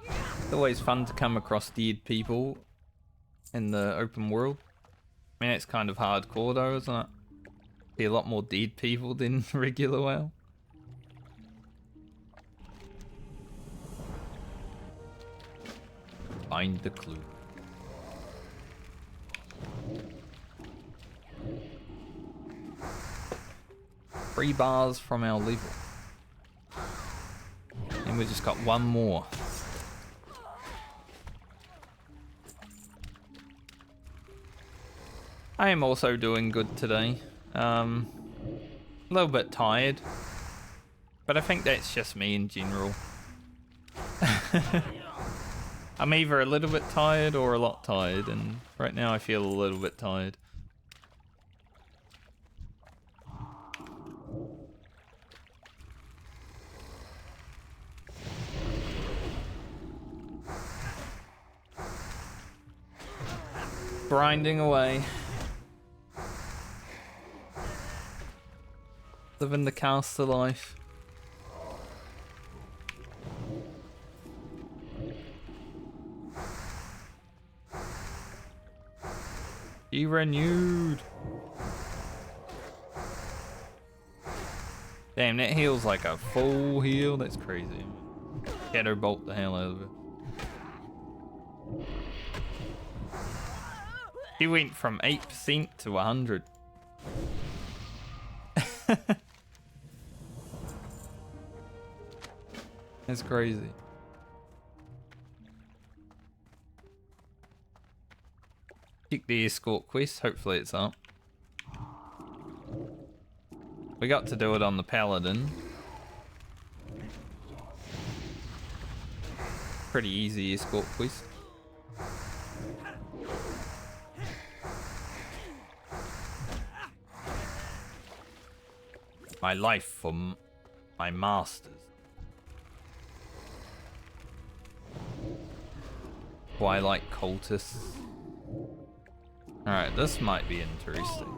It's always fun to come across dead people in the open world. I mean, it's kind of hardcore though, isn't it? Be a lot more dead people than regular WoW. Find the clue. Three bars from our level. And we just got one more. I am also doing good today. A little bit tired, but I think that's just me in general. I'm either a little bit tired or a lot tired, and right now I feel a little bit tired. Grinding away. Living the caster life. Be renewed. Damn, that heal's like a full heal. That's crazy. Shadow bolt the hell out of it. He went from 8% to 100. That's crazy. Check the escort quest. Hopefully it's up. We got to do it on the paladin. Pretty easy escort quest. My life for my masters. Twilight cultists. Alright, this might be interesting.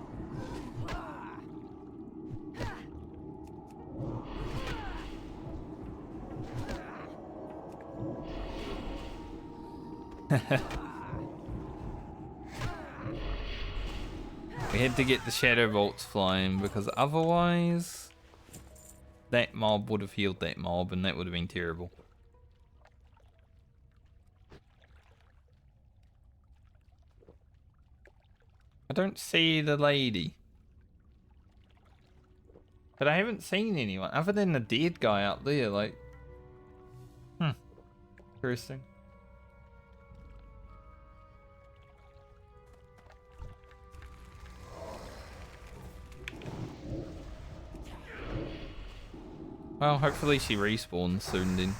We had to get the shadow bolts flying because otherwise that mob would have healed that mob and that would have been terrible. I don't see the lady. But I haven't seen anyone other than the dead guy out there, like. Interesting. Well, hopefully she respawns soon then.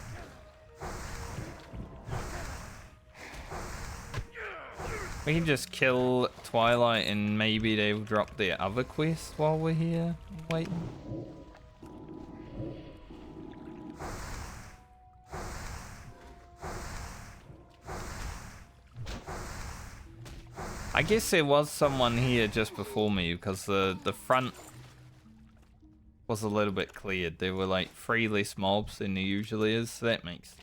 We can just kill Twilight and maybe they'll drop their other quest while we're here waiting. I guess there was someone here just before me because the front was a little bit cleared. There were like 3 less mobs than there usually is, so that makes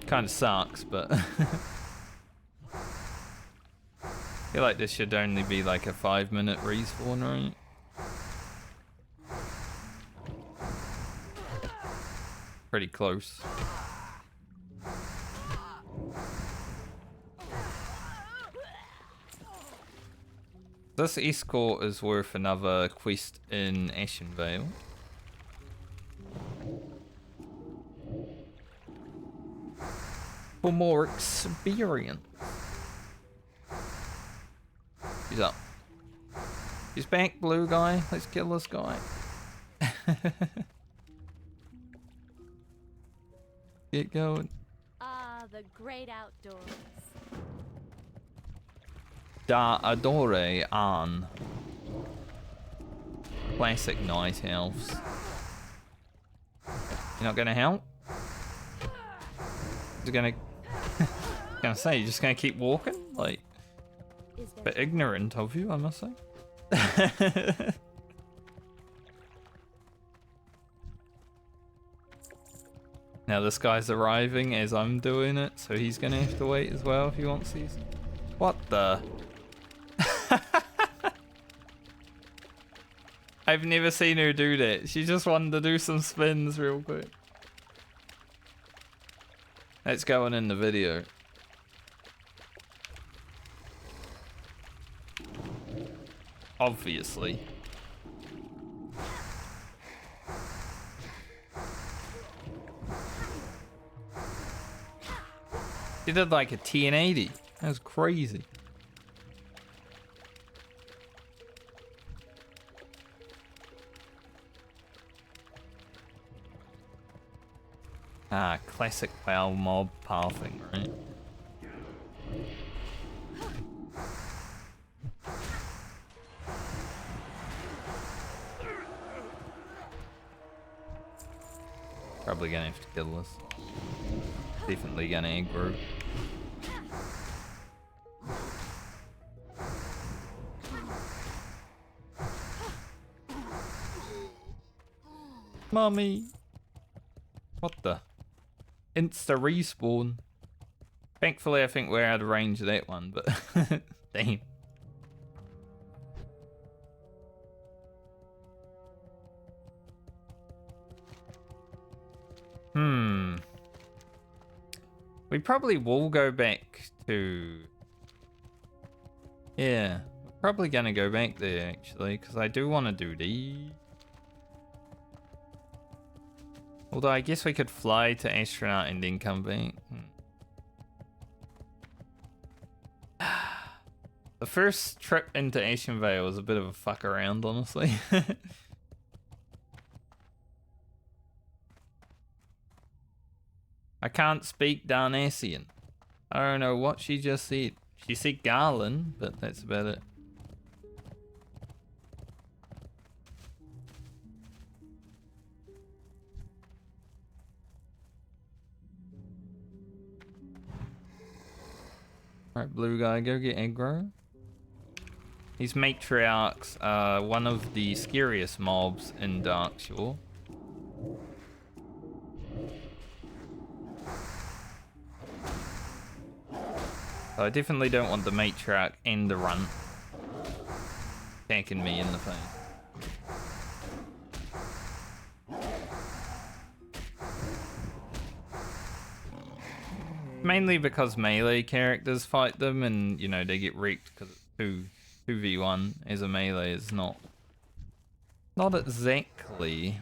kind of sucks, but I feel like this should only be like a 5-minute respawn, right? Pretty close. This escort is worth another quest in Ashenvale. For more experience. He's up. He's back, blue guy. Let's kill this guy. Get going. Ah, the great outdoors. Da adore an. Classic night elves. You're not gonna help? You're gonna gonna say you're just gonna keep walking? Like a bit ignorant of you, I must say. Now this guy's arriving as I'm doing it, so he's gonna have to wait as well if he wants these. What the? I've never seen her do that. She just wanted to do some spins real quick. That's going in the video. Obviously. She did like a 1080. That was crazy. Ah, classic WoW mob pathing, right? Probably gonna have to kill this. Definitely gonna aggro. Mommy! What the? Insta respawn. Thankfully, I think we're out of range of that one, but damn. We probably will go back to... Yeah, we're probably gonna go back there actually, because I do want to do these. Although I guess we could fly to Astronaut and then come back. The first trip into Ashen Vale was a bit of a fuck around, honestly. I can't speak Darnassian. I don't know what she just said. She said Garland, but that's about it. Alright, blue guy, go get aggro. These matriarchs are one of the scariest mobs in Darkshore. So I definitely don't want the matriarch and the runt attacking me in the face. Mainly because melee characters fight them and, you know, they get wrecked because it's 2v1 as a melee is not exactly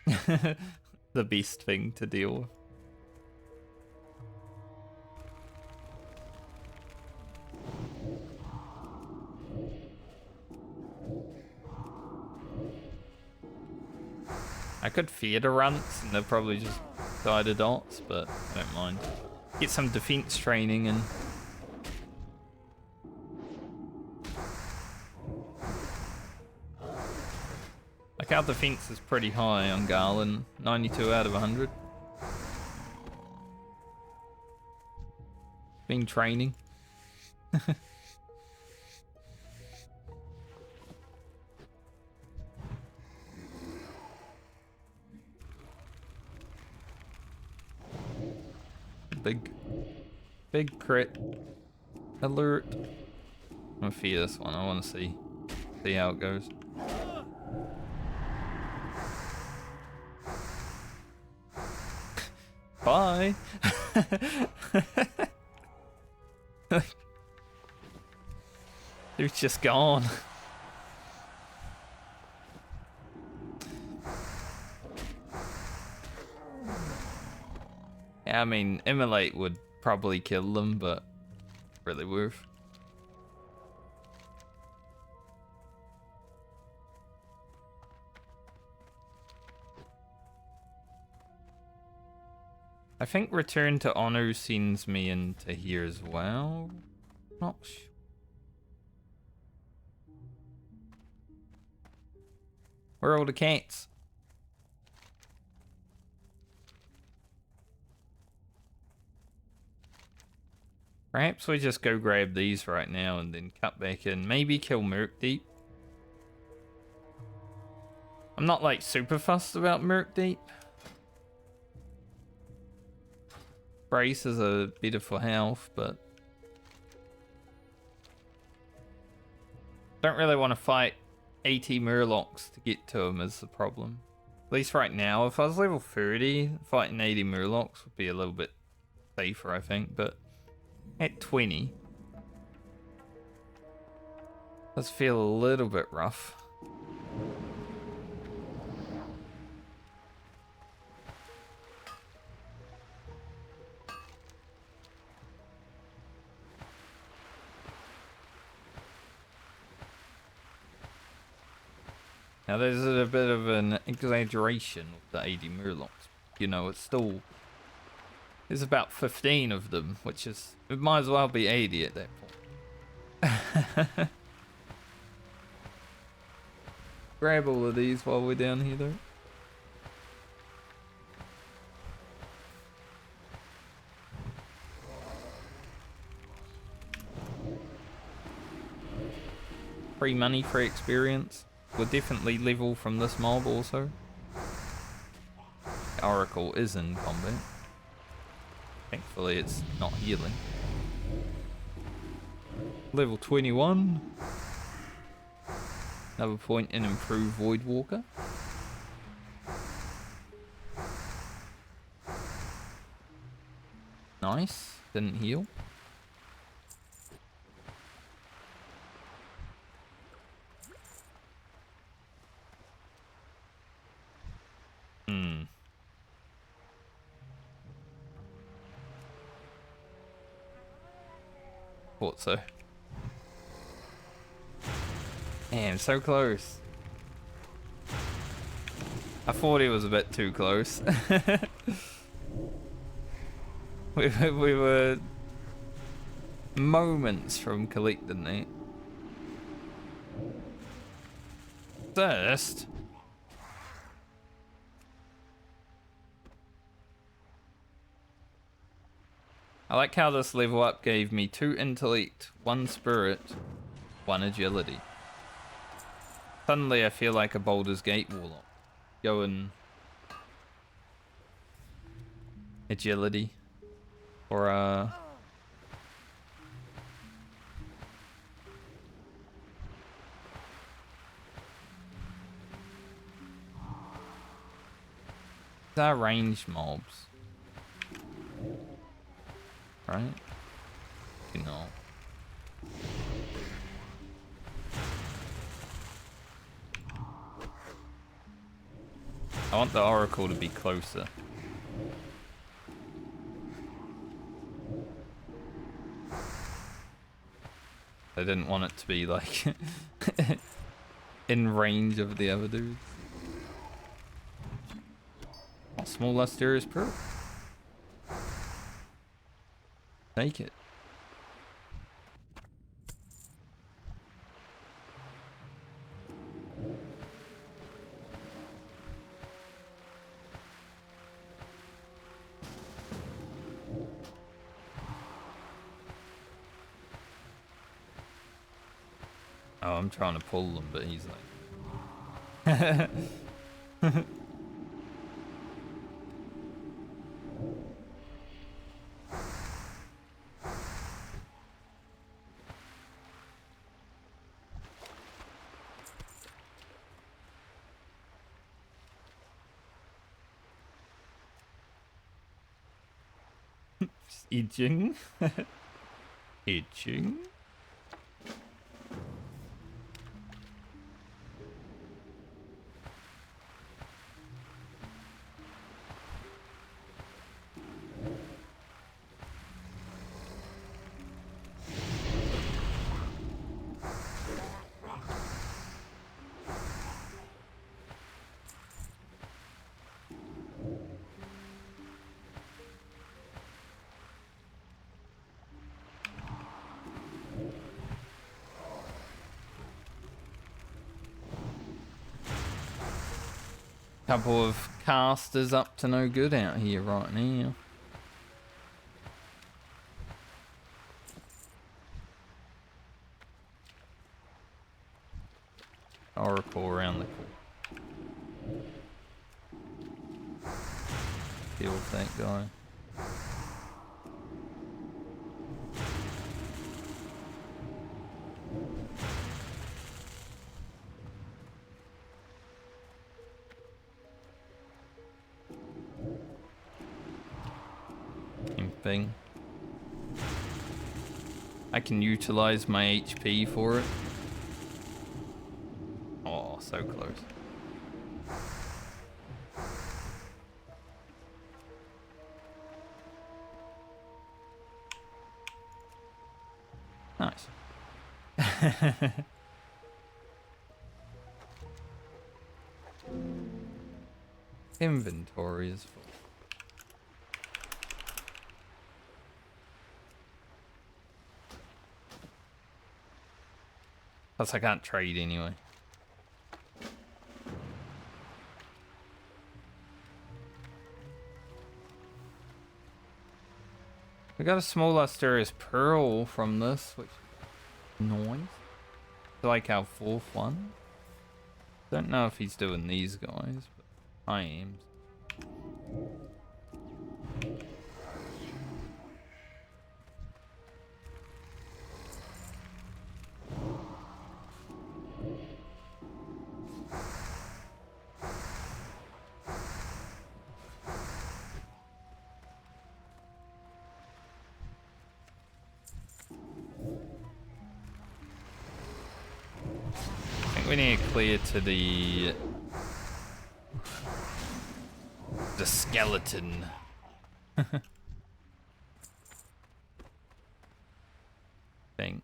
the best thing to deal with. I could fear the runts and they'll probably just die to dots, but I don't mind. Get some defense training and like our defense is pretty high on Garland, 92 out of 100. Been training. Big crit alert. I'm gonna fear this one. I want to see how it goes. Bye. Dude's just gone. Yeah, I mean, Immolate would probably kill them, but really worth. I think Return to Honor sends me into here as well. Not sure. Where are all the cats? Perhaps we just go grab these right now and then cut back in. Maybe kill Murkdeep. I'm not like super fussed about Murkdeep. Brace is a better for health, but don't really want to fight 80 Murlocs to get to him is the problem. At least right now, if I was level 30, fighting 80 Murlocs would be a little bit safer, I think, but at 20, does feel a little bit rough. Now there's a bit of an exaggeration with the 80 Murlocs. You know, it's still... There's about 15 of them, which is... It might as well be 80 at that point. Grab all of these while we're down here though. Free money, free experience. We'll definitely level from this mob also. Oracle is in combat. Thankfully it's not healing. Level 21. Another point in improved Void Walker. Nice. Didn't heal. thought so. Damn, so close. I thought he was a bit too close. we were moments from collecting it. First. I like how this level up gave me 2 intellect, 1 spirit, 1 agility. Suddenly I feel like a Baldur's Gate Warlock. Going agility or these are ranged mobs, right? You know. I want the Oracle to be closer. I didn't want it to be like in range of the other dudes. Oh, small lustrous pearl. Take it. Oh, I'm trying to pull them, but he's like... Itching. Itching. Couple of casters up to no good out here right now. Oracle around the corner. Deal with that guy. Thing. I can utilize my HP for it. Oh, so close. Nice. Inventory is full. Plus I can't trade anyway. We got a small lustrous pearl from this, which is nice. I like our 4th one. Don't know if he's doing these guys, but I am. We need to clear to the skeleton. thing.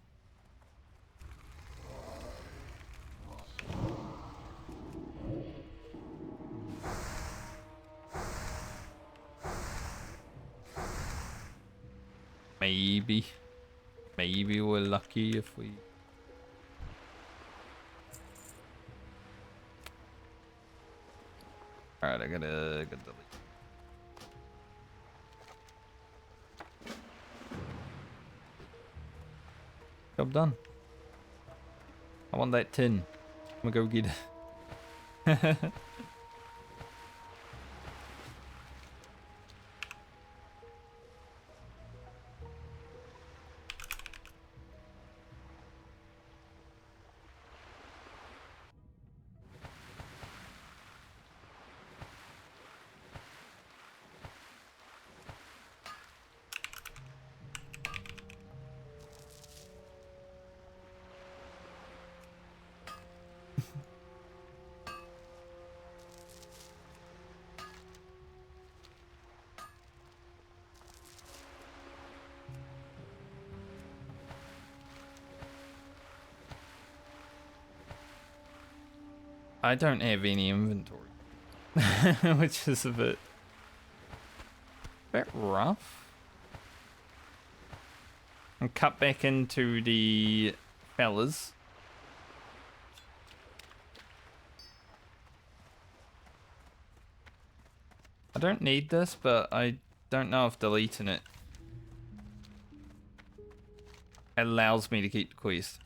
Maybe. Maybe we're lucky if we... Alright, I gotta delete. Job done. I want that tin. I'm gonna go get it. I don't have any inventory, which is a bit rough. And cut back into the fellas. I don't need this, but I don't know if deleting it allows me to keep the quest.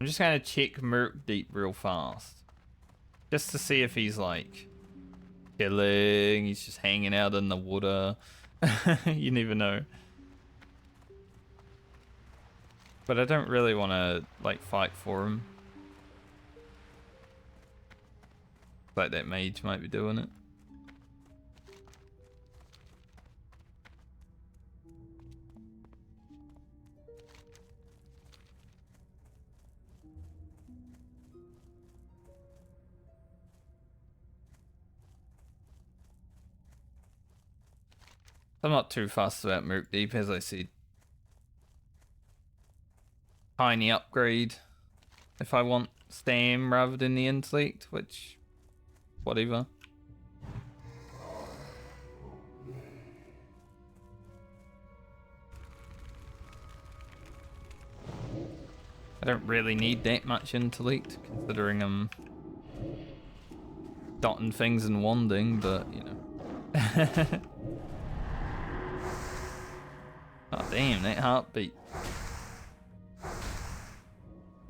I'm just gonna check Merc Deep real fast. Just to see if he's like chilling, he's just hanging out in the water. You never know. But I don't really want to like fight for him. Like that mage might be doing it. I'm not too fussed about Merc Deep, as I said. Tiny upgrade if I want Stam rather than the intellect, which, whatever. I don't really need that much intellect, considering I'm dotting things and wanding, but, you know. Oh damn, that heartbeat.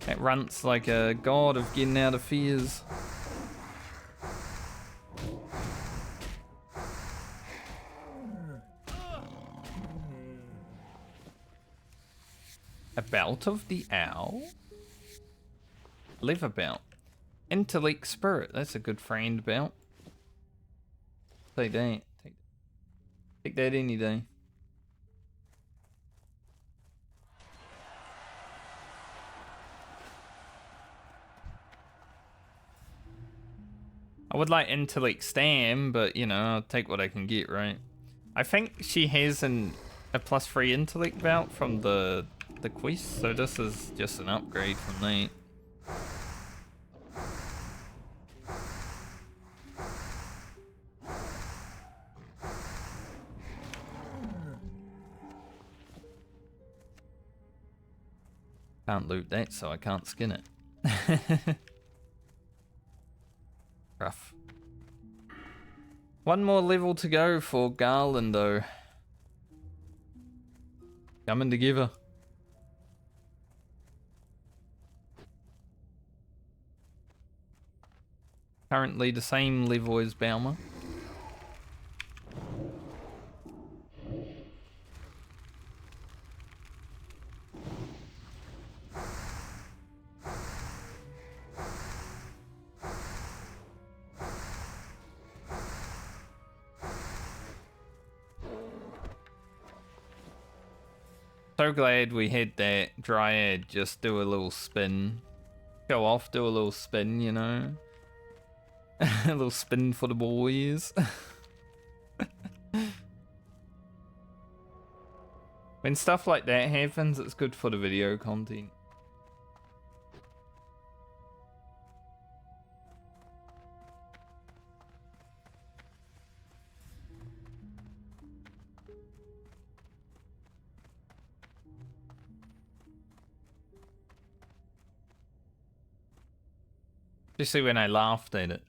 That runs like a god of getting out of fears. A belt of the owl? Leather belt. Intellect spirit, that's a good friend belt. Take that. Take that any day. I would like intellect Stam, but you know, I'll take what I can get, right? I think she has a +3 intellect belt from the quest, so this is just an upgrade from that. Can't loot that, so I can't skin it. Rough. One more level to go for Garland, though. Coming together. Currently the same level as Baumer. So glad we had that Dryad just do a little spin. Go off, do a little spin, you know? A little spin for the boys. When stuff like that happens, it's good for the video content. Especially when I laughed at it.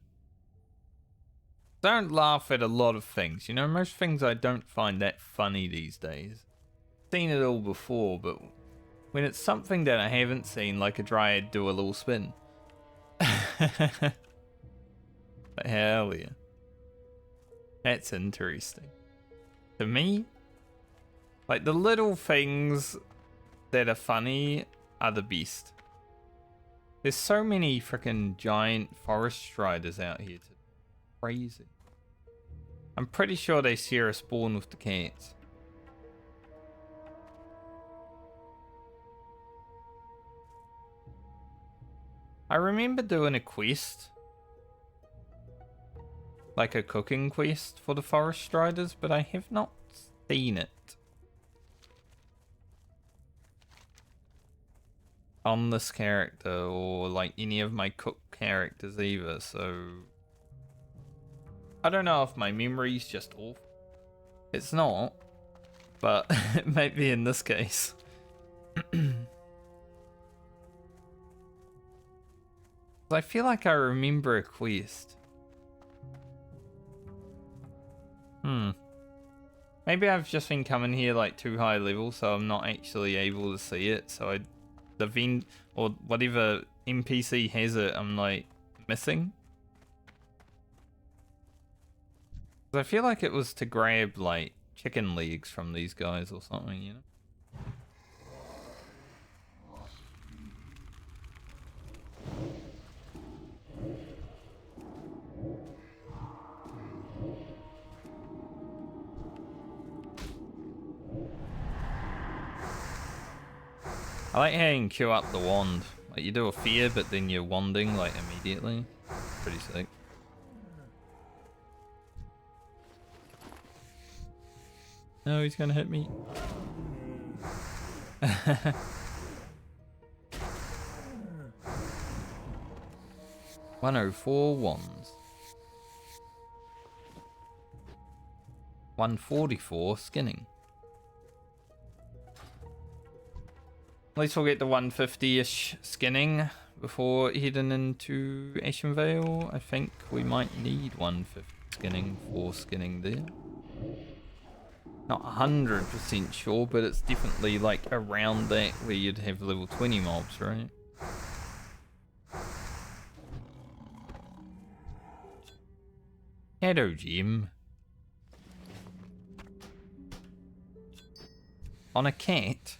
Don't laugh at a lot of things. You know, most things I don't find that funny these days. Seen it all before, but when it's something that I haven't seen, like a dryad do a little spin. But hell yeah. That's interesting. To me, like the little things that are funny are the best. There's so many freaking giant forest striders out here. It's crazy. I'm pretty sure they share a spawn with the cats. I remember doing a quest. Like a cooking quest for the forest striders, but I have not seen it on this character or like any of my cook characters either, so I don't know if my memory's just off. It's not, but it might be in this case. I feel like I remember a quest. Maybe I've just been coming here like too high level, so I'm not actually able to see it. So the vent or whatever NPC has it, I'm like missing. I feel like it was to grab like chicken legs from these guys or something, you know? I like how you can queue up the wand. Like you do a fear, but then you're wanding like immediately. Pretty sick. No, he's gonna hit me. 104 wands. 144 skinning. At least we'll get the 150-ish skinning before heading into Ashenvale. I think we might need 150 skinning for skinning there. Not 100% sure, but it's definitely like around that where you'd have level 20 mobs, right? Shadow gem. On a cat.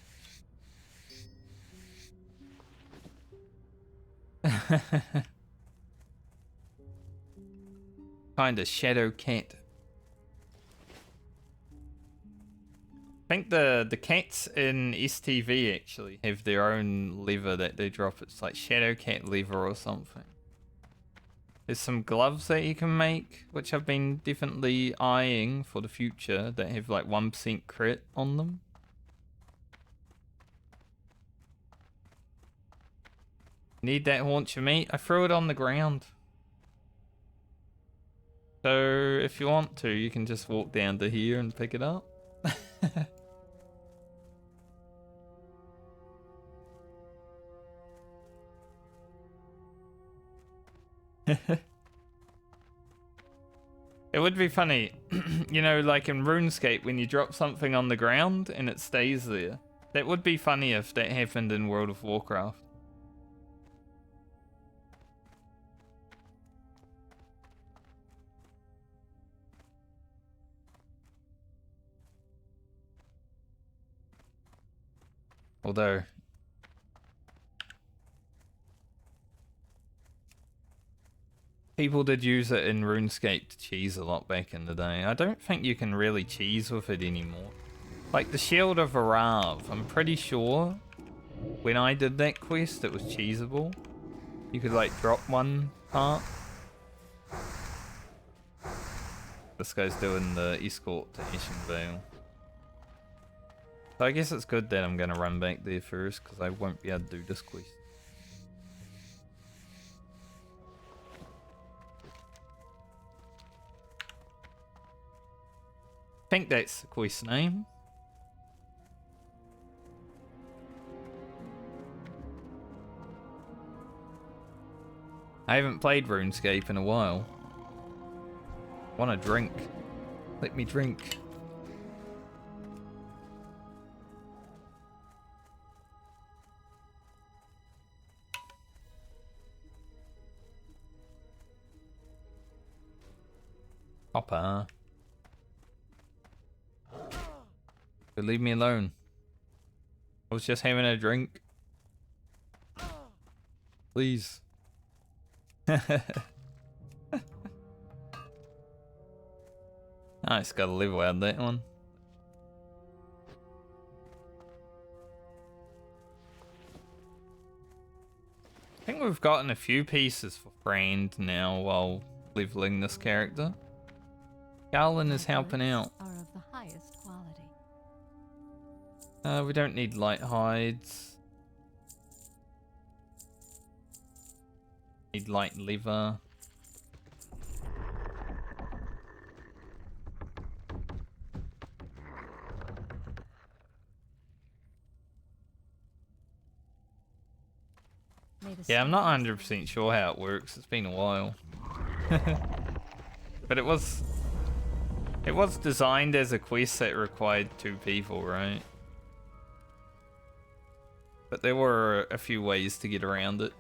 Kinda shadow cat. I think the cats in STV actually have their own lever that they drop. It's like shadow cat lever or something. There's some gloves that you can make, which I've been definitely eyeing for the future, that have like 1% crit on them. Need that hauncher meat? I threw it on the ground. So if you want to, you can just walk down to here and pick it up. It would be funny, you know, like in RuneScape when you drop something on the ground and it stays there. That would be funny if that happened in World of Warcraft. Although people did use it in RuneScape to cheese a lot back in the day. I don't think you can really cheese with it anymore. Like the Shield of Arav, I'm pretty sure when I did that quest it was cheesable. You could like drop one part. This guy's doing the escort to Ashenvale. So I guess it's good that I'm gonna run back there first, because I won't be able to do this quest. I think that's the quest name. I haven't played RuneScape in a while. Want a drink? Let me drink. Hopper. But leave me alone. I was just having a drink. Please. Nice, gotta live out that one. I think we've gotten a few pieces for friend now while leveling this character. Garland is helping out. Are of the highest quality. We don't need light hides. Need light liver. Yeah, I'm not 100% sure how it works. It's been a while. But it was designed as a quest that required 2 people, right? But there were a few ways to get around it.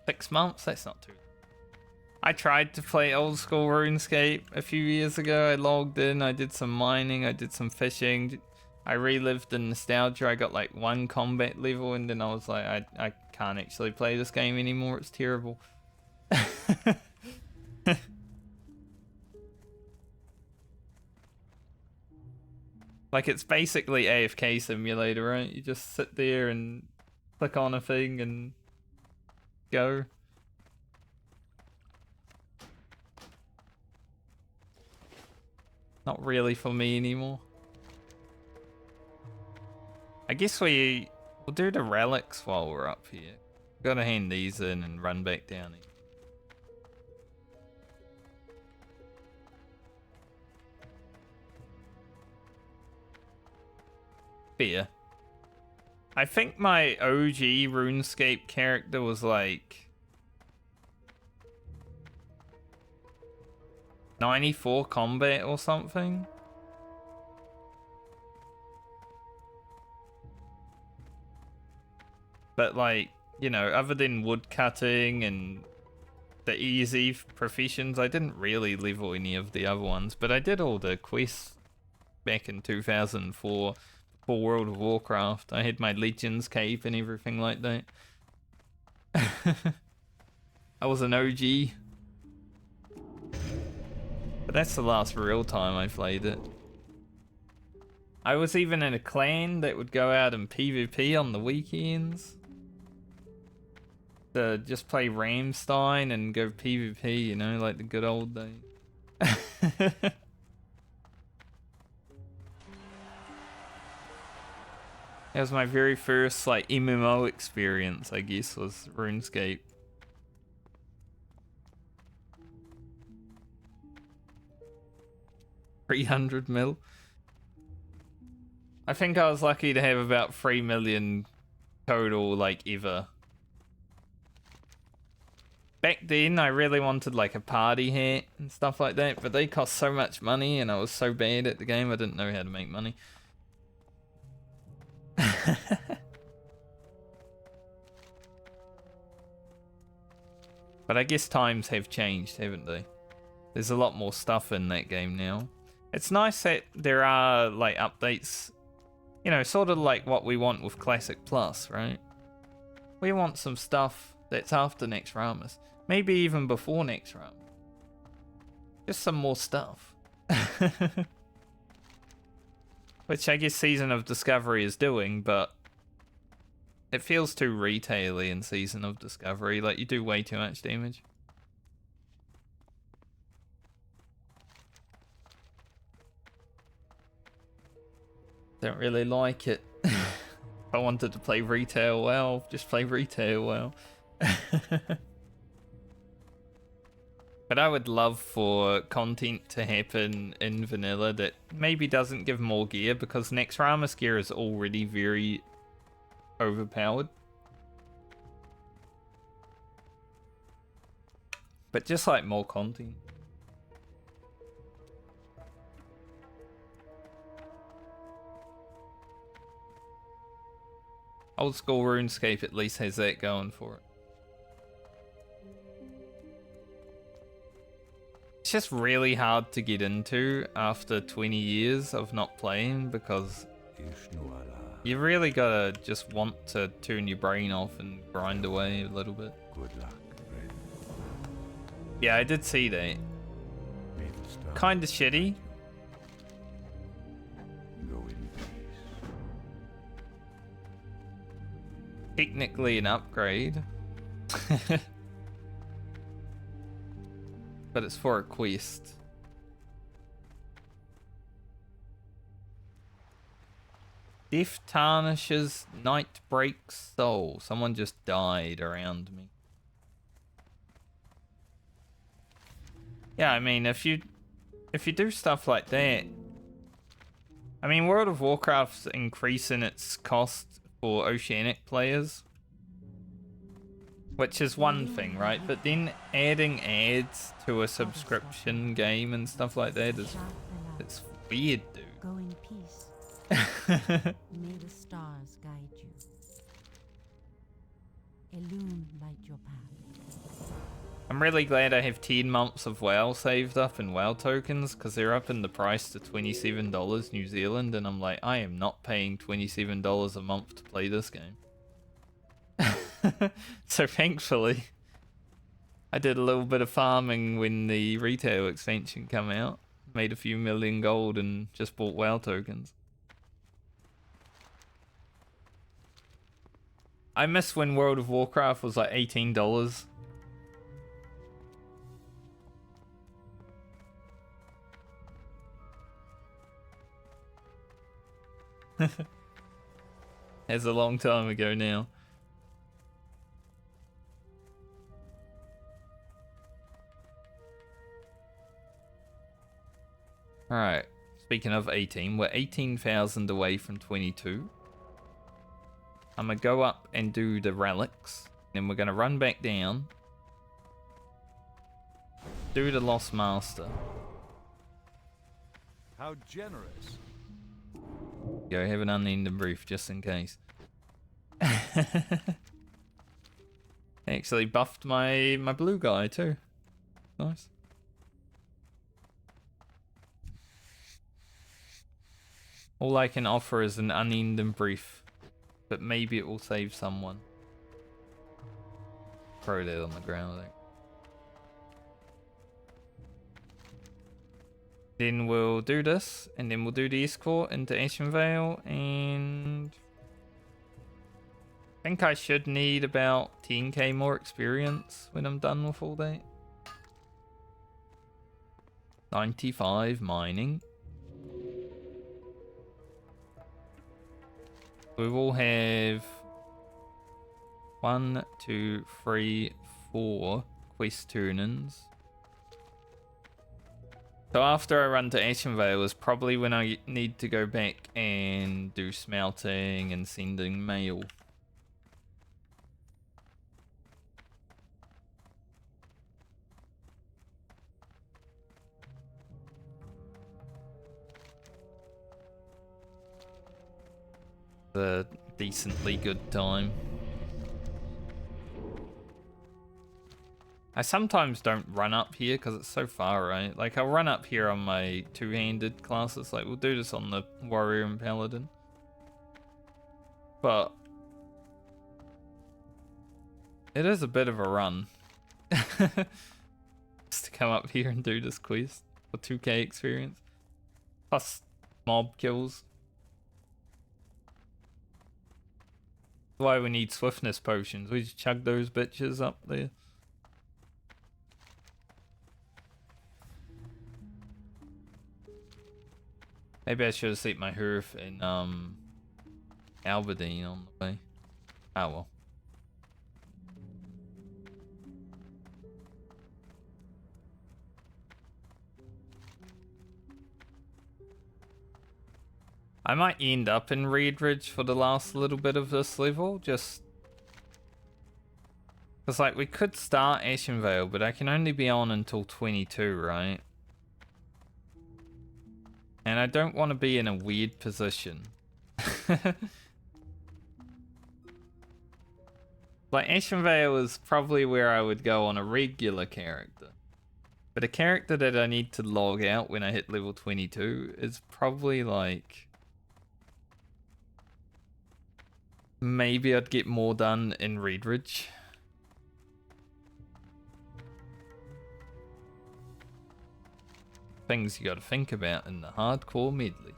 Six months? That's not too. I tried to play old school RuneScape a few years ago. I logged in, I did some mining, I did some fishing. I relived the nostalgia. I got like 1 combat level and then I was like, I can't actually play this game anymore. It's terrible. Like, it's basically AFK simulator, right? You just sit there and click on a thing and go. Not really for me anymore. I guess we'll do the relics while we're up here. Gotta hand these in and run back down here. Fair. I think my OG RuneScape character was like 94 combat or something. But like, you know, other than wood cutting and the easy professions, I didn't really level any of the other ones. But I did all the quests back in 2004 for World of Warcraft. I had my Legends cape and everything like that. I was an OG. But that's the last real time I played it. I was even in a clan that would go out and PvP on the weekends. To just play Ramstein and go PvP, you know, like the good old days. That was my very first like MMO experience, I guess, was RuneScape. $300 mil. I think I was lucky to have about 3 million total, like, ever. Back then, I really wanted like a party hat and stuff like that, but they cost so much money and I was so bad at the game I didn't know how to make money. But I guess times have changed, haven't they? There's a lot more stuff in that game now. It's nice that there are like updates, you know, sort of like what we want with Classic Plus, right? We want some stuff that's after Next Ramus. Maybe even before Next Ramus. Just some more stuff. Which I guess Season of Discovery is doing, but It feels too retail-y in Season of Discovery. Like, you do way too much damage. Don't really like it. If I wanted to play retail well, just play retail well. But I would love for content to happen in vanilla that maybe doesn't give more gear, because Nexramas gear is already very overpowered. But just like more content. Old school RuneScape at least has that going for it. It's just really hard to get into after 20 years of not playing, because you really gotta just want to turn your brain off and grind away a little bit. Good luck, friend. Yeah, I did see that. Kinda shitty. Go in peace. Technically an upgrade. But it's for a quest. Death tarnishes, night breaks soul. Someone just died around me. Yeah, I mean, if you do stuff like that, I mean, World of Warcraft's increasing its cost for oceanic players, which is one thing, right? But then adding ads to a subscription game and stuff like that is, it's weird, dude. Go in peace. May the stars guide you. Illume light your path. I'm really glad I have 10 months of WoW saved up in WoW tokens, because they're up in the price to $27 New Zealand, and I'm like, I am not paying $27 a month to play this game. So thankfully, I did a little bit of farming when the retail expansion came out. Made a few million gold and just bought WoW tokens. I miss when World of Warcraft was like $18. It's a long time ago now. Alright, speaking of 18, we're 18,000 away from 22. I'm gonna go up and do the relics, then we're gonna run back down, do the Lost Master. How generous. Go have an unending brief just in case. Actually buffed my blue guy too. Nice. All I can offer is an unending brief, but maybe it will save someone. Throw that on the ground, I think. Then we'll do this, and then we'll do the escort into Ashenvale, and I think I should need about 10k more experience when I'm done with all that. 95 mining. We will have 1, 2, 3, 4 quest turnings. So after I run to Ashenvale is probably when I need to go back and do smelting and sending mail. A decently good time. I sometimes don't run up here because it's so far, right? Like, I'll run up here on my two-handed classes. Like, we'll do this on the Warrior and Paladin. But it is a bit of a run. Just to come up here and do this quest for 2k experience. Plus mob kills. Why we need swiftness potions. We just chug those bitches up there. Maybe I should have set my hoof in Alberdine on the way. Oh well. I might end up in Redridge for the last little bit of this level, just because like we could start Ashenvale, but I can only be on until 22, right? And I don't want to be in a weird position. Like Ashenvale is probably where I would go on a regular character. But a character that I need to log out when I hit level 22 is probably like... Maybe I'd get more done in Redridge. Things you gotta think about in the Hardcore Medley.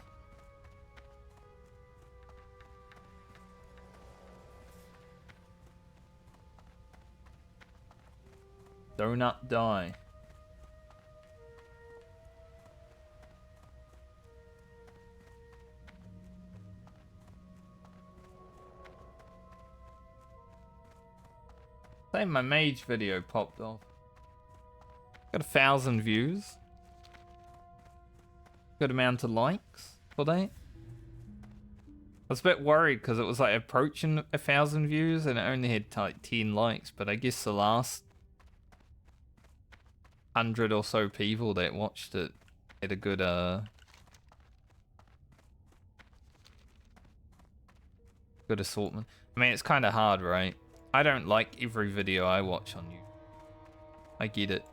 Do not die. Say my mage video popped off. Got 1,000 views. Good amount of likes for that. I was a bit worried because it was like approaching 1,000 views and it only had like 10 likes, but I guess the last 100 or so people that watched it had a good good assortment. I mean, it's kind of hard, right? I don't like every video I watch on you. I get it.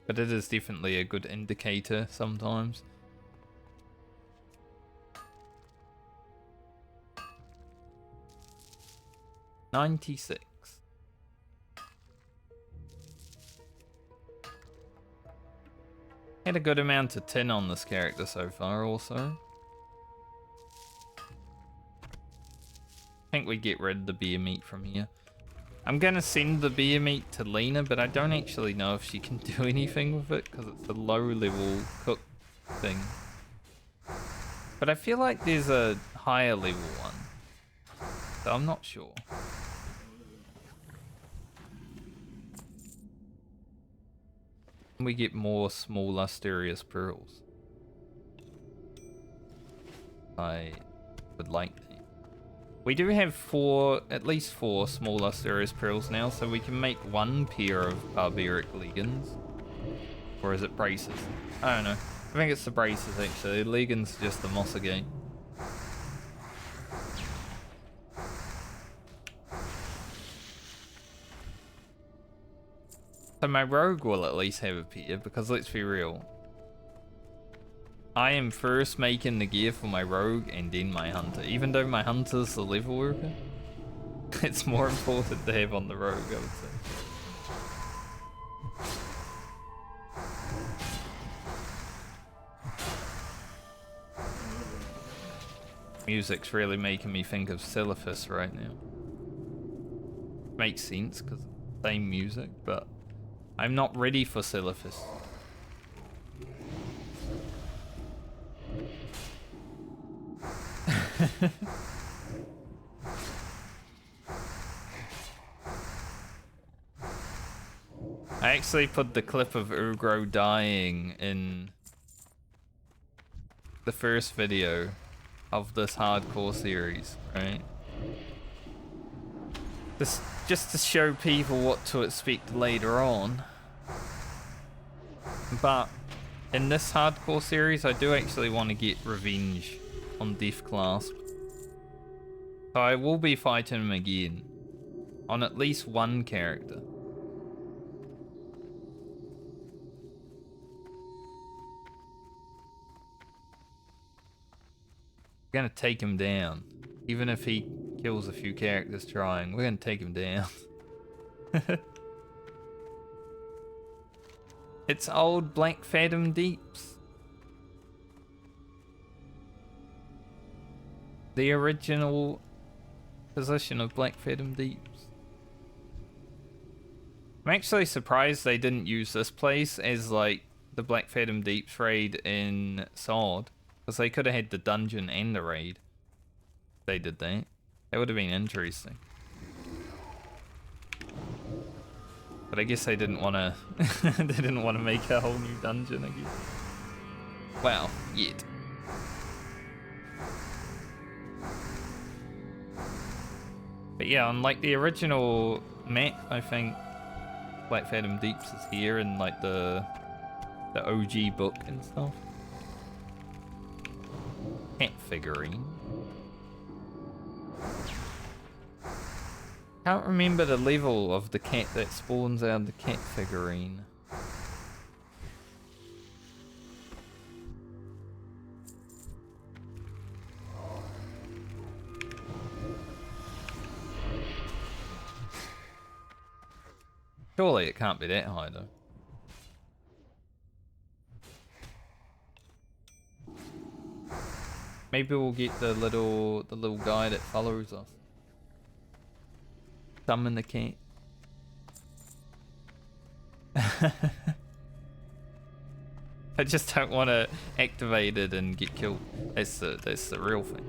But it is definitely a good indicator sometimes. $96. Had a good amount of tin on this character so far also. I think we get rid of the beer meat from here. I'm gonna send the beer meat to Lena, but I don't actually know if she can do anything with it because it's a low level cook thing. But I feel like there's a higher level one, so I'm not sure. We get more small Lusterious pearls. I would like that. We do have at least four small Lusterious pearls now, so we can make one pair of barbaric leggings. Or is it braces? I don't know. I think it's the braces actually. Leggings are just the Mossa game. So my rogue will at least have a pair, because let's be real. I am first making the gear for my rogue and then my hunter. Even though my hunter's the level worker, it's more important to have on the rogue, I would say. Music's really making me think of Silithus right now. Makes sense, because same music, but I'm not ready for Silithus. I actually put the clip of Urgro dying in the first video of this hardcore series, right? This just to show people what to expect later on. But in this hardcore series, I do actually want to get revenge on Death Clasp. So I will be fighting him again on at least one character. We're gonna take him down. Even if he kills a few characters trying, we're gonna take him down. It's old Black Fathom Deeps. the original position of Black Fathom Deeps. I'm actually surprised they didn't use this place as like the Black Fathom Deeps raid in Sword, because they could have had the dungeon and the raid. They did that. That would have been interesting. But I guess they didn't want to. They didn't want to make a whole new dungeon, I guess. Well, yet. But yeah, on like the original map, I think Black Fathom Deeps is here in like the OG book and stuff. Cat figurine. Can't remember the level of the cat that spawns out of the cat figurine. Surely it can't be that high though. Maybe we'll get the little guy that follows us. Summon the cat. I just don't want to activate it and get killed. That's the real thing.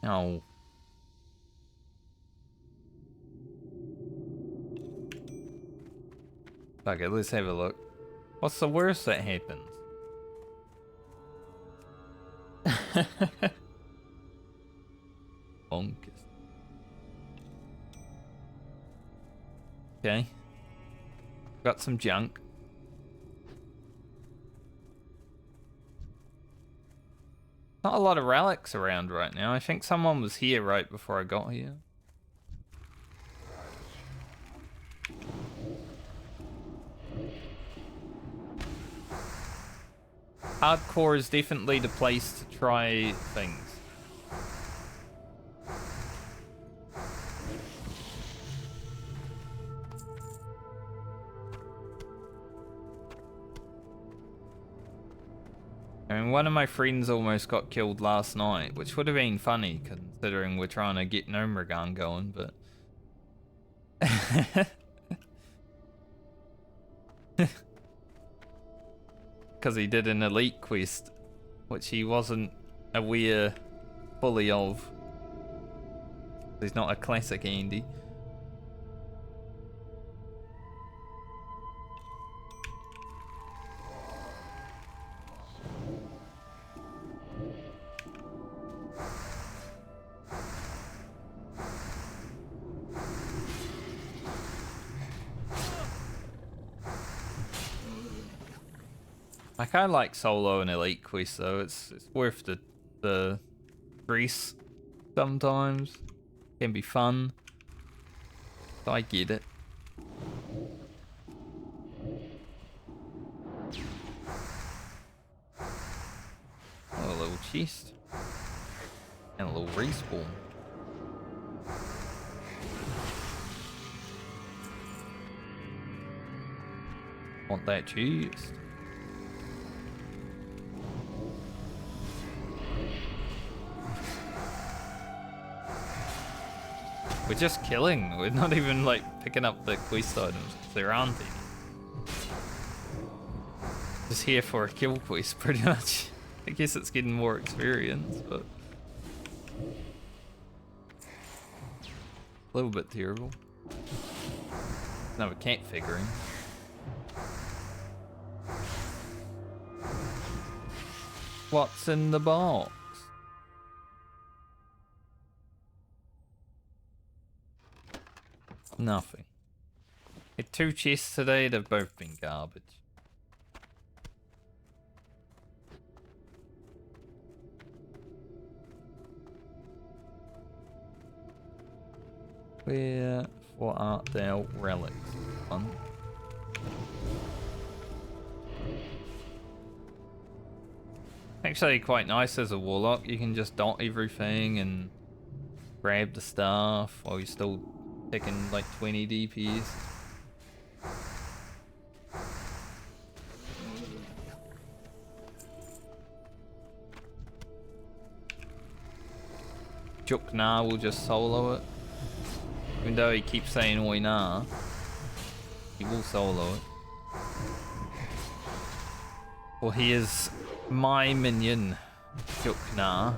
Oh. Okay, let's have a look. What's the worst that happens? Bonkers. Okay. Got some junk. Not a lot of relics around right now. I think someone was here right before I got here. Hardcore is definitely the place to try things. I mean, one of my friends almost got killed last night, which would have been funny considering we're trying to get Nomergan going, but... Because he did an elite quest, which he wasn't aware fully of. He's not a classic Andy. I kind of like solo and elite quests though. It's worth the stress sometimes. Can be fun. So I get it. Oh, a little chest and a little respawn. Want that chest? We're just killing. We're not even like picking up the quest items. There aren't any. Just here for a kill quest, pretty much. I guess it's getting more experience, but a little bit terrible. No, we can't figure in. What's in the box? Nothing. Had 2 chests today, they've both been garbage. Where for art thou relics? Fun. Actually quite nice as a warlock, you can just dot everything and grab the staff while you're still taking like 20 DPS. Jukna will just solo it. Even though he keeps saying oi nah, he will solo it. Well, he is my minion, Jukna.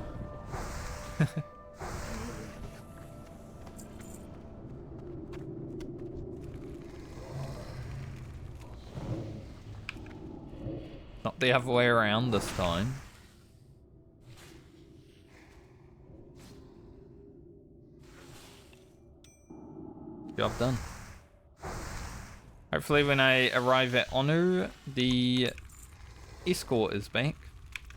Not the other way around this time. Job done. Hopefully when I arrive at Onu, the escort is back.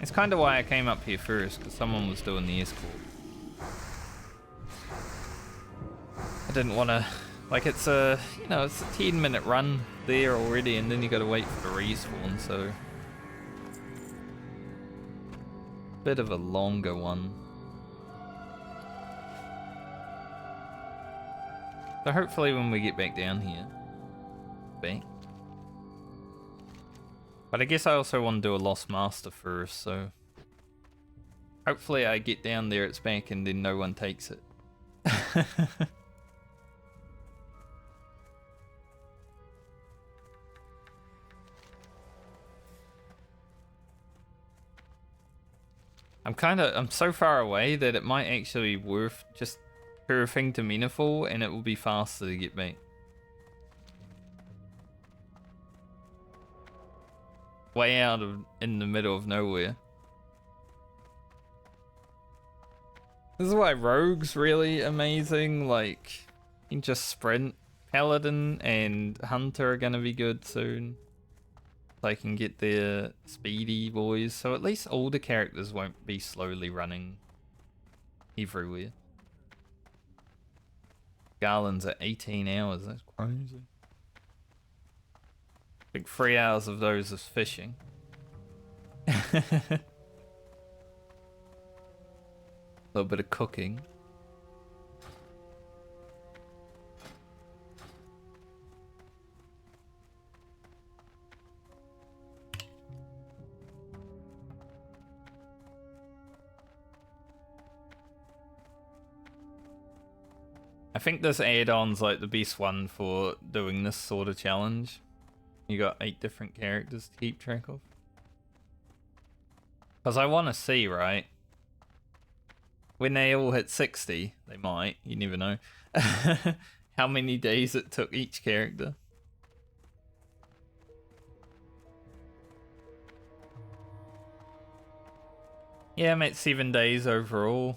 It's kind of why I came up here first, because someone was doing the escort. I didn't want to... Like, it's a, you know, it's a 10-minute run there already, and then you got to wait for the respawn, so... Bit of a longer one. So hopefully when we get back down here... Back. But I guess I also want to do a Lost Master first, so... Hopefully I get down there, it's back, and then no one takes it. I'm so far away that it might actually be worth just perfing to Menaful, and it will be faster to get back. Way out of in the middle of nowhere. This is why Rogue's really amazing. Like, you can just sprint. Paladin and Hunter are gonna be good soon. So I can get their speedy boys. So at least older characters won't be slowly running everywhere. Garland's at 18 hours. That's crazy. Like 3 hours of those is fishing. A little bit of cooking. I think this add-on's like the best one for doing this sort of challenge. You got 8 different characters to keep track of. Because I want to see, right? When they all hit 60, they might, you never know, how many days it took each character. Yeah, I'm at 7 days overall.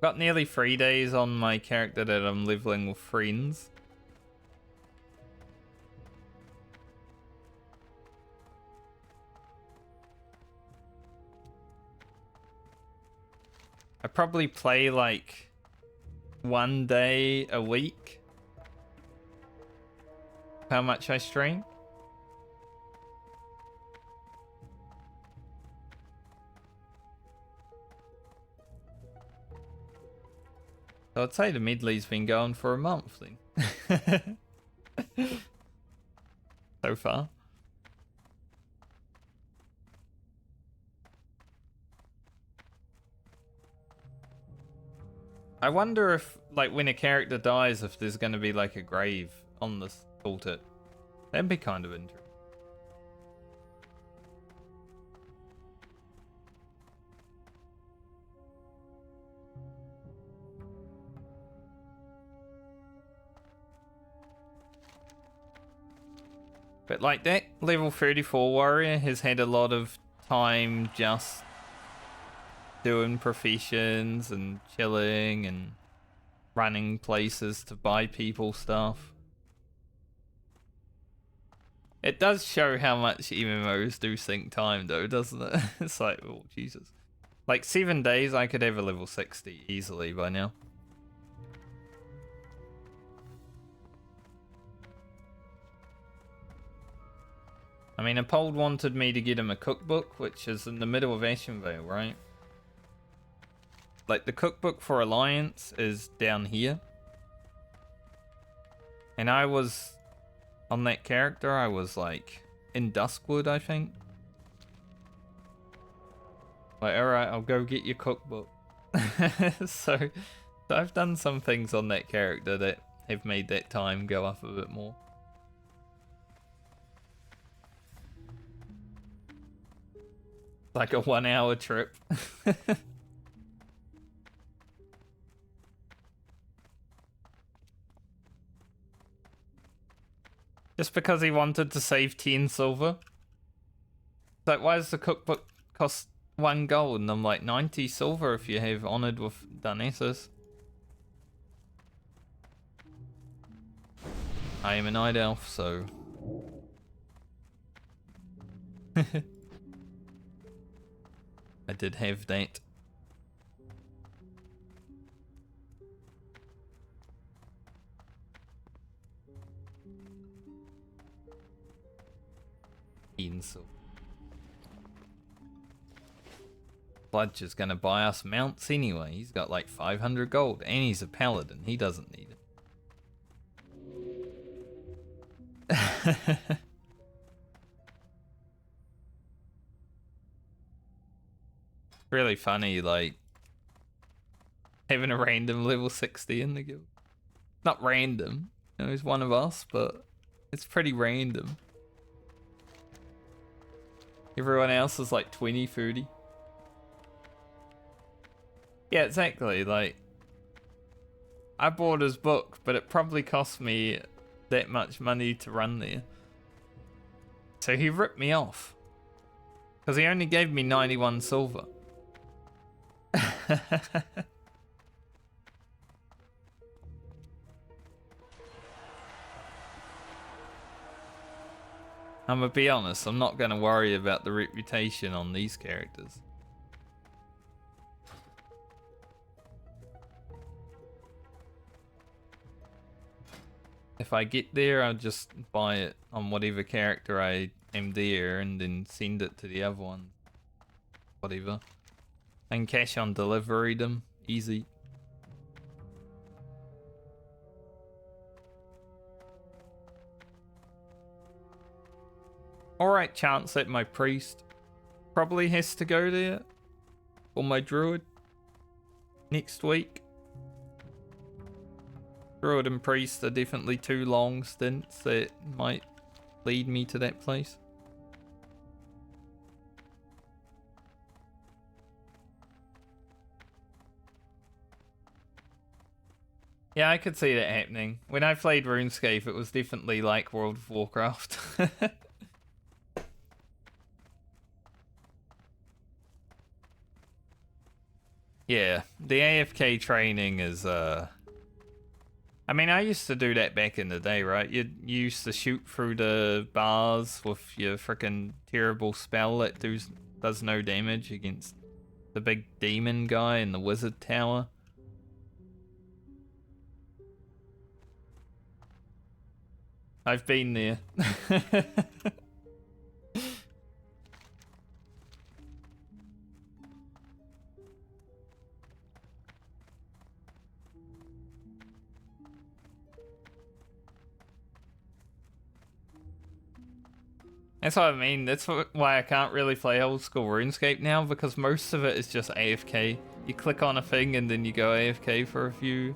Got nearly 3 days on my character that I'm leveling with friends. I probably play like 1 day a week. How much I stream? So I'd say the medley's been going for a month then. So far. I wonder if, like, when a character dies, if there's going to be, like, a grave on this tooltip. That'd be kind of interesting. But, like, that level 34 warrior has had a lot of time just doing professions and chilling and running places to buy people stuff. It does show how much MMOs do sink time though, doesn't it? It's like, oh Jesus. Like 7 days I could have a level 60 easily by now. I mean, Apold wanted me to get him a cookbook, which is in the middle of Ashenvale, right? Like, the cookbook for Alliance is down here. And I was, on that character, I was like, in Duskwood, I think. Like, alright, I'll go get your cookbook. So I've done some things on that character that have made that time go up a bit more. Like a 1 hour trip. Just because he wanted to save 10 silver. It's like, why does the cookbook cost 1 gold? And I'm like, 90 silver if you have Honored with Darnassus. I am a night elf, so... I did have that. So Bludge is gonna buy us mounts anyway. He's got like 500 gold and he's a paladin. He doesn't need it. Really funny, like having a random level 60 in the guild. Not random, you know, he's one of us, but it's pretty random. Everyone else is like 20, 30. Yeah, exactly. Like, I bought his book, but it probably cost me that much money to run there. So he ripped me off. Because he only gave me 91 silver. I'm gonna be honest, I'm not gonna worry about the reputation on these characters. If I get there, I'll just buy it on whatever character I am there and then send it to the other one. Whatever. I can cash on delivery them, easy. Alright, chance that my priest probably has to go there. Or my druid. Next week. Druid and priest are definitely 2 long stints that might lead me to that place. Yeah, I could see that happening. When I played RuneScape, it was definitely like World of Warcraft. Yeah, the AFK training is, I mean, I used to do that back in the day, right? You used to shoot through the bars with your freaking terrible spell that does no damage against the big demon guy in the wizard tower. I've been there. That's what I mean. That's why I can't really play old school RuneScape now, because most of it is just AFK. You click on a thing and then you go AFK for a few.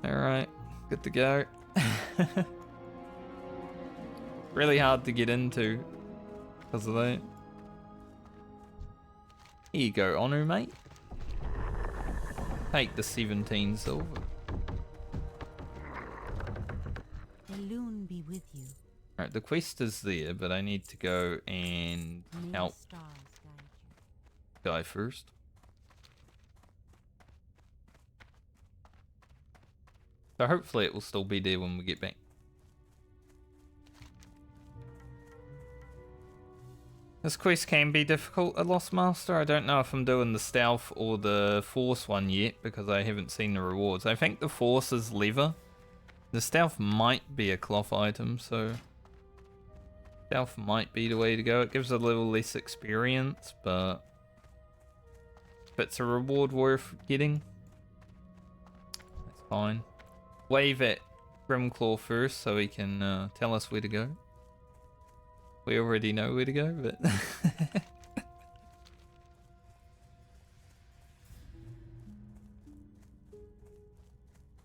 Alright, good to go. Really hard to get into because of that. Here you go, Honor, mate. Take the 17 silver. The loon be with you. Alright, the quest is there, but I need to go and May help the stars guide you. guy first. So hopefully it will still be there when we get back. This quest can be difficult at Lost Master. I don't know if I'm doing the stealth or the force one yet because I haven't seen the rewards. I think the force is lever. The stealth might be a cloth item, so stealth might be the way to go. It gives a little less experience, but it's a reward worth getting. That's fine. Wave at Grimclaw first so he can tell us where to go. We already know where to go, but...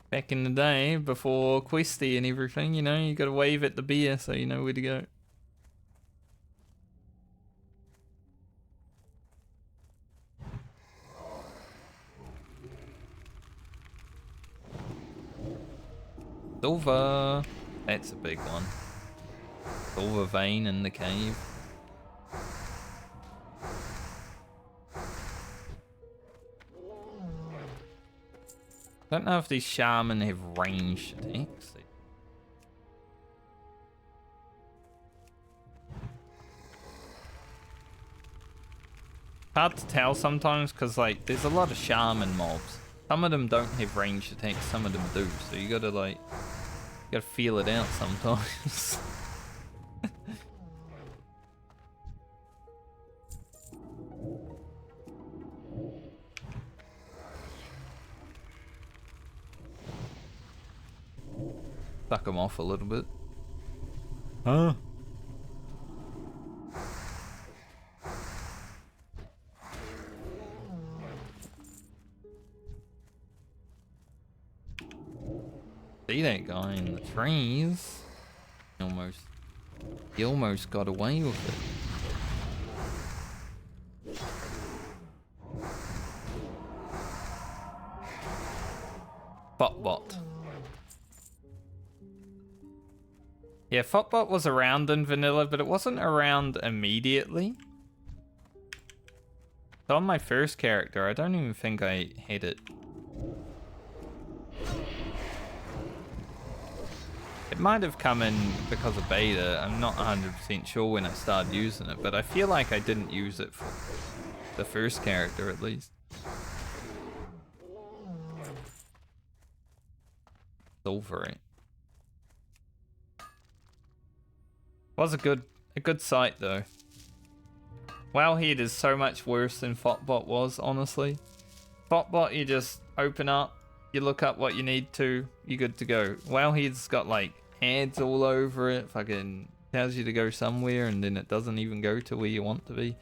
Back in the day, before Questy and everything, you know, you gotta wave at the bear so you know where to go. Silver! That's a big one. Silver vein in the cave. Don't know if these shaman have ranged attacks. Hard to tell sometimes because like there's a lot of shaman mobs. Some of them don't have ranged attacks, some of them do. So you gotta like, you gotta feel it out sometimes. Suck them off a little bit. Huh? See that guy in the trees? He almost got away with it. Bot. Yeah, Fotbot was around in vanilla, but it wasn't around immediately. So on my first character, I don't even think I had it. It might have come in because of beta. I'm not 100% sure when I started using it, but I feel like I didn't use it for the first character at least. Silvery. Was a good sight though. Wowhead is so much worse than Fotbot was, honestly. Fotbot, you just open up, you look up what you need to, you're good to go. Wowhead's got like ads all over it, fucking tells you to go somewhere and then it doesn't even go to where you want to be.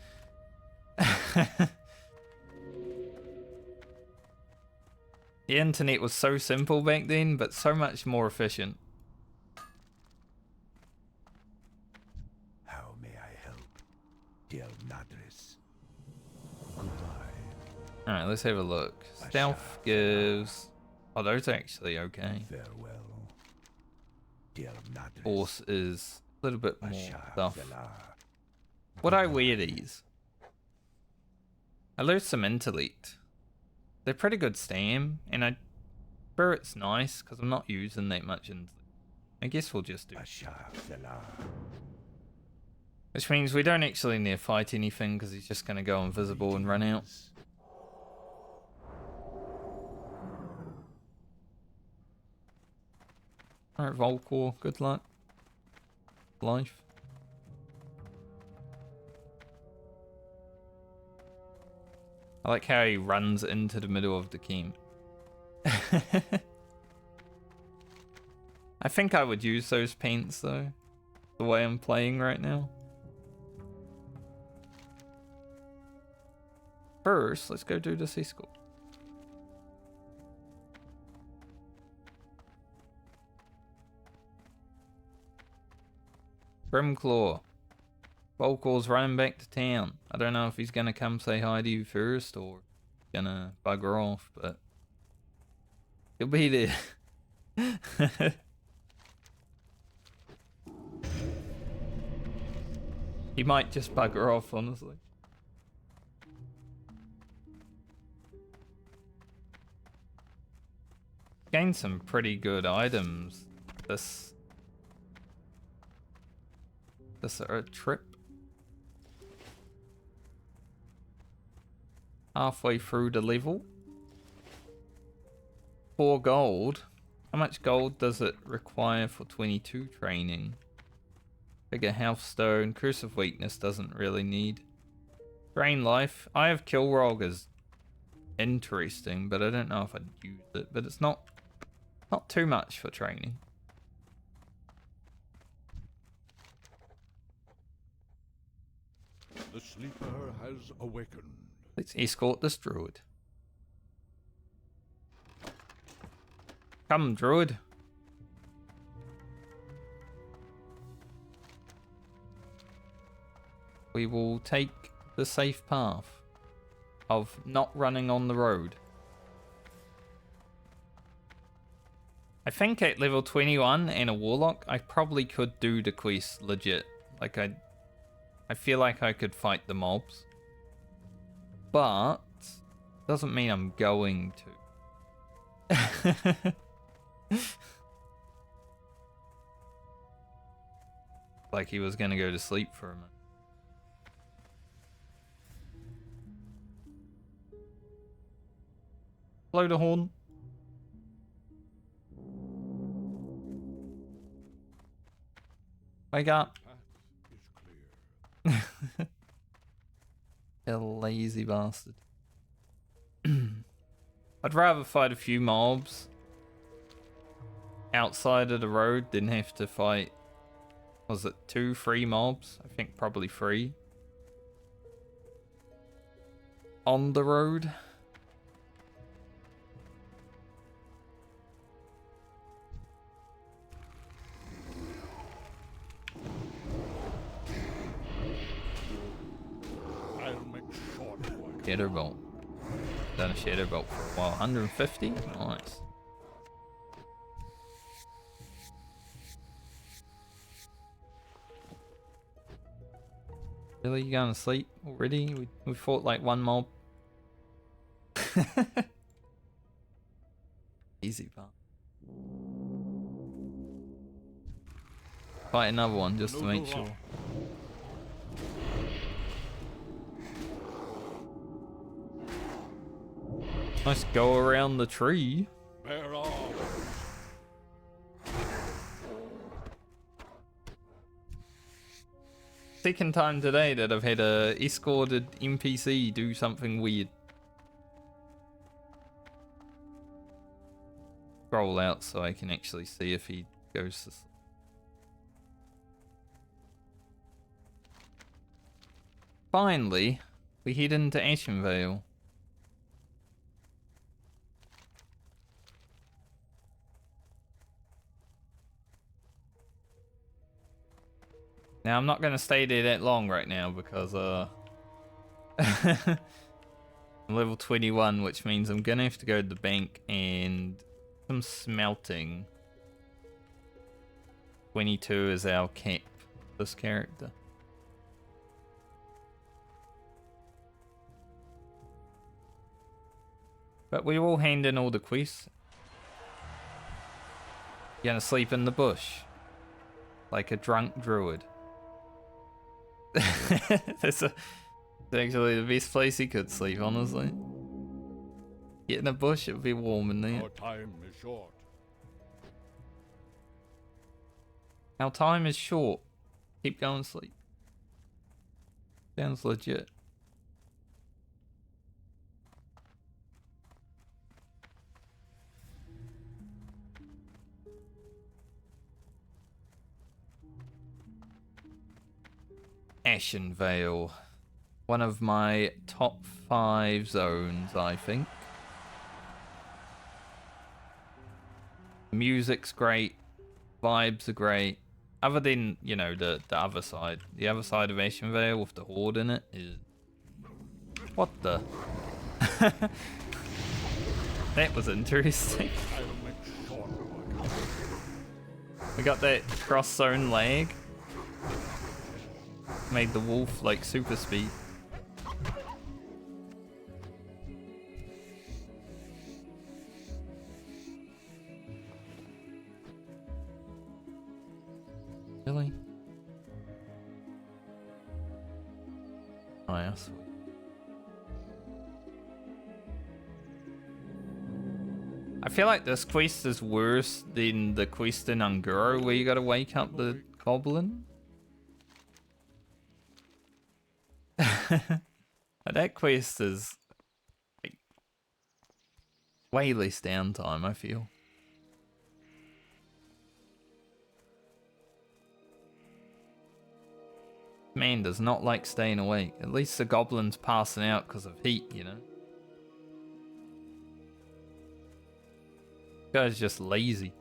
The internet was so simple back then, but so much more efficient. How may I help, dear Madres? Goodbye. Alright, let's have a look. Stealth gives... Oh, those are actually okay. Farewell, dear Madres. Force is a little bit more Asha stuff. Velar. Would I wear these? I lose some intellect. They're pretty good stam, and I prefer it's nice because I'm not using that much intellect. I guess we'll just do. Asha Velar. Which means we don't actually need to fight anything because he's just going to go invisible and run out. Alright, Volcor, good luck. Life. I like how he runs into the middle of the camp. I think I would use those paints though, the way I'm playing right now. First, let's go do the sea school. Grimclaw. Volcor's running back to town. I don't know if he's gonna come say hi to you first or gonna bugger off, but he'll be there. He might just bugger off, honestly. Gained some pretty good items this trip. Halfway through the level. 4 gold. How much gold does it require for 22 training? Bigger health stone. Curse of weakness doesn't really need. Drain life. I have Kilrog as interesting, but I don't know if I'd use it. But it's not too much for training. The sleeper has awakened. Let's escort this druid. Come, druid. We will take the safe path of not running on the road. I think at level 21 and a Warlock, I probably could do the quest legit. Like, I feel like I could fight the mobs. But, doesn't mean I'm going to. Like he was gonna go to sleep for a minute. Blow the horn. Wake up. Path is clear. You lazy bastard. I'd rather fight a few mobs outside of the road than have to fight, was it 2, 3 mobs? I think probably 3. On the road. I'll make short work. Shadow Bolt. Done a Shadow Bolt for a while. 150? Nice. Really? You going to sleep already? We fought like one mob. Easy part. Fight another one just to make sure. Nice go around the tree. Bear arms. Second time today that I've had a escorted NPC do something weird. Scroll out so I can actually see if he goes to sleep. Finally, we head into Ashenvale. Now, I'm not going to stay there that long right now because I'm level 21, which means I'm going to have to go to the bank and some smelting. 22 is our cap, this character. But we will hand in all the quests. You're going to sleep in the bush like a drunk druid. That's actually the best place he could sleep, honestly. Get in a bush, it would be warm in there. Our time is short. Our time is short. Keep going to sleep. Sounds legit. Ashenvale. One of my top 5 zones, I think. Music's great. Vibes are great. Other than, you know, the other side. The other side of Ashenvale with the horde in it is... What the? That was interesting. I'll make short work. We got that cross zone lag. Made the wolf like super speed. Really? Oh, yes. I feel like this quest is worse than the quest in Unguro where you gotta wake up the goblin. That quest is like Way less downtime, I feel. Man does not like staying awake. At least the goblin's passing out because of heat, you know? Guy's just lazy.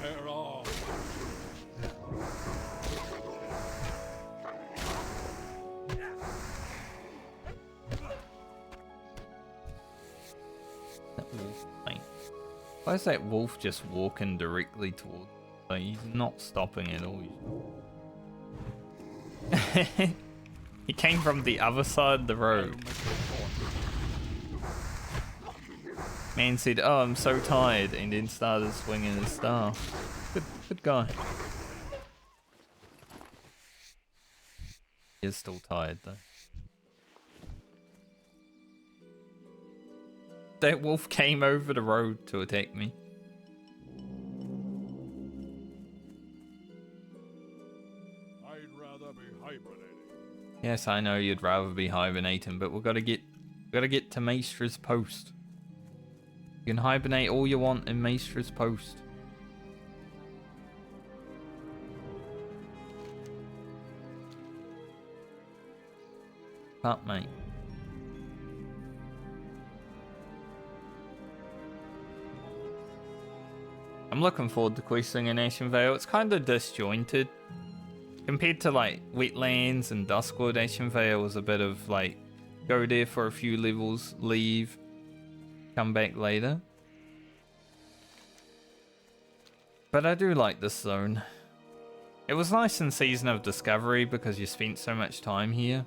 They're all. That wolf, mate. Why is that wolf just walking directly towards? Like, he's not stopping at all. He came from the other side of the road. Man said, "Oh, I'm so tired," and then started swinging his staff. Good guy. He is still tired though. That wolf came over the road to attack me. I'd rather be hibernating. Yes, I know you'd rather be hibernating, but we've got to get to Maestra's post. You can hibernate all you want in Maestra's post. Up, mate. I'm looking forward to questing in Ashen Vale. It's kind of disjointed. Compared to like Wetlands and Duskwood, Ashen Vale was a bit of like, go there for a few levels, leave, come back later. But I do like this zone. It was nice in Season of Discovery because you spent so much time here.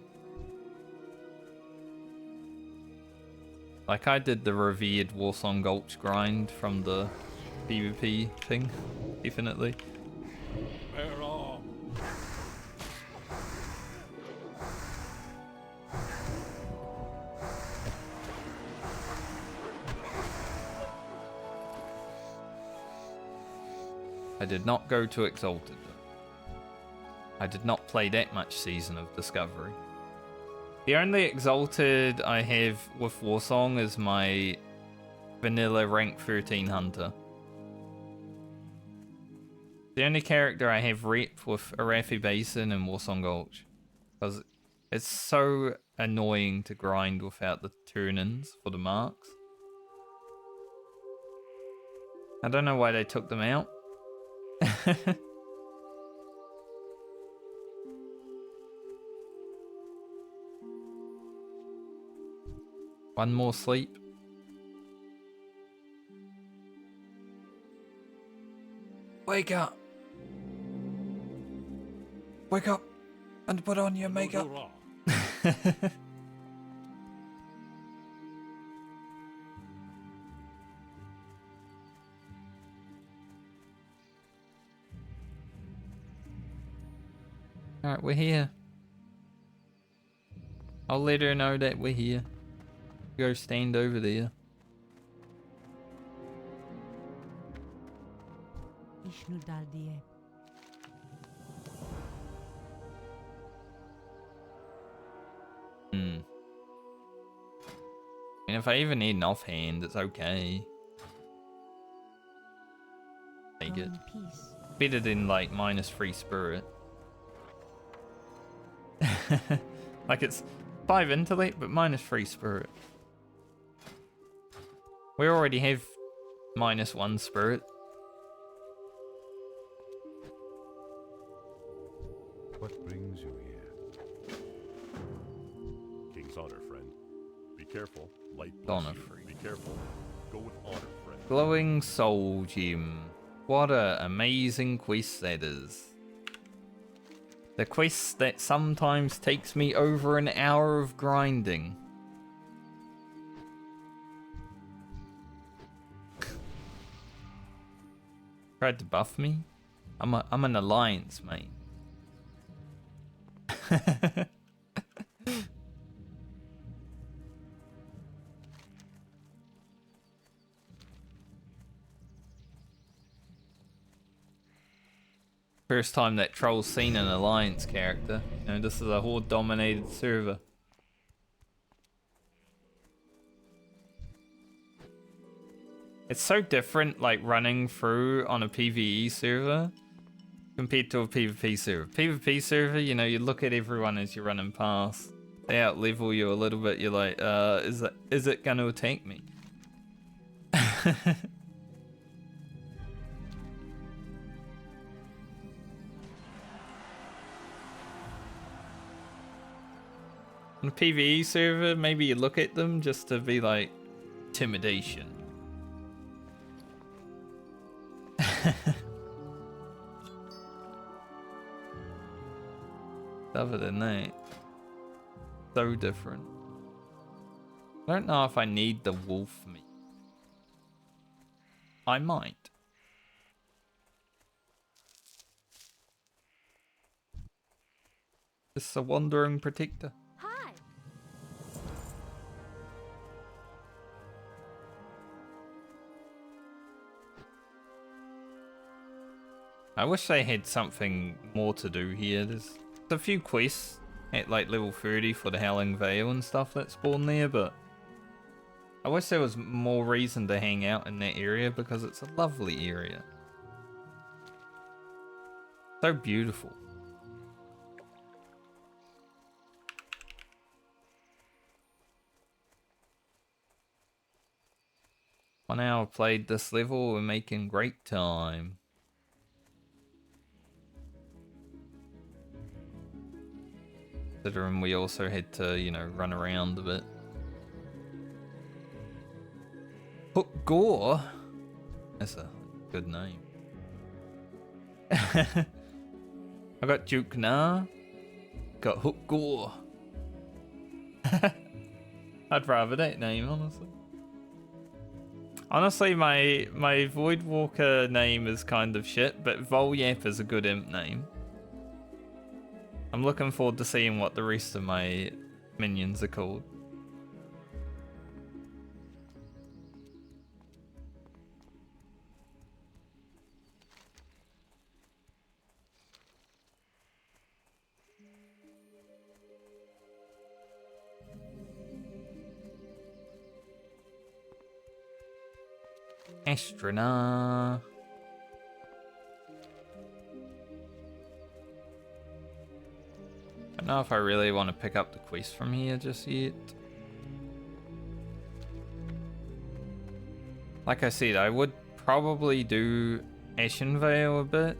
Like I did the revered Warsong Gulch grind from the PvP thing, definitely. They're all. I did not go to Exalted. I did not play that much Season of Discovery. The only Exalted I have with Warsong is my vanilla rank 13 hunter. The only character I have rep with Arathi Basin and Warsong Gulch. Because it's so annoying to grind without the turn-ins for the marks. I don't know why they took them out. One more sleep. Wake up! Wake up and put on your makeup. Alright, we're here. I'll let her know that we're here. Go stand over there. Ishnu Daldie. And if I even need an offhand, it's okay. Take it. Peace. Better than like -3 spirit. Like it's 5 intellect, but -3 spirit. We already have -1 spirit. What brings you here? King's honor, friend. Be careful. Light Honor bless you. free. Be careful. Go with honor, friend. Glowing soul gem. What a amazing quest that is. The quest that sometimes takes me over an hour of grinding. Tried to buff me? I'm an alliance, mate. First time that Troll's seen an Alliance character. You know, this is a Horde-dominated server. It's so different, like, running through on a PvE server compared to a PvP server. PvP server, you know, you look at everyone as you're running past. They out-level you a little bit, you're like, is it gonna attack me? On a PvE server, maybe you look at them just to be like, intimidation. Other than that, so different. I don't know if I need the wolf meat. I might. It's a wandering protector. Hi. I wish they had something more to do here. There's a few quests at like level 30 for the Howling Vale and stuff that spawn there, but I wish there was more reason to hang out in that area because it's a lovely area. So beautiful. One hour played this level, we're making great time. Considering we also had to, you know, run around a bit. Hook Gore? That's a good name. I got Duke Na. Got Hook Gore. I'd rather that name, honestly. Honestly, my Voidwalker name is kind of shit, but Volyap is a good imp name. I'm looking forward to seeing what the rest of my minions are called. Astronaut. I don't know if I really want to pick up the quest from here just yet. Like I said, I would probably do Ashenvale a bit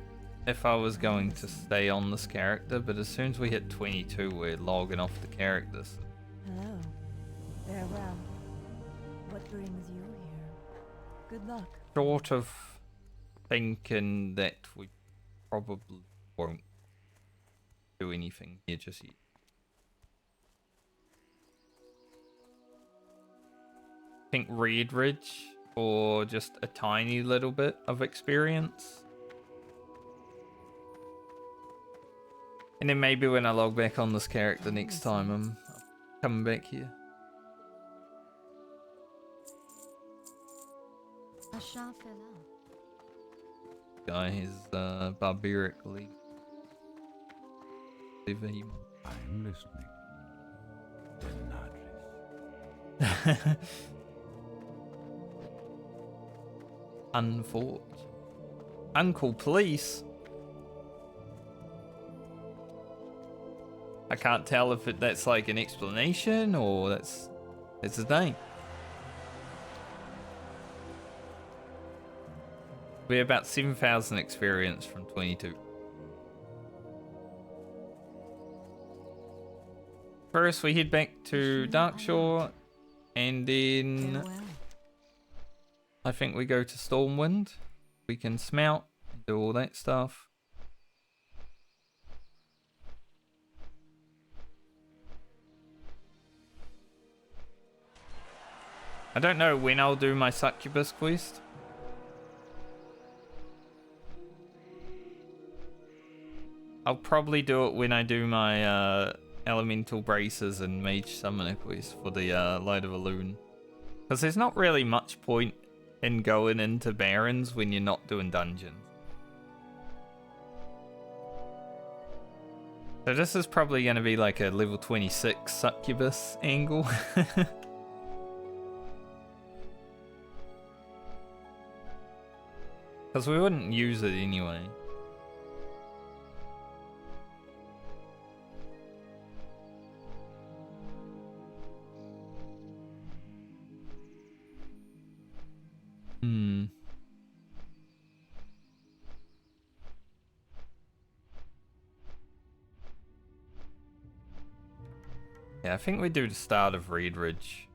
if I was going to stay on this character, but as soon as we hit 22, we're logging off the characters. Hello. Farewell. What brings you here? Good luck. Short of thinking that we probably won't do anything here just yet. I think Red Ridge for just a tiny little bit of experience. And then maybe when I log back on this character next time, I'm coming back here. Guy has barbaric league. I'm listening. Unfortunate. Uncle Police. I can't tell if that's like an explanation or that's his name. We're about 7,000 experience from 22. First, we head back to Darkshore, and then Farewell. I think we go to Stormwind. We can smelt, do all that stuff. I don't know when I'll do my Succubus quest. I'll probably do it when I do my Elemental Braces and Mage Summoner quest for the Light of a Loon. Because there's not really much point in going into Barrens when you're not doing dungeons. So this is probably going to be like a level 26 succubus angle. Because we wouldn't use it anyway. Yeah, I think we do the start of Red Ridge.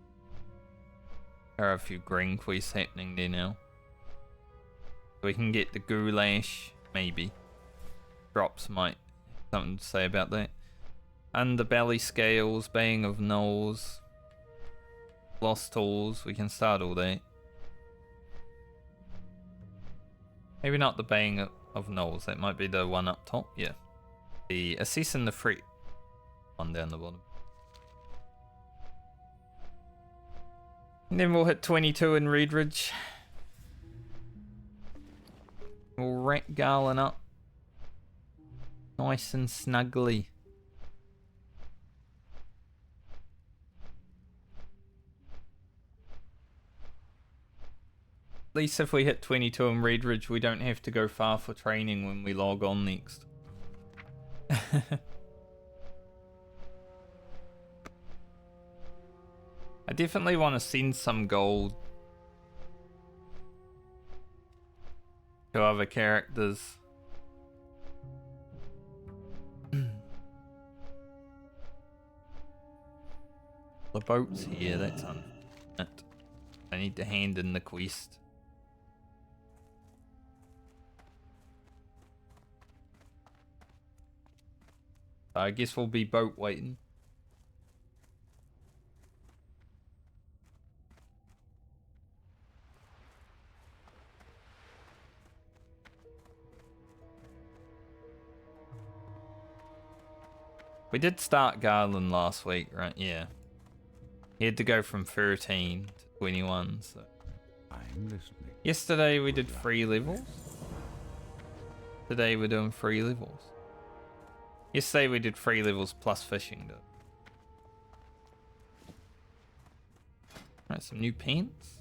There are a few green quests happening there now. We can get the goulash, maybe. Drops might have something to say about that. Underbelly scales, baying of gnolls, lost tools, we can start all that. Maybe not the baying of gnolls, that might be the one up top, yeah. The assessing the threat one down the bottom. And then we'll hit 22 in Red Ridge. We'll rack Garland up. Nice and snugly. At least if we hit 22 in Red Ridge, we don't have to go far for training when we log on next. I definitely want to send some gold to other characters. The boat's here, that's unfortunate. I need to hand in the quest. I guess we'll be boat waiting. We did start Garland last week, right? Yeah. He had to go from 13 to 21, so. I'm listening. Yesterday we did 3 levels. Today we're doing 3 levels. Yesterday we did 3 levels plus fishing, though. Alright, some new pants.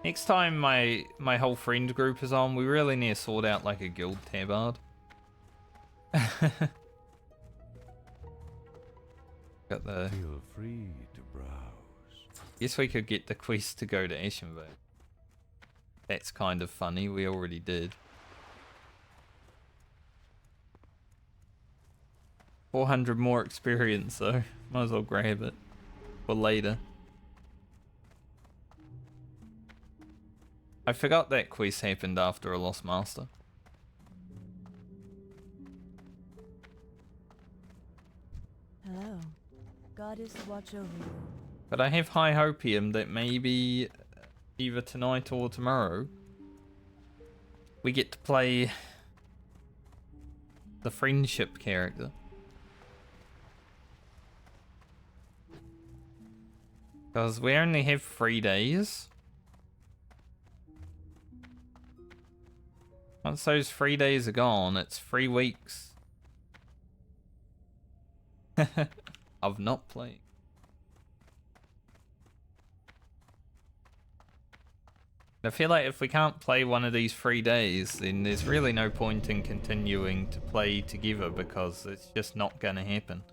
Next time my whole friend group is on, we really need to sort out like a guild tabard. Got the. Feel free to browse. Guess we could get the quest to go to Ashenvale. That's kind of funny. We already did. 400 more experience though. Might as well grab it for later. I forgot that quest happened after a Lost Master. Hello. Goddess watch over you. But I have high hopium that maybe either tonight or tomorrow we get to play the friendship character. Because we only have 3 days. Once those 3 days are gone, it's 3 weeks of not playing. I feel like if we can't play one of these 3 days, then there's really no point in continuing to play together because it's just not gonna happen.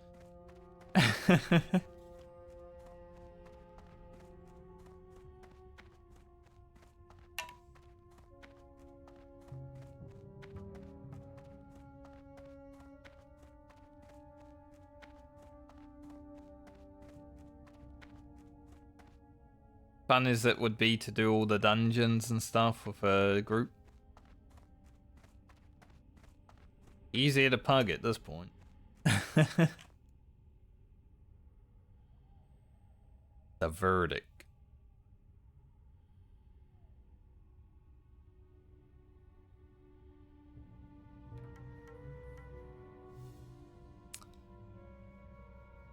Fun as it would be to do all the dungeons and stuff with a group. Easier to pug at this point. The verdict.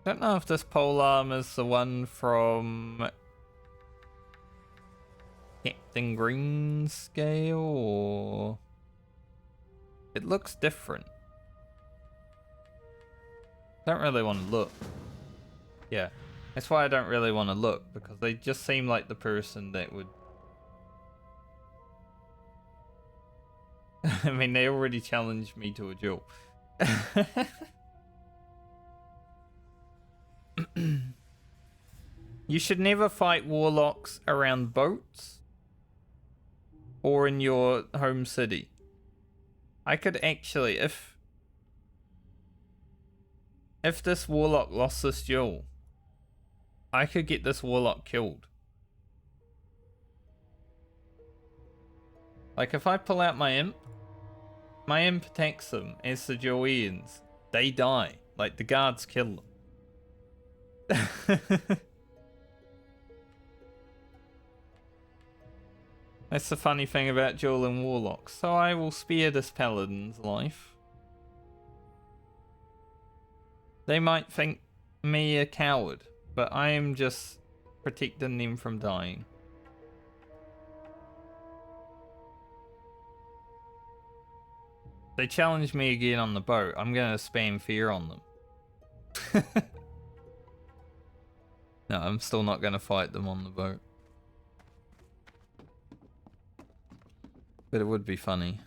Don't know if this polearm is the one from Captain Green scale or It looks different. Don't really want to look. Yeah. That's why I don't really want to look, because they just seem like the person that would... I mean, they already challenged me to a duel. You should never fight warlocks around boats or in your home city. I could actually, if this warlock lost this duel, I could get this warlock killed. Like, if I pull out my imp attacks them as the duel ends. They die. Like, the guards kill them. That's the funny thing about dueling warlocks. So I will spare this paladin's life. They might think me a coward, but I am just protecting them from dying. They challenge me again on the boat. I'm gonna spam fear on them. No, I'm still not gonna fight them on the boat. But it would be funny.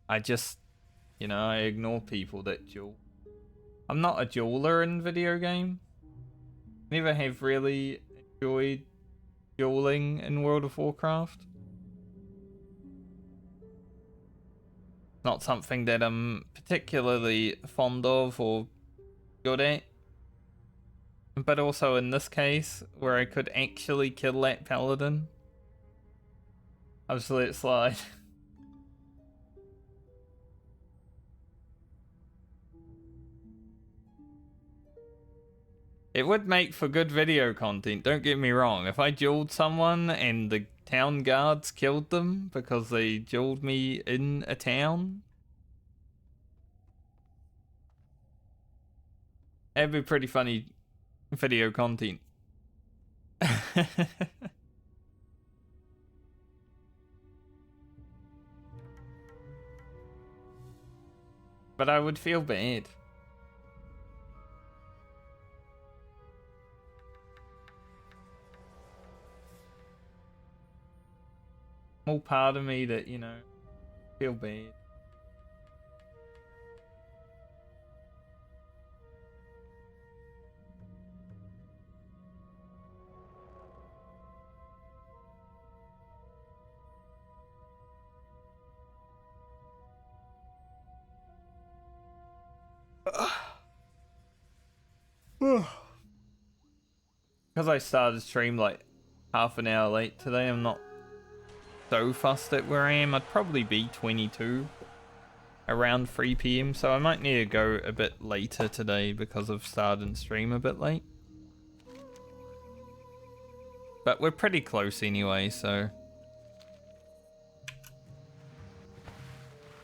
I just, you know, I ignore people that duel. I'm not a dueler in video game. Never have really enjoyed dueling in World of Warcraft. Not something that I'm particularly fond of or good at. But also in this case, where I could actually kill that paladin, I'll just let it slide. It would make for good video content, don't get me wrong. If I dueled someone and the town guards killed them because they dueled me in a town, it'd be pretty funny video content. But I would feel bad. Small part of me that, you know, feel bad. Because I started stream like half an hour late today, I'm not so fussed at where I am. I'd probably be 22 around 3 PM, so I might need to go a bit later today because I've started stream a bit late. But we're pretty close anyway, so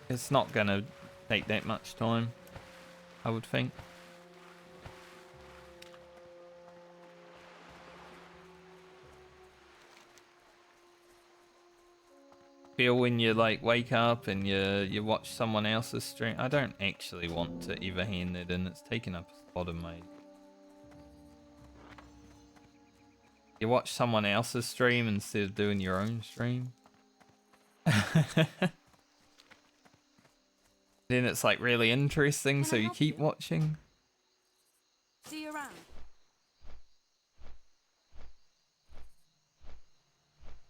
it's not gonna take that much time, I would think. Feel when you like wake up and you watch someone else's stream. I don't actually want to ever hand it in. It's taking up a spot of my... You watch someone else's stream instead of doing your own stream. Then it's like really interesting, so you keep watching. See you around.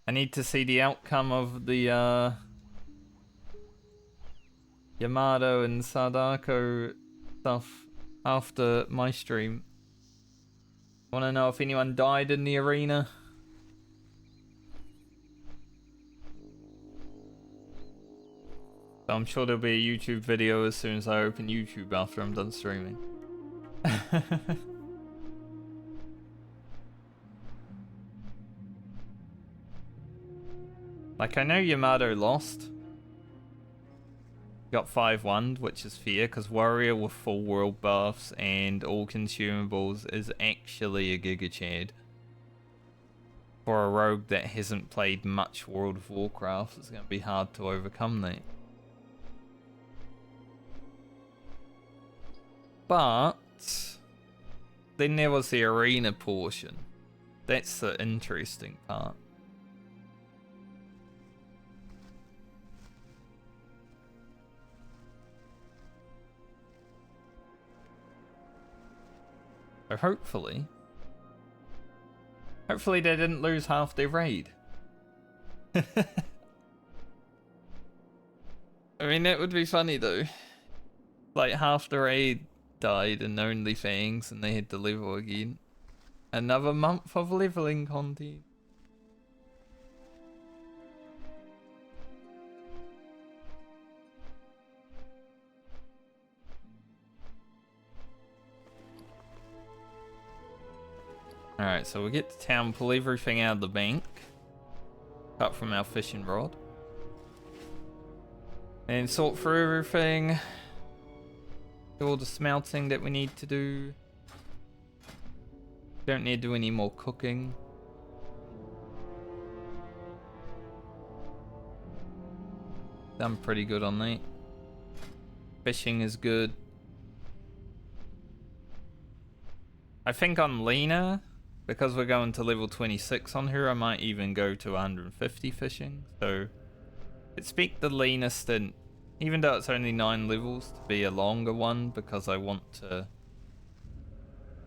I need to see the outcome of the Yamato and Sadako stuff after my stream. Want to know if anyone died in the arena? So I'm sure there'll be a YouTube video as soon as I open YouTube after I'm done streaming. Like, I know Yamato lost. Got 5-1, which is fair, because Warrior with full world buffs and all consumables is actually a Giga Chad. For a rogue that hasn't played much World of Warcraft, it's going to be hard to overcome that. But then there was the arena portion. That's the interesting part. So hopefully they didn't lose half their raid. I mean, that would be funny though. Like half the raid died and only fangs and they had to level again. Another month of leveling content. Alright, so we'll get to town, pull everything out of the bank. Apart from our fishing rod. And sort through everything. Do all the smelting that we need to do. Don't need to do any more cooking. Done pretty good on that. Fishing is good. I think on Lena, because we're going to level 26 on her, I might even go to 150 fishing. So, expect the Lena stint, even though it's only 9 levels, to be a longer one, because I want to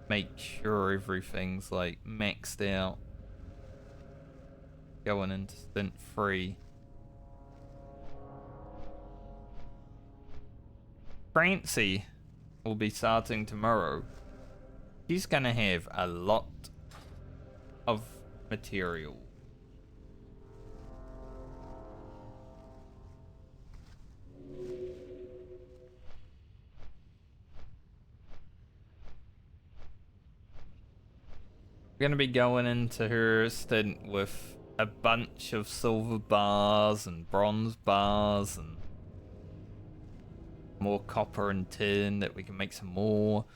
make sure everything's like maxed out. Going into stint 3. Francie will be starting tomorrow. She's gonna have a lot of material. We're gonna be going into her stint with a bunch of silver bars and bronze bars and more copper and tin that we can make some more.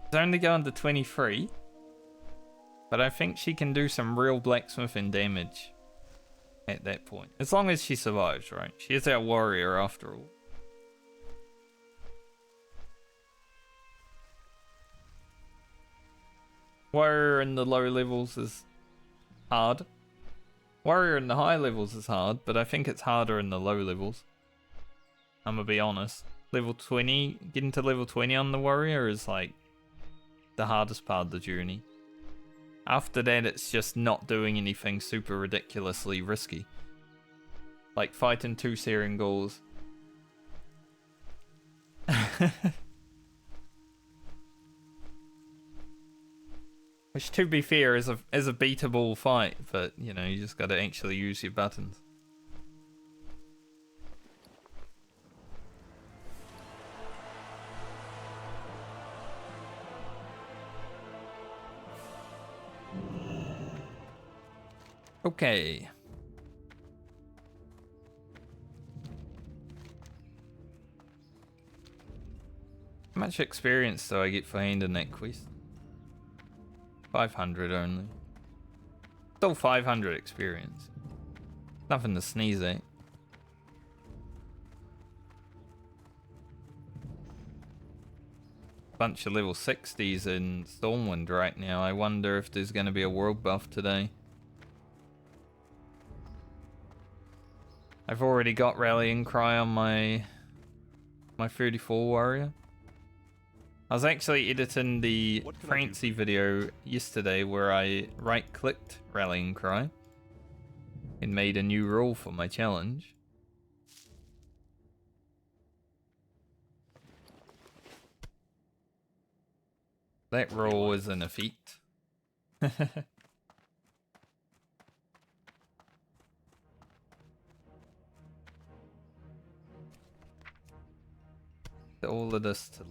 It's only going to 23, but I think she can do some real blacksmithing damage at that point. As long as she survives, right? She is our warrior after all. Warrior in the low levels is hard. Warrior in the high levels is hard, but I think it's harder in the low levels. I'm gonna be honest. Level 20, getting to level 20 on the warrior is like the hardest part of the journey. After that, it's just not doing anything super ridiculously risky. Like fighting 2 Serengals. Which, to be fair, is a beatable fight, but you know, you just gotta actually use your buttons. Okay. How much experience do I get for handing that quest? 500 only. Still 500 experience. Nothing to sneeze at. Bunch of level 60s in Stormwind right now. I wonder if there's going to be a world buff today. I've already got Rallying Cry on my 34 warrior. I was actually editing the Francie video yesterday where I right-clicked Rallying Cry and made a new rule for my challenge. That rule is in effect. All of this to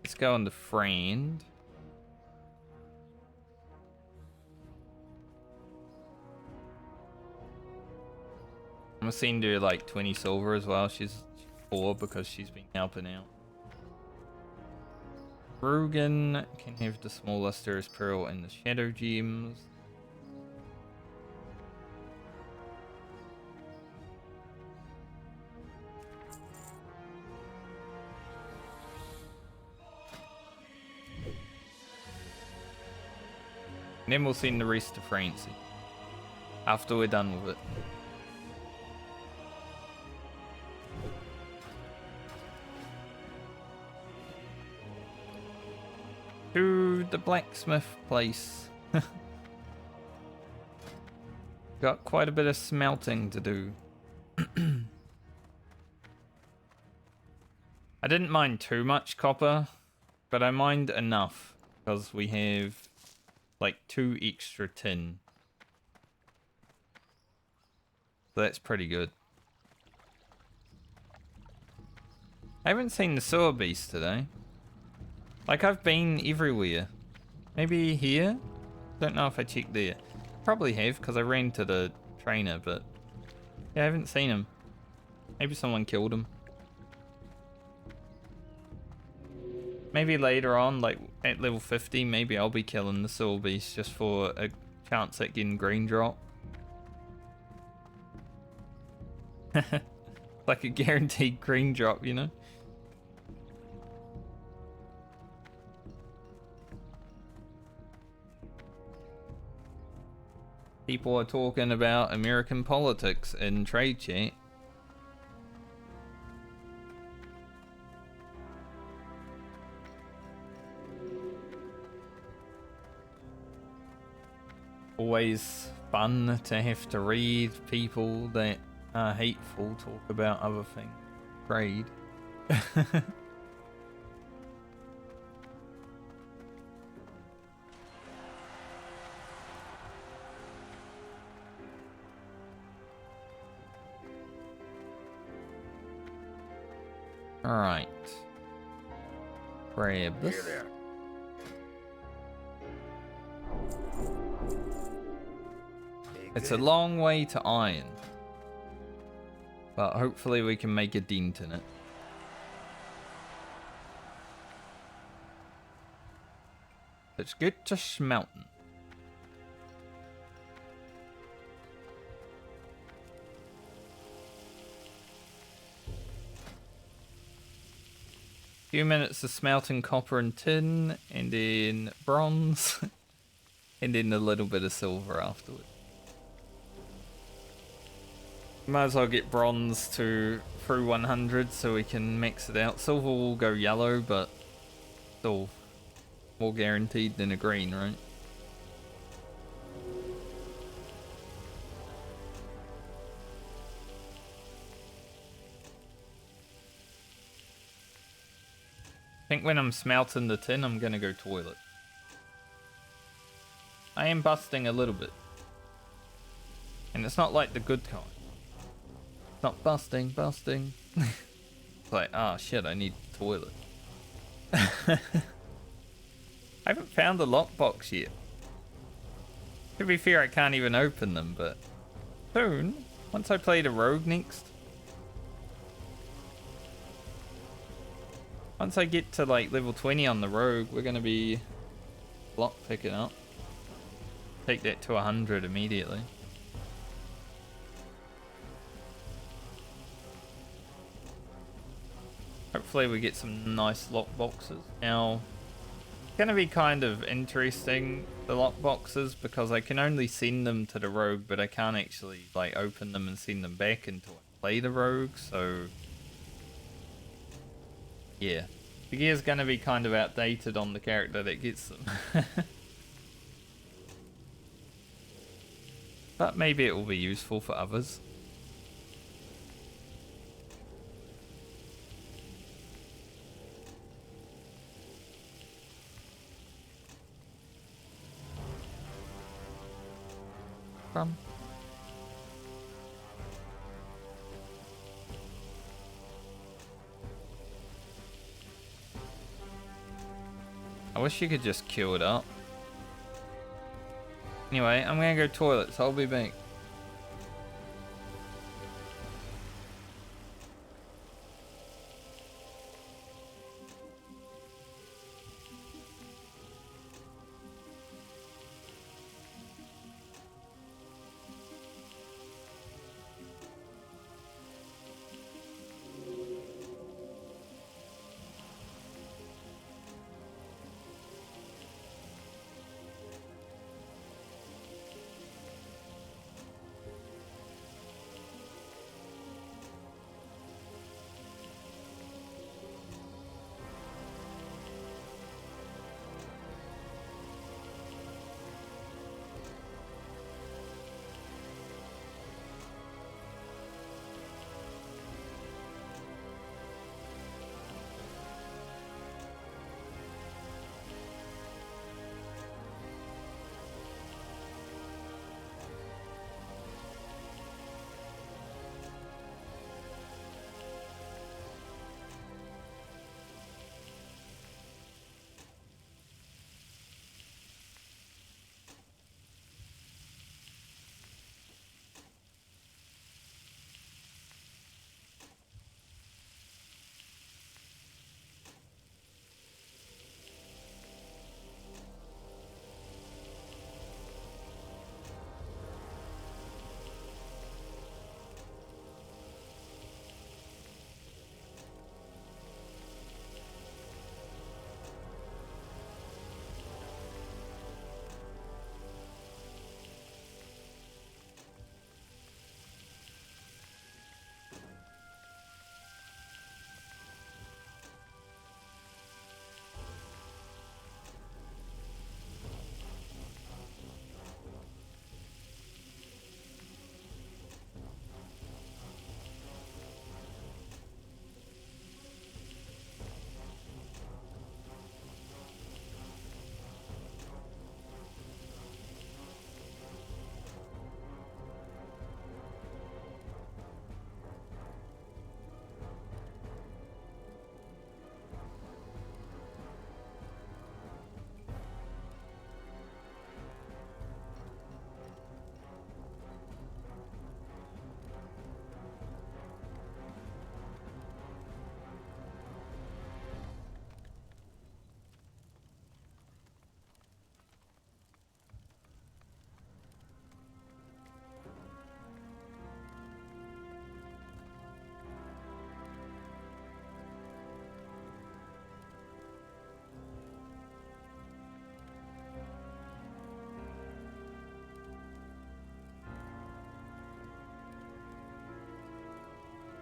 let's go on the friend. I'm seeing her like 20 silver as well. She's 4 because she's been helping out. Rugen can have the small lustrous pearl and the shadow gems. And then we'll send the rest to Francie after we're done with it. To the blacksmith place. Got quite a bit of smelting to do. I didn't mind too much copper, but I mind enough because we have like 2 extra tin. So that's pretty good. I haven't seen the sewer beast today. Like, I've been everywhere. Maybe here? Don't know if I checked there. Probably have, because I ran to the trainer, but... yeah, I haven't seen him. Maybe someone killed him. Maybe later on, like, at level 50, maybe I'll be killing the soul beast just for a chance at getting green drop. Like a guaranteed green drop, you know? People are talking about American politics in trade chat. Always fun to have to read people that are hateful talk about other things. Trade. Alright. Grab this. It's a long way to iron. But hopefully we can make a dent in it. Let's get to smelting. Few minutes of smelting copper and tin, and then bronze, and then a little bit of silver afterwards. Might as well get bronze to through 100 so we can mix it out. Silver will go yellow, but still more guaranteed than a green, right? I think when I'm smelting the tin, I'm gonna go toilet. I am busting a little bit. And it's not like the good kind. It's not busting. It's like, oh shit, I need the toilet. I haven't found the lockbox yet. To be fair, I can't even open them, but soon, once I play the rogue next. Once I get to like level 20 on the rogue, we're gonna be lock picking up. Take that to 100 immediately. Hopefully we get some nice lock boxes. Now, it's gonna be kind of interesting, the lock boxes, because I can only send them to the rogue, but I can't actually like open them and send them back until I play the rogue, so yeah. The gear's gonna be kind of outdated on the character that gets them. But maybe it will be useful for others. I wish you could just queue it up. Anyway, I'm gonna go toilet, so I'll be back.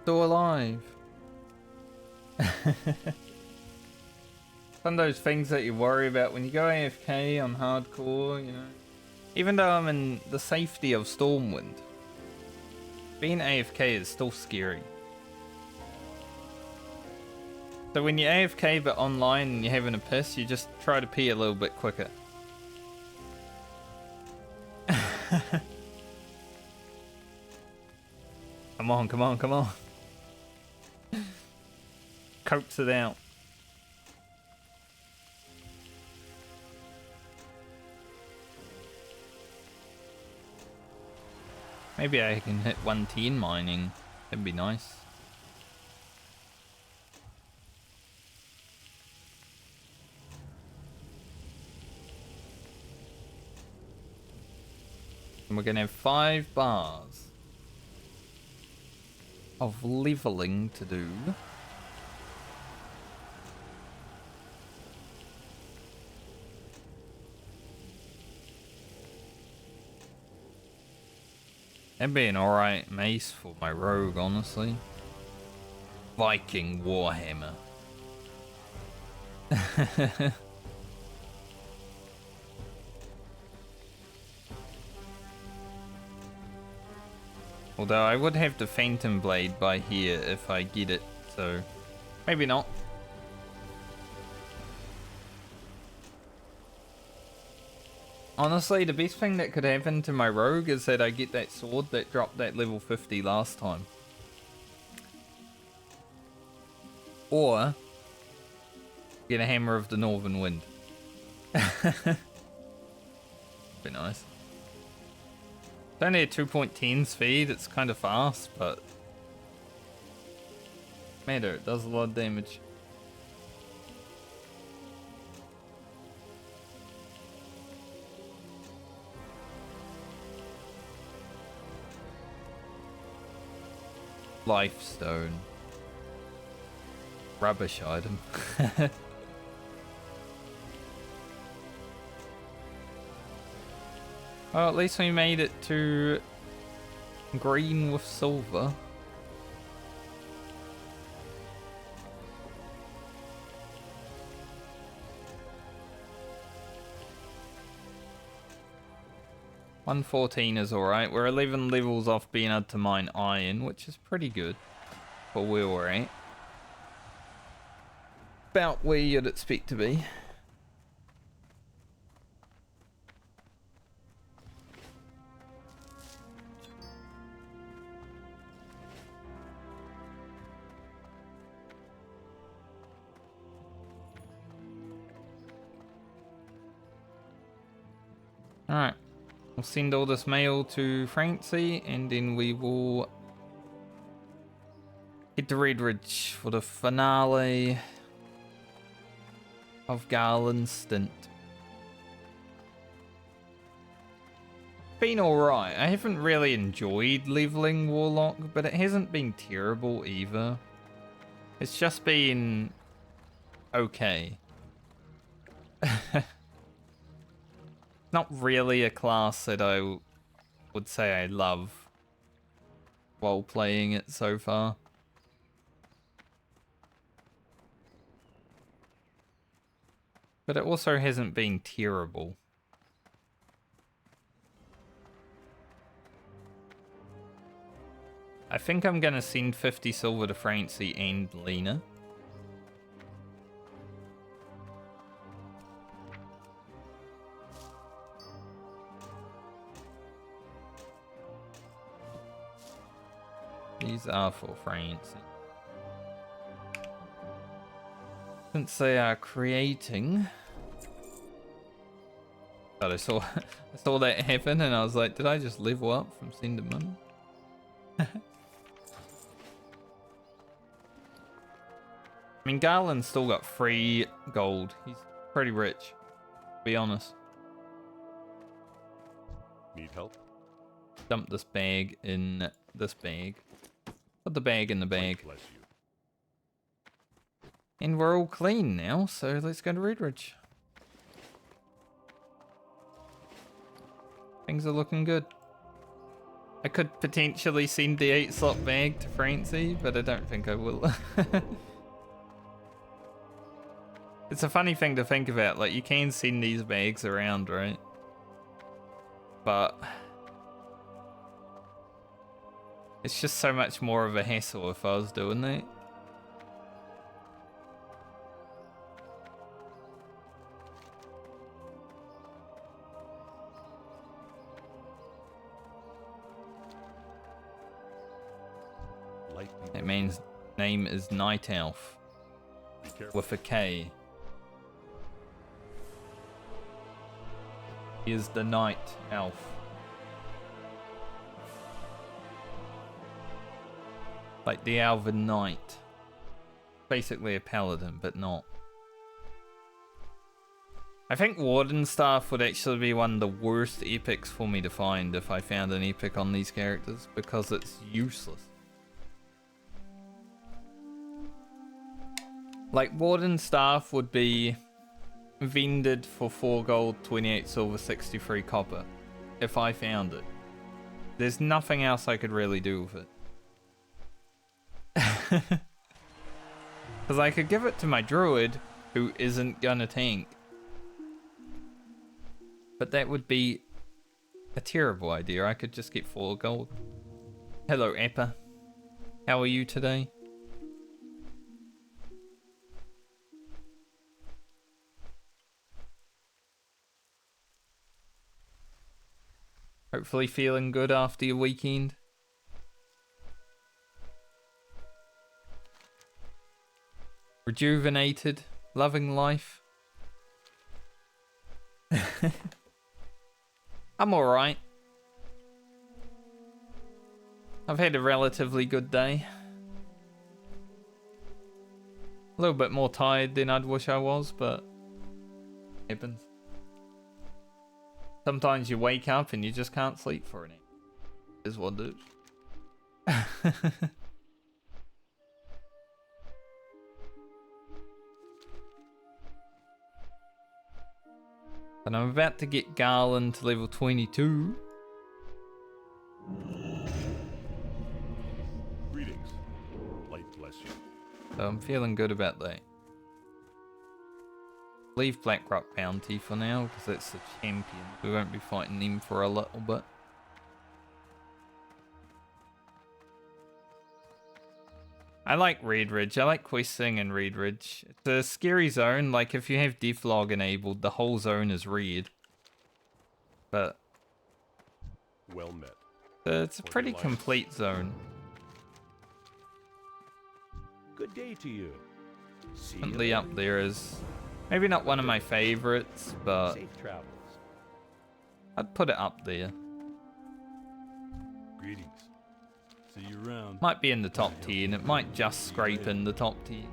Still alive. Some of those things that you worry about when you go AFK on hardcore, you know. Even though I'm in the safety of Stormwind, being AFK is still scary. So when you're AFK but online and you're having a piss, you just try to pee a little bit quicker. Come on, come on, come on. Coax it out. Maybe I can hit 110 mining. That'd be nice. And we're gonna have 5 bars of leveling to do. That'd be an alright mace for my rogue, honestly. Viking Warhammer. Although I would have the Phantom Blade by here if I get it, so maybe not. Honestly, the best thing that could happen to my rogue is that I get that sword that dropped that level 50 last time. Or get a Hammer of the Northern Wind. Be nice. It's only a 2.10 speed, it's kind of fast, but matter, it does a lot of damage. Life stone. Rubbish item. Well, at least we made it to green with silver. $114 is alright. We're 11 levels off being able to mine iron, which is pretty good for where we're at. About where you'd expect to be. Alright. We'll send all this mail to Francie, and then we will head to Redridge for the finale of Garland's stint. Been alright. I haven't really enjoyed leveling Warlock, but it hasn't been terrible either. It's just been okay. Not really a class that I would say I love while playing it so far. But it also hasn't been terrible. I think I'm gonna send 50 silver to Francie and Lena. These are for Francie. Since they are creating... God, I saw that happen and I was like, did I just level up from sending money? I mean, Garland's still got 3 gold. He's pretty rich, to be honest. Need help? Dump this bag in this bag. Put the bag in the bag. Bless you. And we're all clean now, so let's go to Redridge. Things are looking good. I could potentially send the 8-slot bag to Francie, but I don't think I will. It's a funny thing to think about, like you can send these bags around, right? But it's just so much more of a hassle if I was doing that. That man's name is Night Elf with a K. He is the Night Elf. Like the Elven Knight. Basically a paladin, but not. I think Warden Staff would actually be one of the worst epics for me to find if I found an epic on these characters, because it's useless. Like, Warden Staff would be vended for 4 gold, 28 silver, 63 copper, if I found it. There's nothing else I could really do with it. Because I could give it to my druid, who isn't gonna tank. But that would be a terrible idea. I could just get 4 gold. Hello, Appa. How are you today? Hopefully feeling good after your weekend. Rejuvenated, loving life. I'm alright. I've had a relatively good day. A little bit more tired than I'd wish I was, but it happens. Sometimes you wake up and you just can't sleep for a nap. Is what it is. And I'm about to get Garland to level 22. Greetings. Light bless you. So I'm feeling good about that. Leave Blackrock Bounty for now, because that's the champion. We won't be fighting them for a little bit. I like Red Ridge. I like questing in Red Ridge. It's a scary zone. Like, if you have Deathlog enabled, the whole zone is red. But Well met. it's a pretty complete zone. Good day to you. See Definitely you up there is maybe not one of my favorites, but Safe travels. I'd put it up there. Greetings. See you around. Might be in the top 10. It might just scrape in the top 10.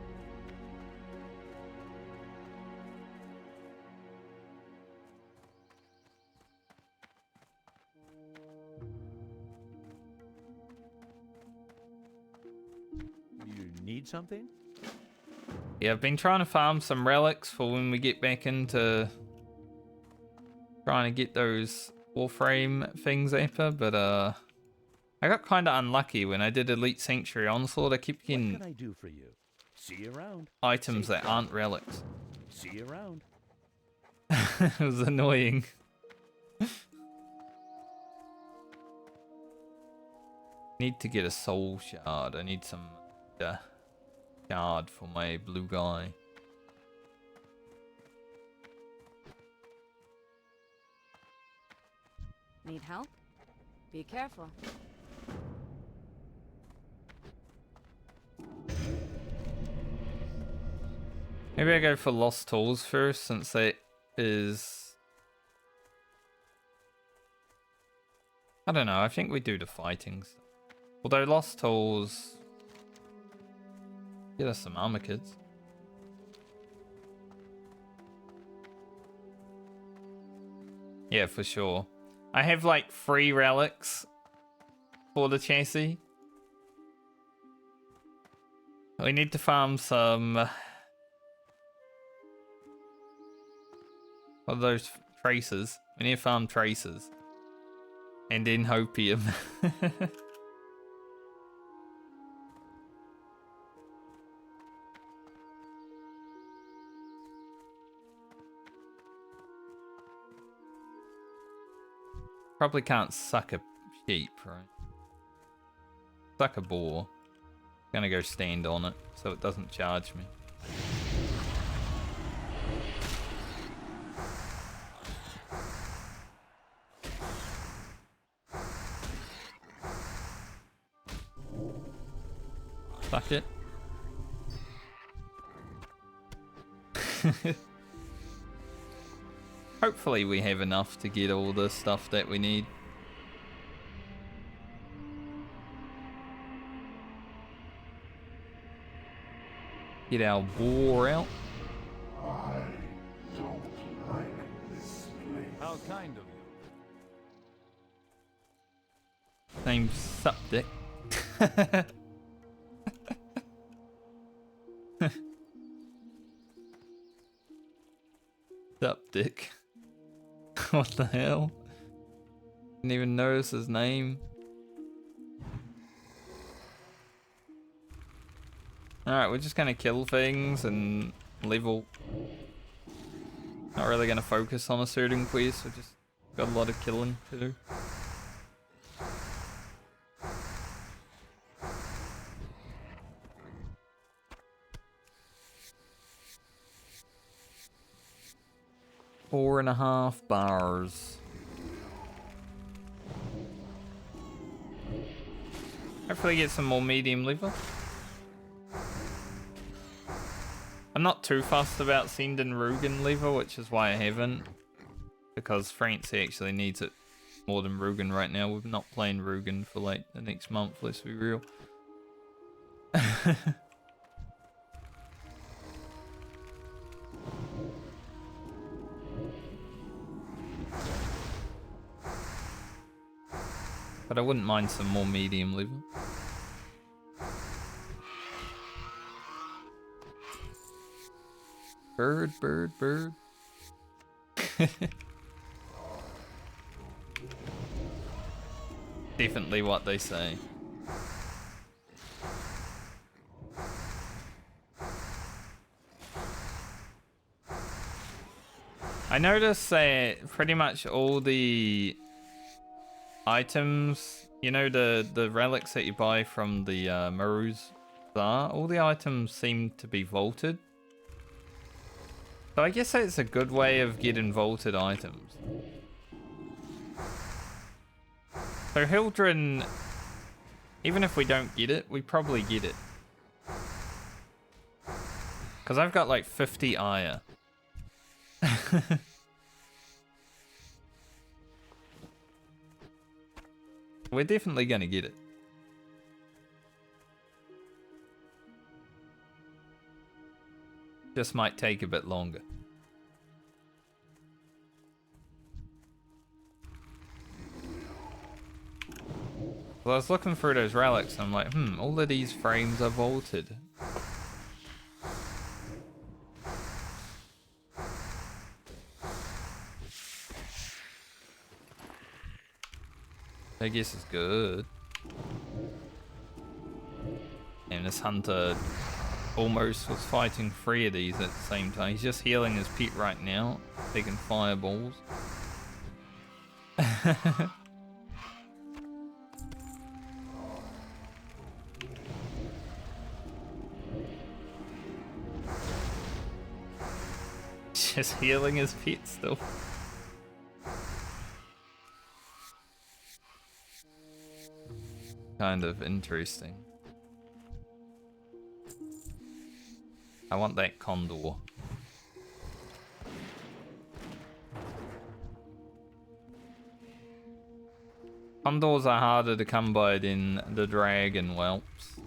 You need something? Yeah, I've been trying to farm some relics for when we get back into trying to get those Warframe things, Appa, but I got kind of unlucky when I did Elite Sanctuary Onslaught. I kept What getting can I do for you? See you around. items Safe that aren't relics. See you around. It was annoying. Need to get a soul shard. I need some shard for my blue guy. Need help? Be careful. Maybe I go for Lost Tools first, since it is... I don't know, I think we do the fighting. Although Lost Tools... Get us some armor kits. Yeah, for sure. I have like 3 relics for the chassis. We need to farm some... What are those traces? We need to farm traces. And in hopium. Probably can't suck a sheep, right? Suck a boar. Gonna go stand on it so it doesn't charge me. Suck it. Hopefully we have enough to get all the stuff that we need. Get our boar out. How kind of you. Name's Supdick. Supdick. What the hell? Didn't even notice his name. Alright, we're just gonna kill things and level. Not really gonna focus on a certain quest, we just got a lot of killing to do. Four and a half bars. Hopefully get some more medium level. I'm not too fussed about sending Rugen level, which is why I haven't. Because Francie actually needs it more than Rugen right now. We're not playing Rugen for like the next month, let's be real. But I wouldn't mind some more medium level. Bird, bird, bird. Definitely what they say. I noticed that pretty much all the items, you know, the relics that you buy from the Maru's Bazaar, all the items seem to be vaulted. So I guess that's a good way of getting vaulted items. So Hildren, even if we don't get it, we probably get it. Because I've got like 50 ire. We're definitely gonna get it. Just might take a bit longer. Well, I was looking through those relics and I'm like, all of these frames are vaulted. I guess it's good. And this hunter almost was fighting 3 of these at the same time. He's just healing his pet right now, taking fireballs. Just healing his pet still. Kind of interesting. I want that condor. Condors are harder to come by than the dragon whelps.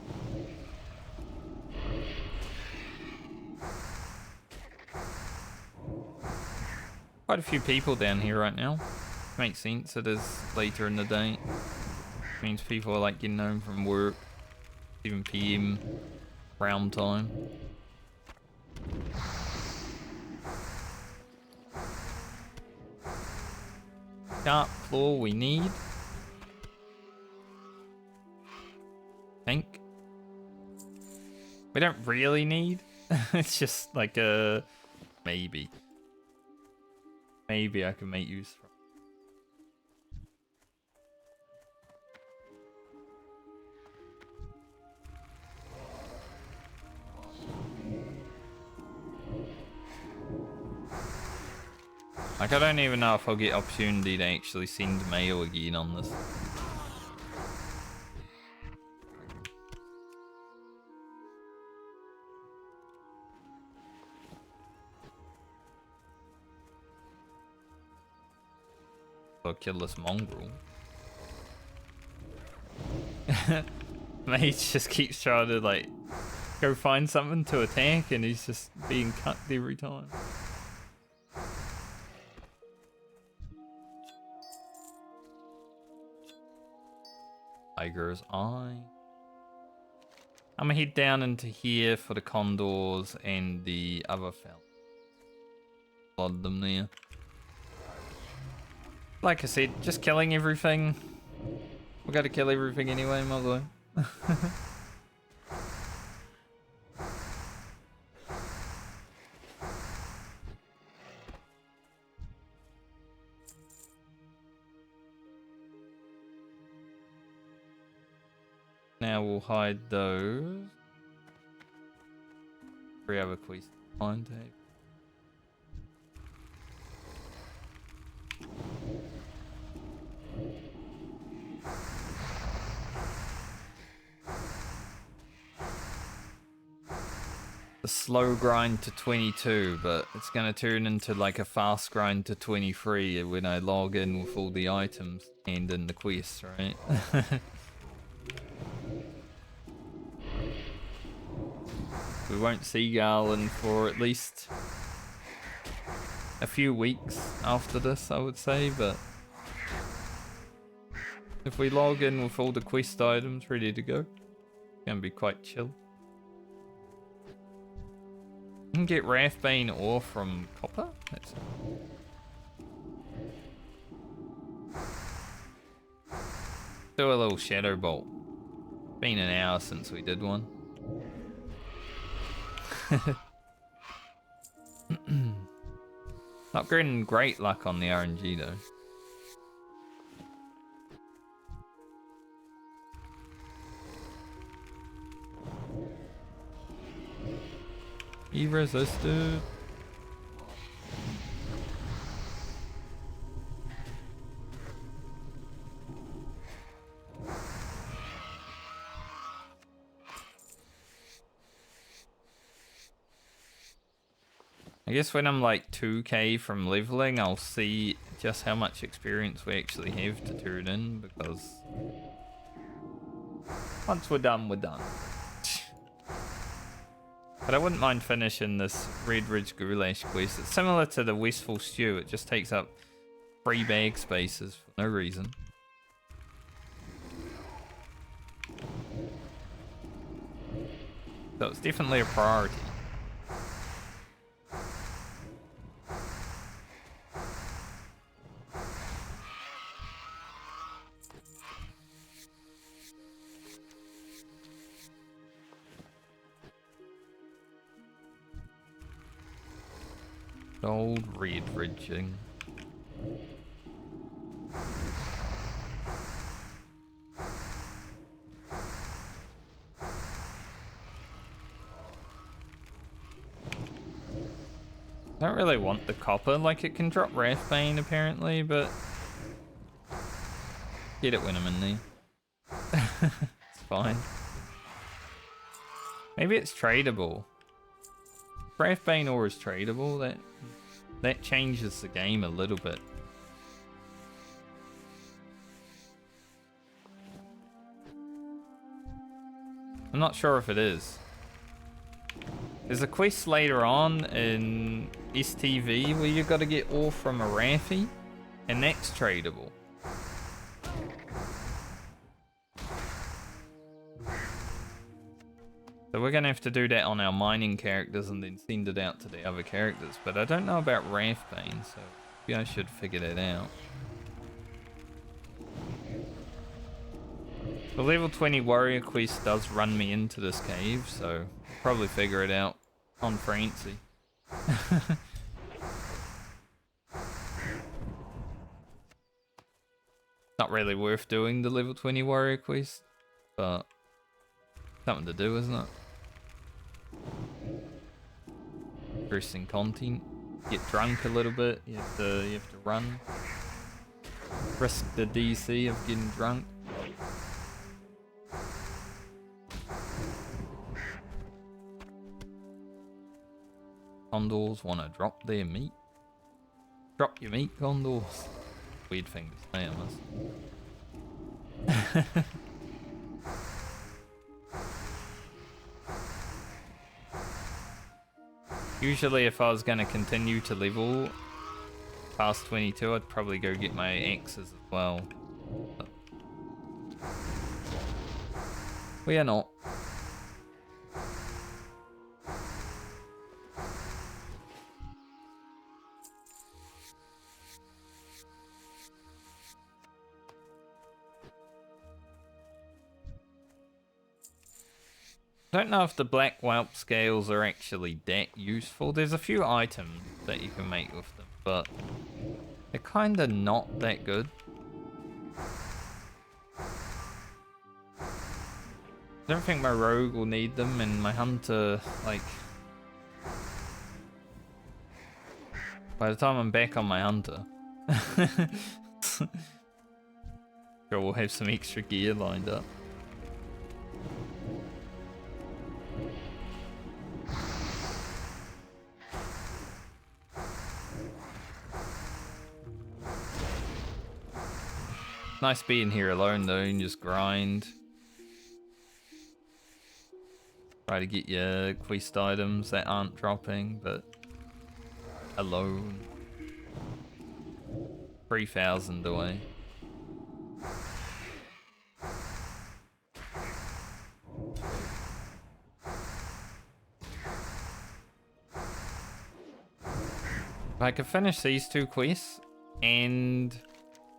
Quite a few people down here right now. Makes sense, it is later in the day. Means people are like getting home from work. 7 PM round time. Sharp claw we need. think. We don't really need. It's just like a maybe. Maybe I can make use from. Like, I don't even know if I'll get opportunity to actually send mail again on this. I'll kill this mongrel. Mage just keeps trying to, like, go find something to attack and he's just being cut every time. Tiger's Eye. I'm gonna head down into here for the condors and the other fell. Blood them there. Like I said, just killing everything. We gotta kill everything anyway, mother. Now we'll hide those. 3 other quests to find tag. The slow grind to 22, but it's gonna turn into like a fast grind to 23 when I log in with all the items and in the quests, right? We won't see Garland for at least a few weeks after this, I would say, but if we log in with all the quest items ready to go, it's gonna be quite chill. You can get Wrathbane ore from copper? That's... Do a little Shadow Bolt. Been an hour since we did one. Not getting great luck on the RNG though. He resisted. I guess when I'm like 2k from leveling, I'll see just how much experience we actually have to turn in, because once we're done, we're done. But I wouldn't mind finishing this Red Ridge Goulash quest. It's similar to the Westfall Stew, it just takes up 3 bag spaces for no reason. So it's definitely a priority. Old Red Ridging. I don't really want the copper, like it can drop Wrathbane apparently, but get it when I'm in there. It's fine. Maybe it's tradable. Wrathbane ore is tradable, that changes the game a little bit. I'm not sure if it is. There's a quest later on in STV where you've got to get ore from a Raffi, and that's tradable. So we're gonna have to do that on our mining characters and then send it out to the other characters. But I don't know about Wrathbane, so maybe I should figure that out. The level 20 warrior quest does run me into this cave, so I'll probably figure it out on Francie. Not really worth doing the level 20 warrior quest, but something to do, isn't it? Interesting content. Get drunk a little bit. You have to run. Risk the DC of getting drunk. Condors want to drop their meat. Drop your meat, condors. Weird thing to say, I must. Usually if I was going to continue to level past 22, I'd probably go get my axes as well. But we are not. I don't know if the black whelp scales are actually that useful. There's a few items that you can make with them, but they're kind of not that good. I don't think my rogue will need them, and my hunter, like, by the time I'm back on my hunter, sure we'll have some extra gear lined up. Nice being here alone though, and just grind. Try to get your quest items that aren't dropping, but alone. 3,000 away. If I could finish these two quests and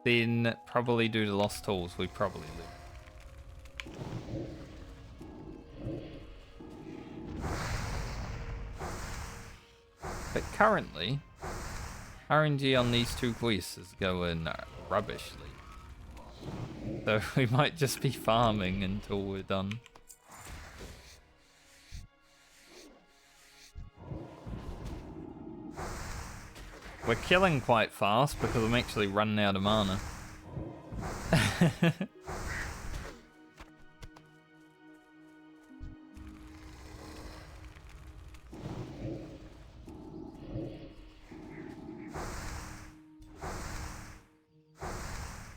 then probably do the lost tools, we probably live. But currently, RNG on these two quests is going rubbishly. So we might just be farming until we're done. We're killing quite fast because I'm actually running out of mana.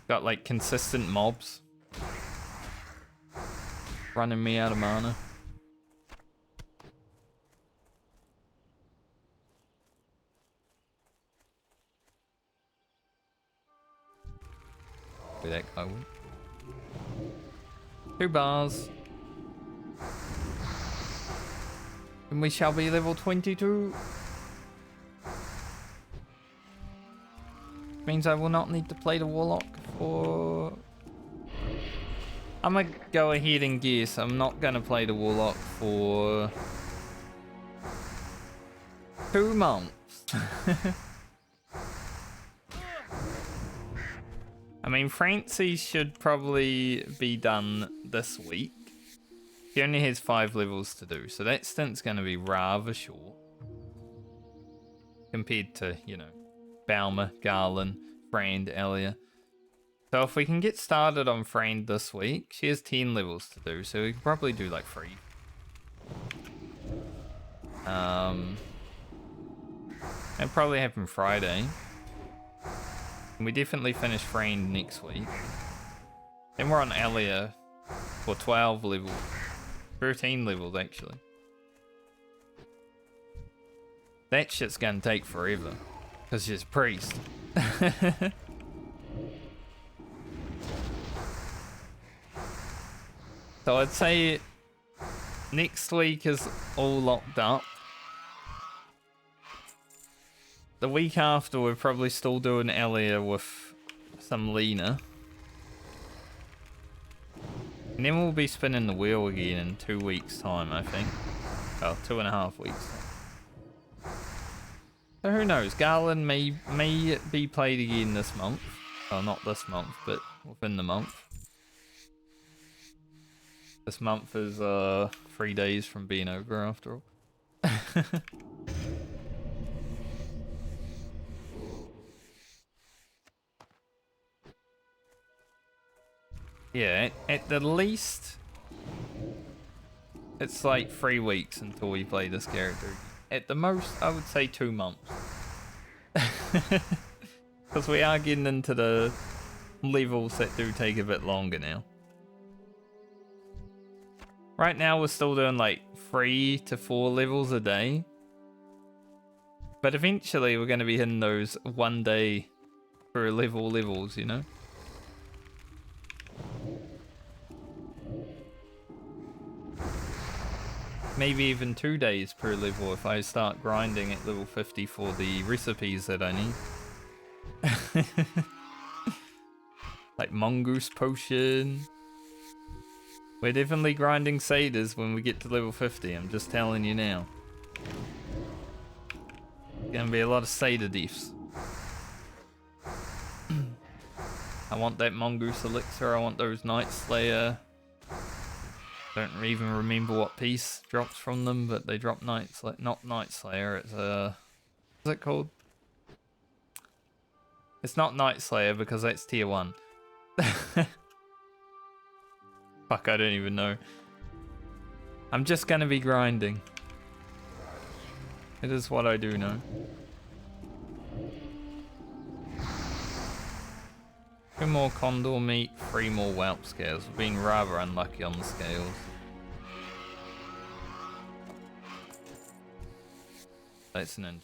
Got like consistent mobs running me out of mana. Where that guy went. 2 bars. And we shall be level 22. Means I will not need to play the Warlock for... I'm gonna go ahead and guess I'm not gonna play the Warlock for 2 months. I mean, Francie should probably be done this week. He only has 5 levels to do, so that stint's going to be rather short. Compared to, you know, Balmer, Garland, Frand, Elia. So if we can get started on Frand this week, she has 10 levels to do, so we can probably do like 3. It'll probably happen Friday. And we definitely finish Frand next week. Then we're on Elia for 12 levels. 13 levels actually. That shit's gonna take forever. Because she's a priest. So I'd say next week is all locked up. The week after, we're probably still doing Elia with some Lena. And then we'll be spinning the wheel again in 2 weeks' time, I think. Well, 2.5 weeks. So who knows? Garland may be played again this month. Well, not this month, but within the month. This month is 3 days from being over after all. Yeah, at the least, it's like 3 weeks until we play this character. At the most, I would say 2 months. Because we are getting into the levels that do take a bit longer now. Right now, we're still doing like 3 to 4 levels a day. But eventually, we're going to be hitting those 1 day per level levels, you know? Maybe even 2 days per level if I start grinding at level 50 for the recipes that I need. Like Mongoose Potion. We're definitely grinding satyrs when we get to level 50, I'm just telling you now. Gonna be a lot of satyr deaths. I want that Mongoose Elixir, I want those Night Slayer. Don't even remember what piece drops from them, but they drop Night Slayer. Not Night Slayer, it's what's it called? It's not Night Slayer because that's tier 1. Fuck, I don't even know. I'm just gonna be grinding. It is what I do know. 2 more condor meat, 3 more whelp scales. We've been rather unlucky on the scales. That's an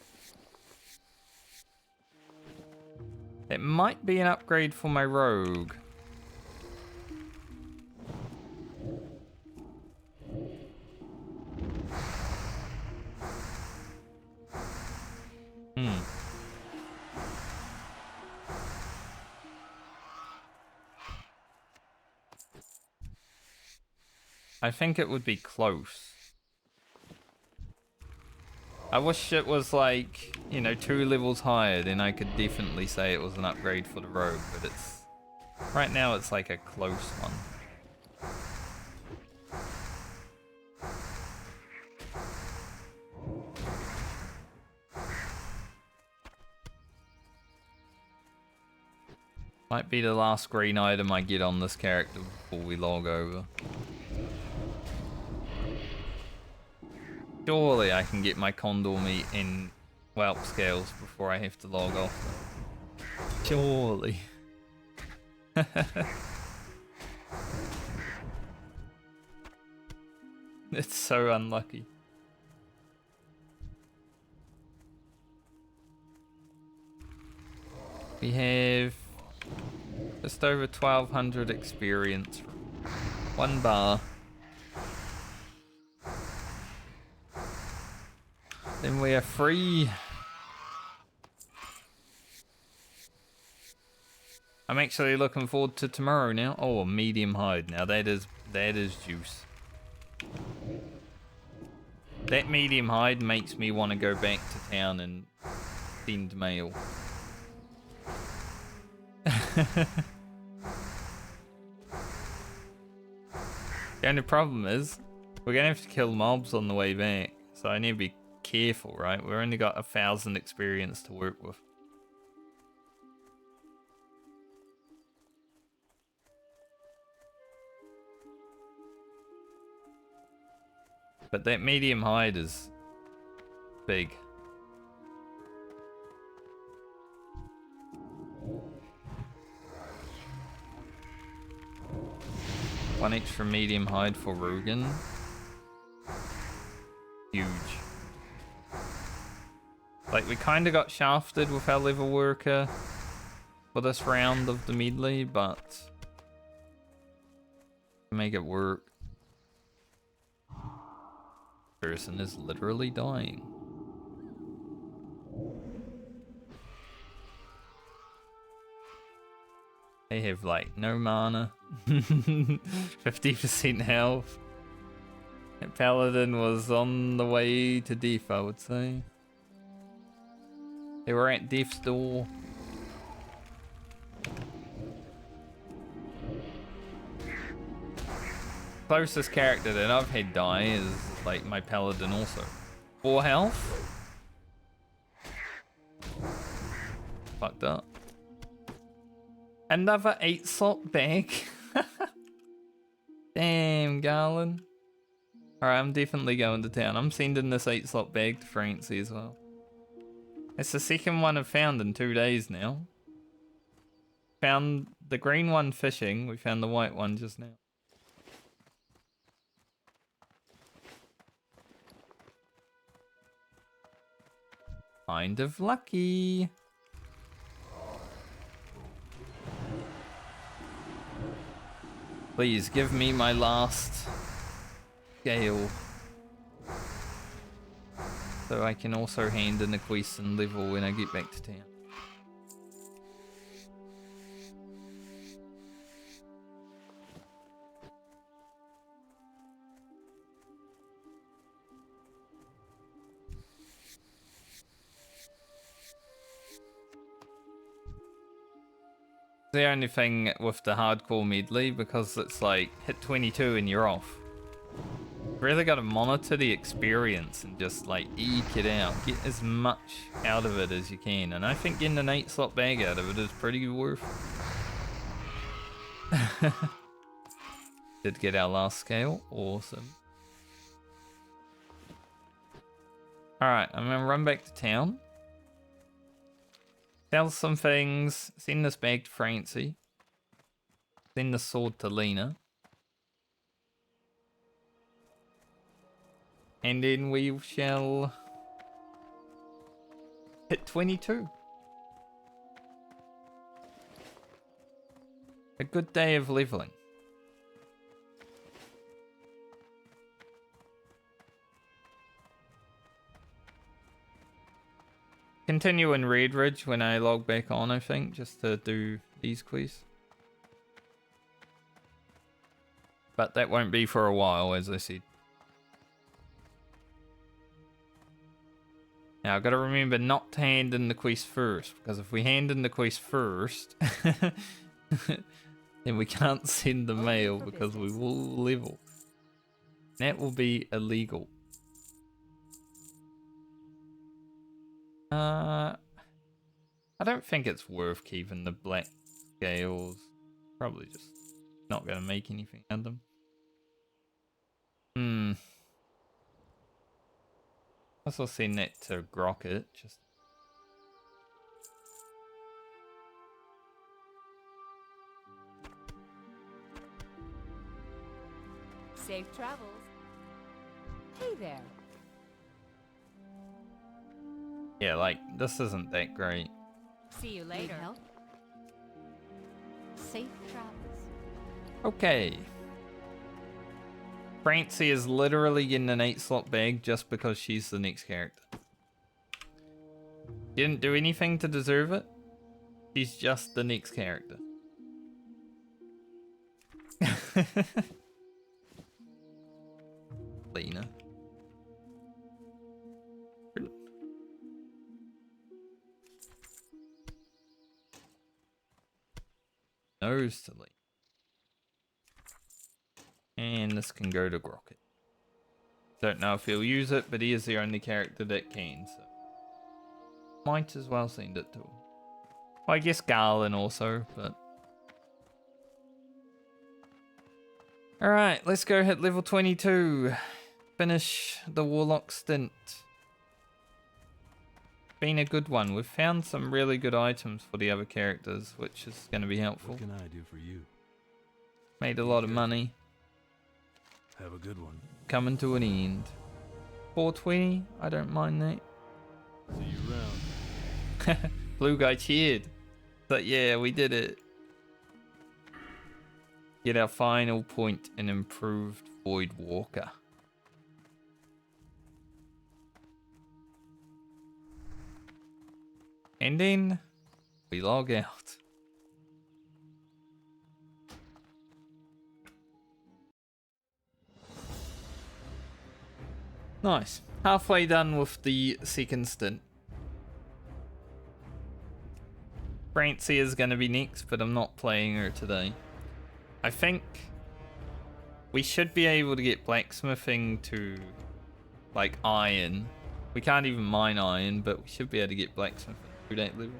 It might be an upgrade for my rogue. I think it would be close. I wish it was like, you know, 2 levels higher, then I could definitely say it was an upgrade for the rogue, but it's... Right now it's like a close one. Might be the last green item I get on this character before we log over. Surely I can get my condor meat in whelp scales before I have to log off. Surely. It's so unlucky. We have just over 1200 experience. 1 bar. Then we are free. I'm actually looking forward to tomorrow now. Oh, a medium hide. Now that is juice. That medium hide makes me want to go back to town and send mail. The only problem is we're gonna have to kill mobs on the way back, so I need to be careful, right? We've only got 1,000 experience to work with. But that medium hide is big. One extra medium hide for Rugen. Huge. Like, we kind of got shafted with our level worker for this round of the medley, but make it work. Person is literally dying. They have like no mana. 50% health. That paladin was on the way to death, I would say. They were at death's door. Closest character that I've had die is like my paladin also. 4 health. Fucked up. Another 8-slot bag. Damn, Garland. Alright, I'm definitely going to town. I'm sending this 8-slot bag to Francie as well. It's the second one I've found in 2 days now. Found the green one fishing. We found the white one just now. Kind of lucky. Please give me my last scale. So I can also hand in a quest and level when I get back to town. The only thing with the hardcore medley, because it's like hit 22 and you're off. Really got to monitor the experience and just like eke it out, get as much out of it as you can, and I think getting an 8-slot bag out of it is pretty worth. Did get our last scale, awesome. Alright, I'm gonna run back to town. Sell some things, send this bag to Francie. Send the sword to Lena. And then we shall hit 22. A good day of leveling. Continue in Red Ridge when I log back on, I think, just to do these quests. But that won't be for a while, as I said. Now, I've got to remember not to hand in the quest first, because if we hand in the quest first, then we can't send the mail because we will level. That will be illegal. I don't think it's worth keeping the black scales. Probably just not going to make anything out of them. I'll send that to Grocket. Just Safe travels. Hey there. yeah, like this isn't that great. See you Need later. help? Safe travels. Okay. Francie is literally getting an 8-slot bag just because she's the next character. Didn't do anything to deserve it. She's just the next character. Lena. Nose to Lena. And this can go to Grocket. Don't know if he'll use it, but he is the only character that can, so might as well send it to him. Well, I guess Garland also, but alright, let's go hit level 22. Finish the Warlock stint. Been a good one. We've found some really good items for the other characters, which is going to be helpful. What can I do for you? Made a lot of money. Have a good one. Coming to an end. 420, I don't mind that. See you around. Blue guy cheered. But yeah, we did it. Get our final point in improved Void Walker. And then we log out. Nice. Halfway done with the second stint. Francie is going to be next, but I'm not playing her today. I think we should be able to get blacksmithing to, like, iron. We can't even mine iron, but we should be able to get blacksmithing to that level.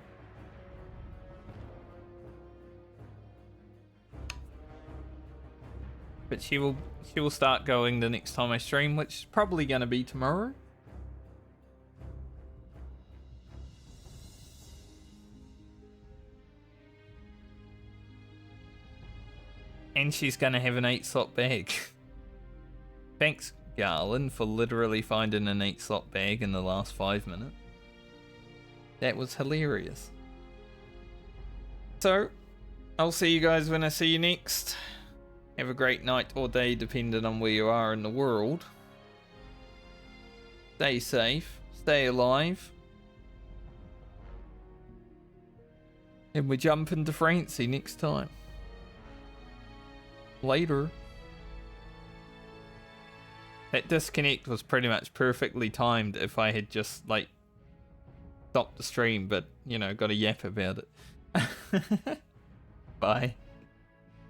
But she will start going the next time I stream, which is probably going to be tomorrow. And she's going to have an 8-slot bag. Thanks, Garland, for literally finding an 8-slot bag in the last 5 minutes. That was hilarious. So, I'll see you guys when I see you next. Have a great night or day, depending on where you are in the world. Stay safe. Stay alive. And we jump into Francie next time. Later. That disconnect was pretty much perfectly timed if I had just, like, stopped the stream, but, you know, got a yap about it. Bye.